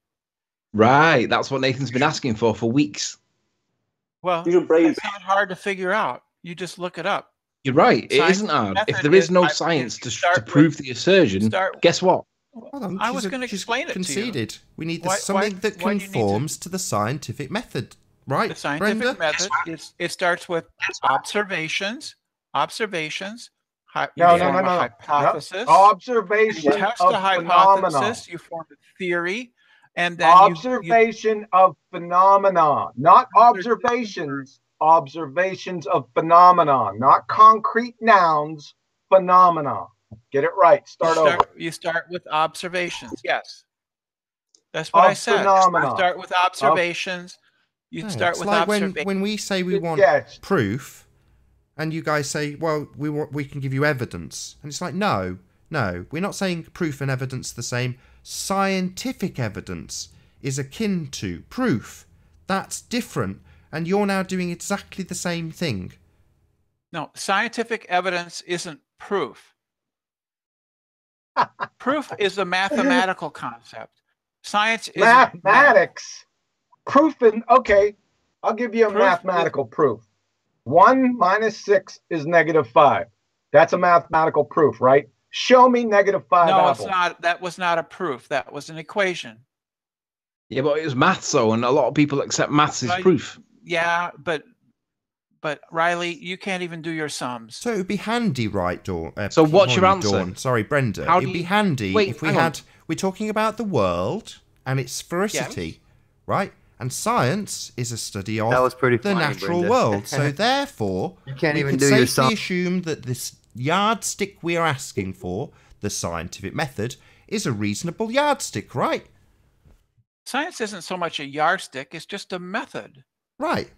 Right, that's what Nathan's been asking for weeks. Well, it's not hard to figure out. You just look it up. You're right, it isn't hard. If there is no science to prove the assertion, guess what? I was going to explain it conceded. to you. We need something that conforms to the scientific method, right? The scientific Brenda? method it starts with observations. No. Hypothesis. Observation you test of a hypothesis. phenomena. You form a theory, and then observation of phenomena, not observations. Observations of phenomena, not concrete nouns. Phenomena. Get it right. Start over. You start with observations. Yes, that's what I said. Phenomena. You start with observations. You start with like observations. when we say we want proof, and you guys say, well, we can give you evidence, and it's like, no, we're not saying proof and evidence are the same. Scientific evidence is akin to proof. That's different, and you're now doing exactly the same thing. No, scientific evidence isn't proof. Proof is a mathematical concept. Science is mathematics. Proof okay, I'll give you a mathematical proof. 1 minus 6 is -5. That's a mathematical proof, right? Show me -5 No, apples. it's not. That was not a proof. That was an equation. Yeah, but it was maths, though, and a lot of people accept maths as proof. Yeah, but Riley, you can't even do your sums. So it would be handy, right, Dawn? So what's your answer? Dawn. Sorry, Brenda. It'd be handy if we had... We're talking about the world and its sphericity, right? And science is a study of the natural world. So therefore, you can't even do your safely assume that this yardstick we are asking for, the scientific method, is a reasonable yardstick, right? Science isn't so much a yardstick, it's just a method. Right.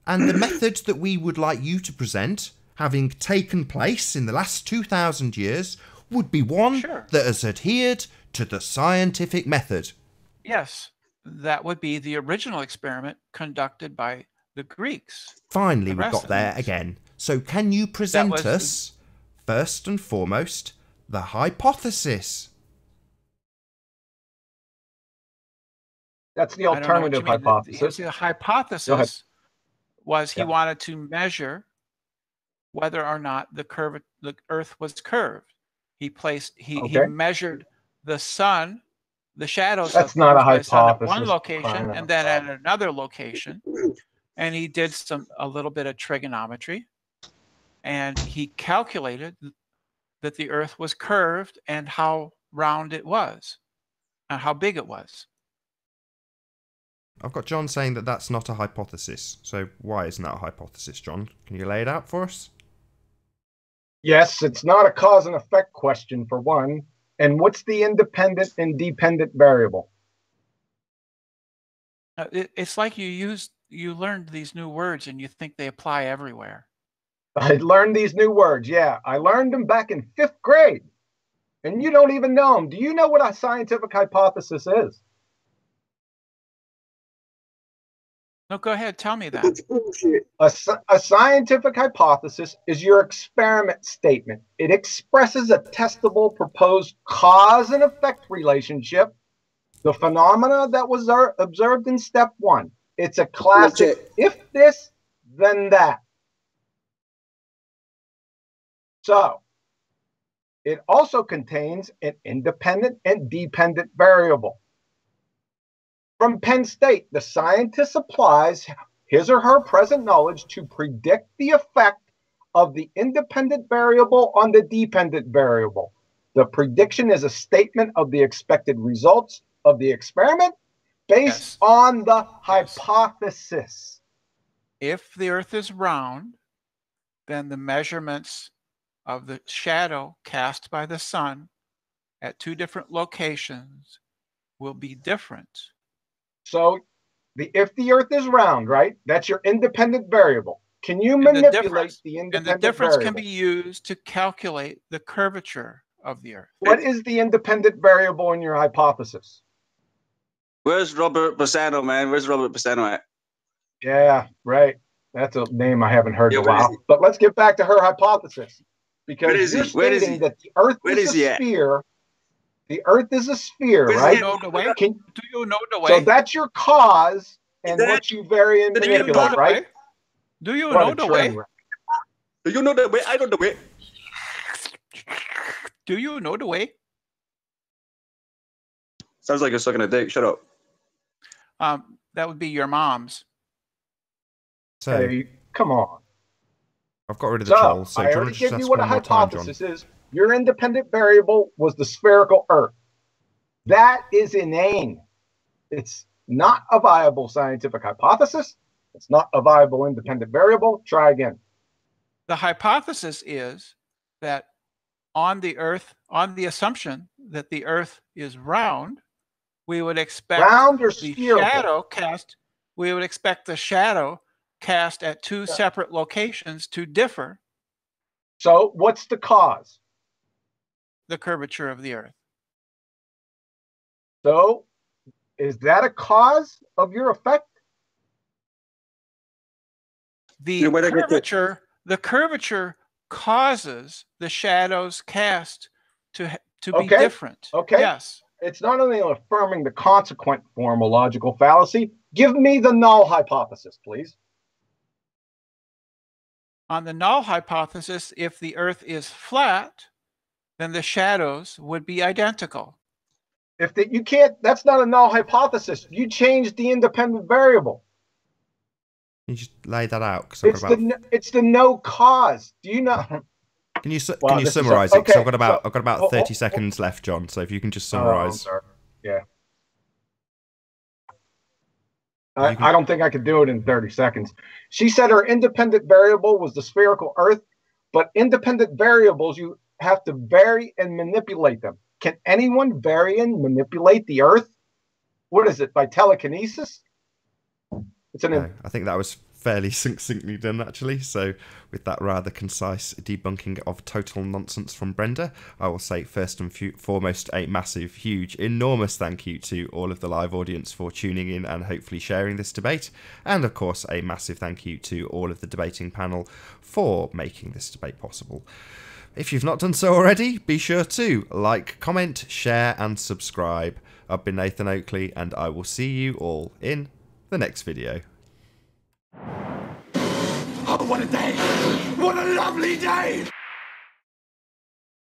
And the method that we would like you to present, having taken place in the last 2,000 years, would be one that has adhered to the scientific method. Yes, that would be the original experiment conducted by the Greeks. Finally, we got there again. So can you present us, first and foremost, the hypothesis? That's the alternative hypothesis. The hypothesis was he wanted to measure whether or not the Earth was curved. He measured the sun, the shadows That's of not a the sun at hypothesis. one location and then at another location. And he did a little bit of trigonometry, and he calculated that the Earth was curved and how round it was and how big it was. I've got John saying that that's not a hypothesis. So why isn't that a hypothesis, John? Can you lay it out for us? Yes, it's not a cause and effect question, for one. And what's the independent and dependent variable? It's like you learned these new words and you think they apply everywhere. I learned these new words. Yeah, I learned them back in 5th grade. And you don't even know them. Do you know what a scientific hypothesis is? No, go ahead. Tell me that. A scientific hypothesis is your experiment statement. It expresses a testable proposed cause and effect relationship, the phenomena that was observed in step 1. It's a classic if this, then that. So, it also contains an independent and dependent variable. From Penn State, the scientist applies his or her present knowledge to predict the effect of the independent variable on the dependent variable. The prediction is a statement of the expected results of the experiment based on the hypothesis. If the Earth is round, then the measurements of the shadow cast by the sun at 2 different locations will be different. So, if the Earth is round, right, that's your independent variable. Can you manipulate the independent variable? And the difference can be used to calculate the curvature of the Earth. What is the independent variable in your hypothesis? Where's Robert Bassano, man? Where's Robert Bassano at? Yeah, right. That's a name I haven't heard in a while. But let's get back to her hypothesis. Because you're stating that the Earth is a sphere. The Earth is a sphere, right? Do you know the way? Do you know the way? So that's your cause and what you vary and manipulate, right? Do you know the way? Do you know the way? I know the way. Do you know the way? Sounds like you're sucking a dick. Shut up. That would be your mom's. So, hey, come on. I've got rid of the troll. So I already gave you what a hypothesis is. Your independent variable was the spherical Earth. That is inane. It's not a viable scientific hypothesis. It's not a viable independent variable. Try again. The hypothesis is that on the Earth, on the assumption that the Earth is round, we would expect the shadow cast. We would expect the shadow cast at 2 separate locations to differ. So, what's the cause? The curvature of the Earth. So, is that a cause of your effect? The curvature causes the shadows cast to be different. Okay. Yes. It's not only affirming the consequent formal logical fallacy. Give me the null hypothesis, please. On the null hypothesis, if the Earth is flat, then the shadows would be identical. You can't, that's not a null hypothesis. You changed the independent variable. You just lay that out. It's the no cause. Do you know? Can you summarize it? Because I've got about 30 seconds left, John. So if you can just summarize. Yeah. I don't think I could do it in 30 seconds. She said her independent variable was the spherical Earth, but independent variables, you have to vary and manipulate them. Can anyone vary and manipulate the Earth? What is it, by telekinesis? I think that was fairly succinctly done, actually. So with that rather concise debunking of total nonsense from Brenda, I will say first and foremost a massive, huge, enormous thank you to all of the live audience for tuning in and hopefully sharing this debate. And of course, a massive thank you to all of the debating panel for making this debate possible. If you've not done so already, be sure to like, comment, share and subscribe. I've been Nathan Oakley, and I will see you all in the next video. Oh, what a day! What a lovely day!